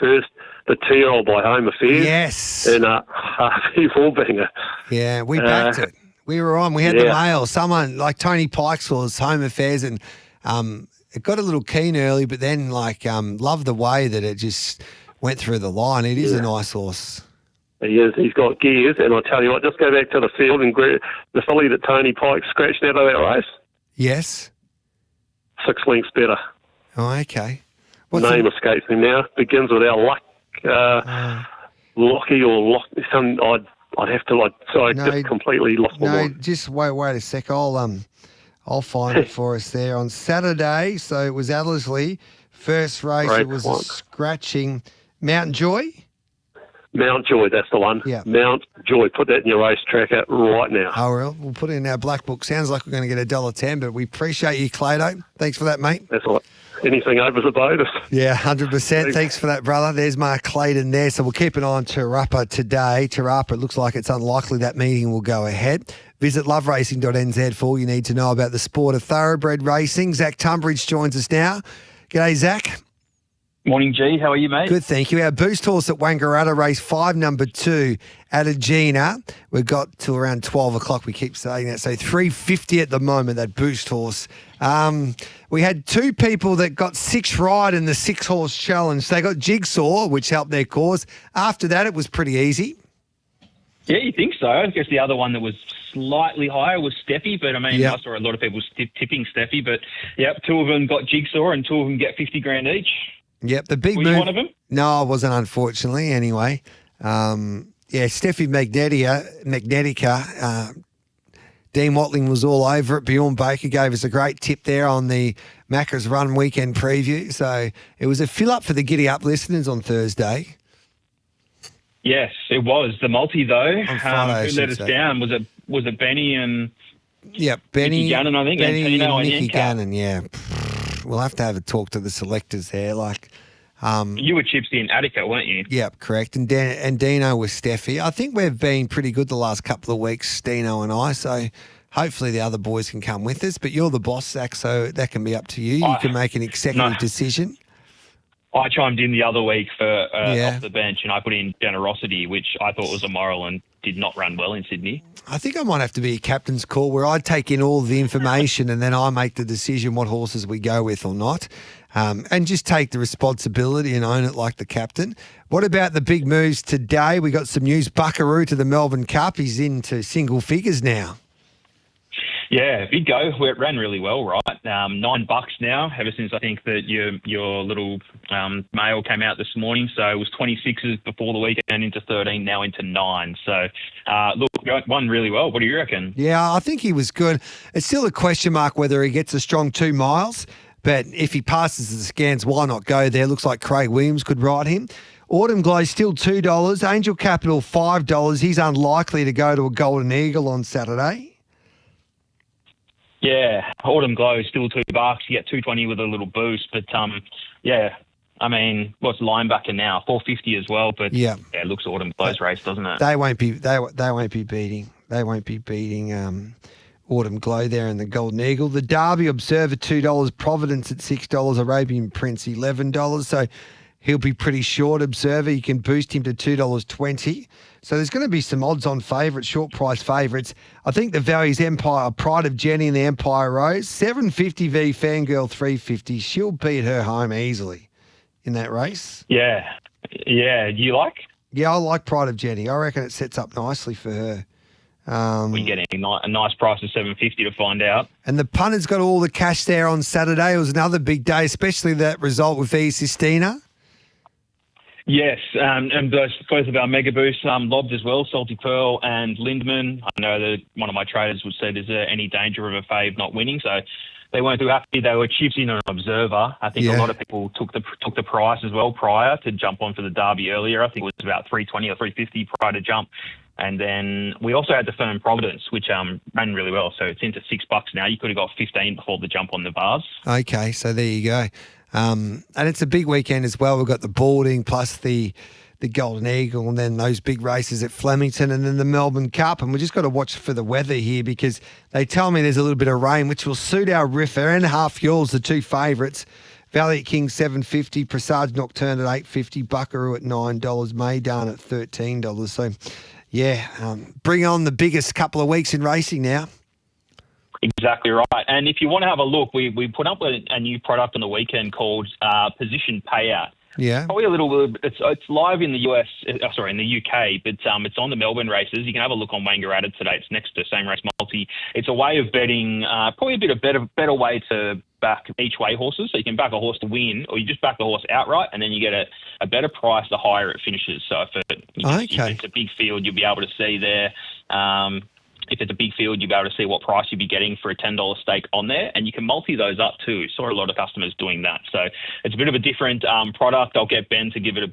2-year-old by Home Affairs. Yes. And Harvey Warbanger. Yeah, we backed it. We were on. We had the mail. Someone like Tony Pikes was Home Affairs, and it got a little keen early, but then loved the way that it just went through the line. It is a nice horse. He is. He's got gears, and I tell you what, just go back to the field and the filly that Tony Pike scratched out of that race. Yes. 6 lengths better. Oh, okay. Name escapes me now. Begins with our Luck, Lockie or Lock. I'd have to just completely lost my mind. Just wait a sec. I'll find it for us there on Saturday. So it was Ellerslie. First race, it was a scratching. Mount Joy? Mount Joy, that's the one. Yeah. Mount Joy. Put that in your race tracker right now. Oh, well, we'll put it in our black book. Sounds like we're going to get $1.10, but we appreciate you, Clado. Thanks for that, mate. That's all right. Anything over's a bonus. Yeah, 100%. Thanks for that, brother. There's Mark Clayton there. So we'll keep an eye on Tarapa today. Tarapa, it looks like it's unlikely that meeting will go ahead. Visit loveracing.nz for all you need to know about the sport of thoroughbred racing. Zach Tunbridge joins us now. G'day, Zach. Morning, G. How are you, mate? Good, thank you. Our boost horse at Wangaratta, race 5, number 2, Adagina. We've got till around 12 o'clock. We keep saying that. So $3.50 at the moment, that boost horse. We had 2 people that got 6 right in the 6-horse challenge. They got Jigsaw, which helped their cause. After that, it was pretty easy. Yeah, you think so. I guess the other one that was slightly higher was Steffi, but I mean, Yep. I saw a lot of people tipping Steffi, but yep, two of them got Jigsaw and two of them get 50 grand each. Yep, the big Were move. you one of them? No, I wasn't, unfortunately. Anyway, Steffi Magnetica. Dean Watling was all over it. Bjorn Baker gave us a great tip there on the Macca's Run weekend preview. So it was a fill-up for the Giddy Up listeners on Thursday. Yes, it was. The multi, though, On Friday, I who should let us say. down? Was it Benny and Yep, Benny Nicky Gannon, I think, and Benny Tino and and Nicky Yanka. Gannon, yeah. We'll have to have a talk to the selectors there. You were chips in Attica, weren't you? Yep, correct. And Dino was Steffi. I think we've been pretty good the last couple of weeks, Dino and I, so hopefully the other boys can come with us. But you're the boss, Zach, so that can be up to you. You can make an executive decision. I chimed in the other week for Yeah. off the bench, and I put in Generosity, which I thought was immoral and did not run well in Sydney. I think I might have to be a captain's call where I take in all the information and then I make the decision what horses we go with or not, and just take the responsibility and own it like the captain. What about the big moves today? We got some news. Buckaroo to the Melbourne Cup. He's into single figures now. Yeah, big go. It ran really well, right? $9 now, ever since I think that your little mail came out this morning. So it was 26s before the weekend, into 13, now into 9. So, look, won really well. What do you reckon? Yeah, I think he was good. It's still a question mark whether he gets a strong 2 miles, but if he passes the scans, why not go there? Looks like Craig Williams could ride him. Autumn Glow still $2. Angel Capital $5. He's unlikely to go to a Golden Eagle on Saturday. Yeah, Autumn Glow is still $2. You get $2.20 with a little boost, but yeah. I mean, what's linebacker now? $4.50 as well, but Yeah. it looks Autumn Glow's race, doesn't it? They won't be beating Autumn Glow there in the Golden Eagle. The Derby Observer $2, Providence at $6, Arabian Prince $11. So he'll be pretty short. Observer, you can boost him to $2.20. So there's going to be some odds on favourites, short price favourites. I think the Valley's Empire, Pride of Jenny and the Empire Rose, $7.50 v Fangirl $3.50. She'll beat her home easily in that race. Yeah. Do you like? Yeah, I like Pride of Jenny. I reckon it sets up nicely for her. We get a nice price of $7.50 to find out. And the punter's got all the cash there on Saturday. It was another big day, especially that result with V Sistina. Yes, and both of our mega boosts lobbed as well, Salty Pearl and Lindman. I know that one of my traders would say, is there any danger of a fave not winning? So they weren't too happy. They were chips in an observer. I think a lot of people took the price as well prior to jump on for the Derby earlier. I think it was about $3.20 or $3.50 prior to jump. And then we also had the Firm Providence, which ran really well. So it's into $6 now. You could have got 15 before the jump on the bars. Okay, so there you go. And it's a big weekend as well. We've got the Balding plus the Golden Eagle and then those big races at Flemington and then the Melbourne Cup. And we just got to watch for the weather here because they tell me there's a little bit of rain, which will suit our riffer and Half Yours, the two favourites. Valiant King $7.50, Presage Nocturne at $8.50, Buckaroo at $9, Maydan at $13. So, yeah, bring on the biggest couple of weeks in racing now. Exactly right. And if you want to have a look, we put up a new product on the weekend called Position Payout. Yeah. Probably a little. It's live in the US. In the UK, but it's on the Melbourne races. You can have a look on Wangaratta today. It's next to Same Race Multi. It's a way of betting. Probably a bit of better way to back each way horses. So you can back a horse to win, or you just back the horse outright, and then you get a better price the higher it finishes. So if it's a big field, you'll be able to see there. If it's a big field, you'll be able to see what price you'll be getting for a $10 stake on there, and you can multi those up too. Saw a lot of customers doing that. So it's a bit of a different product. I'll get Ben to give it a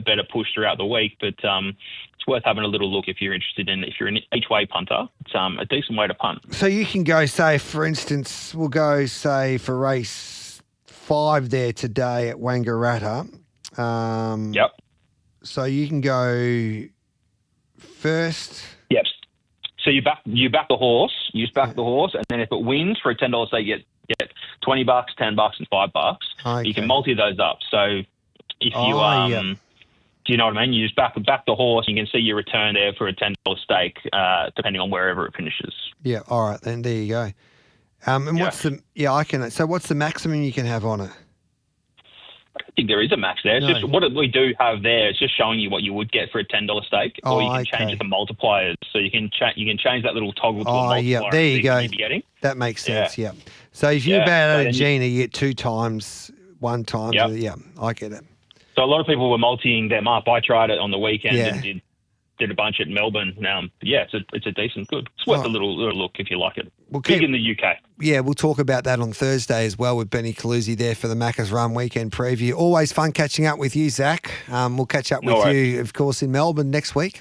better push throughout the week, but it's worth having a little look if you're interested in. If you're an each-way punter, it's a decent way to punt. So you can go, say, for instance, we'll go, say, for race 5 there today at Wangaratta. Yep. So you can go first. Yep. So you back the horse. You just back the horse, and then if it wins for a $10 stake, you get $20, $10, and $5. Okay. You can multi those up. So if you do you know what I mean? You just back the horse. You can see your return there for a $10 stake, depending on wherever it finishes. Yeah. All right. Then there you go. And what's the? Yeah, I can. So what's the maximum you can have on it? think there is a max there. It's No. just what we do have there. It's just showing you what you would get for a $10 stake, or you can change it to multipliers. So you can change that little toggle to a multiplier. Yeah, there you go. You'd be getting. That makes sense. Yeah. So if you bet out a Gina, you get 2 times, 1 time. Yep. Yeah, I get it. So a lot of people were multiing them up. I tried it on the weekend Yeah. and did a bunch at Melbourne. Yeah, it's a decent good. It's worth a little look if you like it. Big in the UK. Yeah, we'll talk about that on Thursday as well with Benny Calusi there for the Macca's Run weekend preview. Always fun catching up with you, Zach. We'll catch up with you, of course, in Melbourne next week.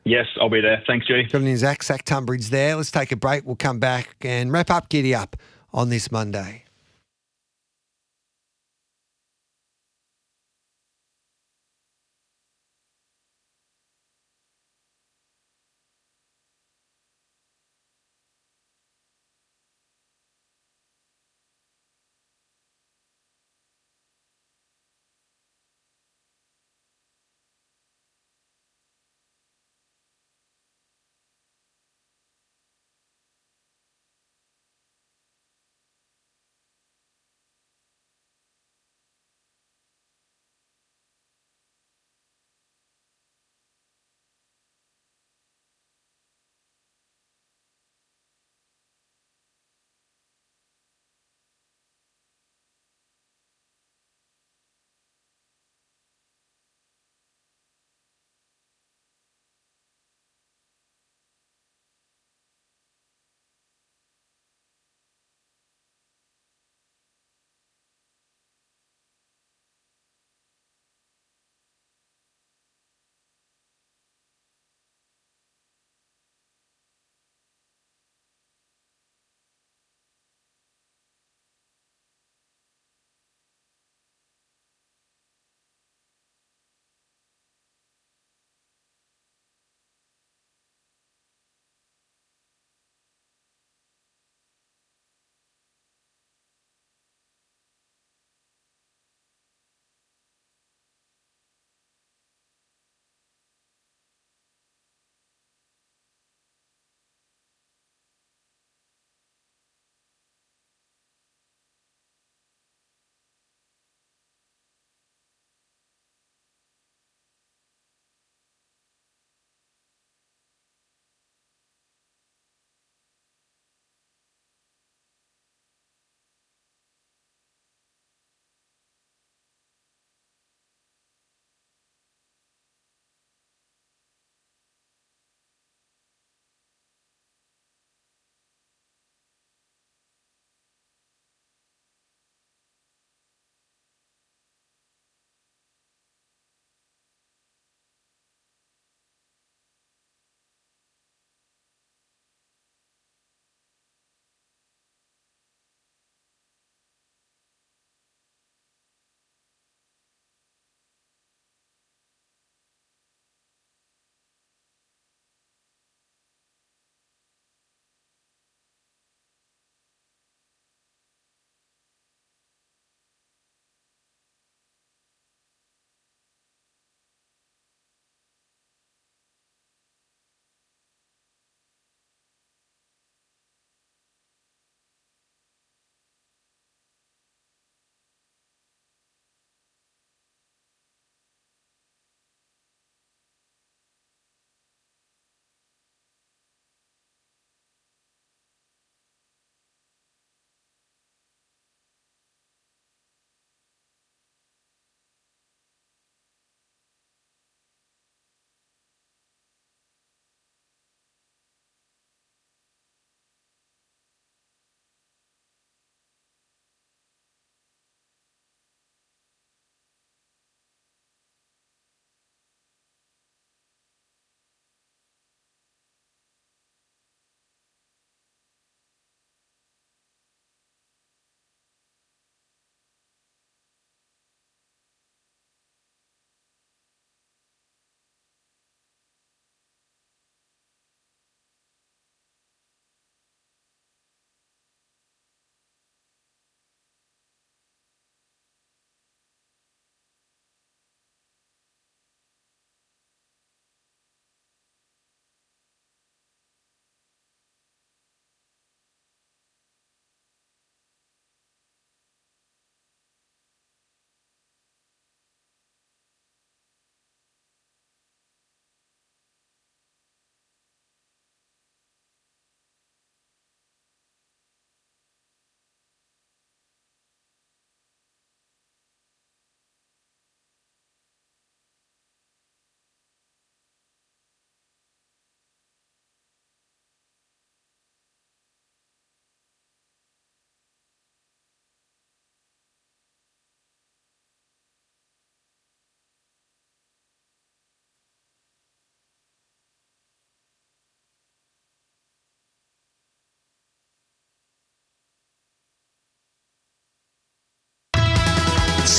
Yes, I'll be there. Thanks, Judy. Good on you, Zach. Zach Tunbridge there. Let's take a break. We'll come back and wrap up Giddy Up on this Monday.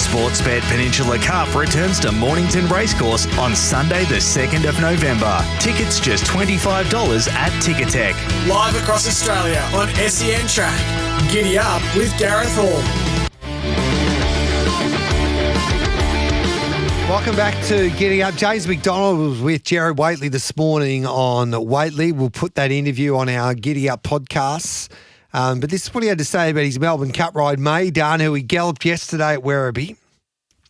Sportsbet Peninsula Cup returns to Mornington Racecourse on Sunday the 2nd of November. Tickets just $25 at Ticketek. Live across Australia on SEN Track. Giddy up with Gareth Hall. Welcome back to Getting Up. James McDonald was with Jared Waitley this morning on Waitley. We'll put that interview on our Giddy Up podcasts. But this is what he had to say about his Melbourne Cup ride, Maidan, who he galloped yesterday at Werribee.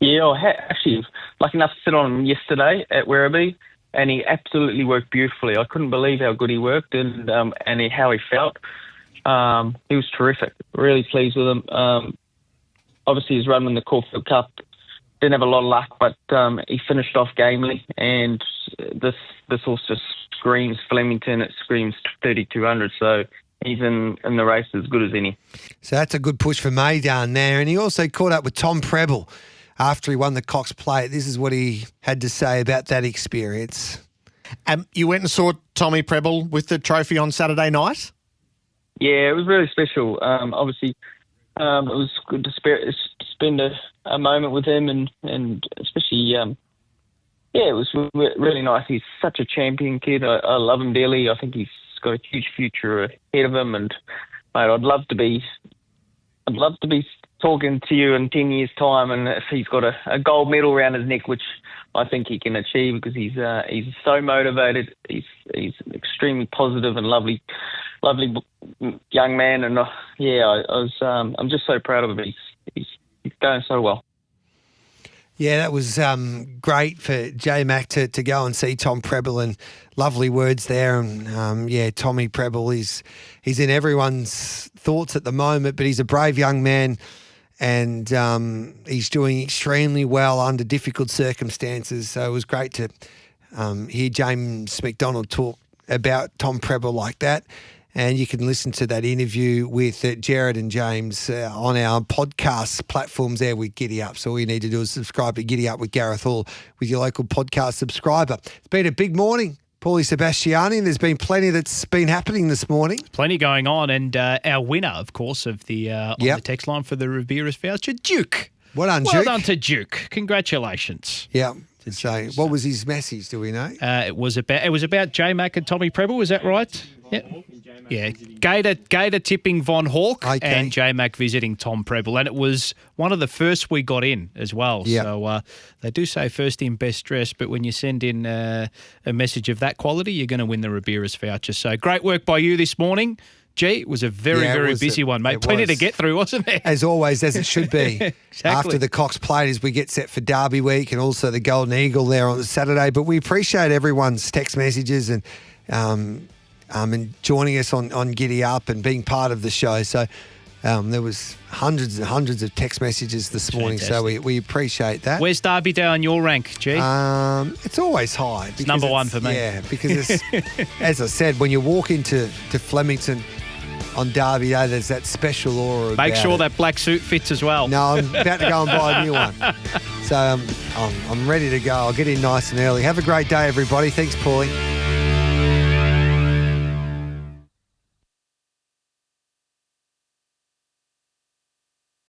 Yeah, I actually was lucky enough to sit on him yesterday at Werribee, and he absolutely worked beautifully. I couldn't believe how good he worked and how he felt. He was terrific. Really pleased with him. Obviously, his run in the Caulfield Cup didn't have a lot of luck, but he finished off gamely, and this horse just screams Flemington. It screams 3,200, so he's in the race as good as any. So that's a good push for Maidan there. And he also caught up with Tom Preble after he won the Cox Plate. This is what he had to say about that experience. You went and saw Tommy Preble with the trophy on Saturday night? Yeah, it was really special. Obviously, it was good to spend a moment with him, and especially, it was really nice. He's such a champion kid. I love him dearly. I think he's got a huge future ahead of him, and mate, I'd love to be talking to you in 10 years' time, and if he's got a gold medal around his neck, which I think he can achieve, because he's so motivated. He's an extremely positive and lovely young man, and I'm just so proud of him. He's going so well. Yeah, that was great for J-Mac to go and see Tom Preble, and lovely words there. And Tommy Preble, he's in everyone's thoughts at the moment, but he's a brave young man, and he's doing extremely well under difficult circumstances. So it was great to hear James McDonald talk about Tom Preble like that. And you can listen to that interview with Jared and James on our podcast platforms there with Giddy Up. So all you need to do is subscribe to Giddy Up with Gareth Hall with your local podcast subscriber. It's been a big morning, Paulie Sebastiani, and there's been plenty that's been happening this morning. Plenty going on, and our winner, of course, of the on the text line for the Ribeiras voucher, Duke. Well done, Duke. Well done to Duke. Congratulations. Yeah. So what was his message, do we know? It was about J-Mac and Tommy Preble, was that right? Yeah. Gator tipping Von Hawk and J-Mac visiting Tom Preble. And it was one of the first we got in as well. Yep. So they do say first in, best dressed, but when you send in a message of that quality, you're going to win the Ribeiras voucher. So great work by you this morning. Gee, it was a very busy one, mate. Plenty to get through, wasn't there? As always, as it should be. Exactly. After the Cox Plate, as we get set for Derby week, and also the Golden Eagle there on the Saturday. But we appreciate everyone's text messages and joining us on Giddy Up and being part of the show. So there was hundreds and hundreds of text messages this morning. Fantastic. So we appreciate that. Where's Derby Day on your rank, G? It's always high. It's number one for me. Yeah, because it's, as I said, when you walk into Flemington on Derby Day, there's that special aura about Make sure it. that black suit fits as well. No, I'm about to go and buy a new one. So I'm ready to go. I'll get in nice and early. Have a great day, everybody. Thanks, Paulie.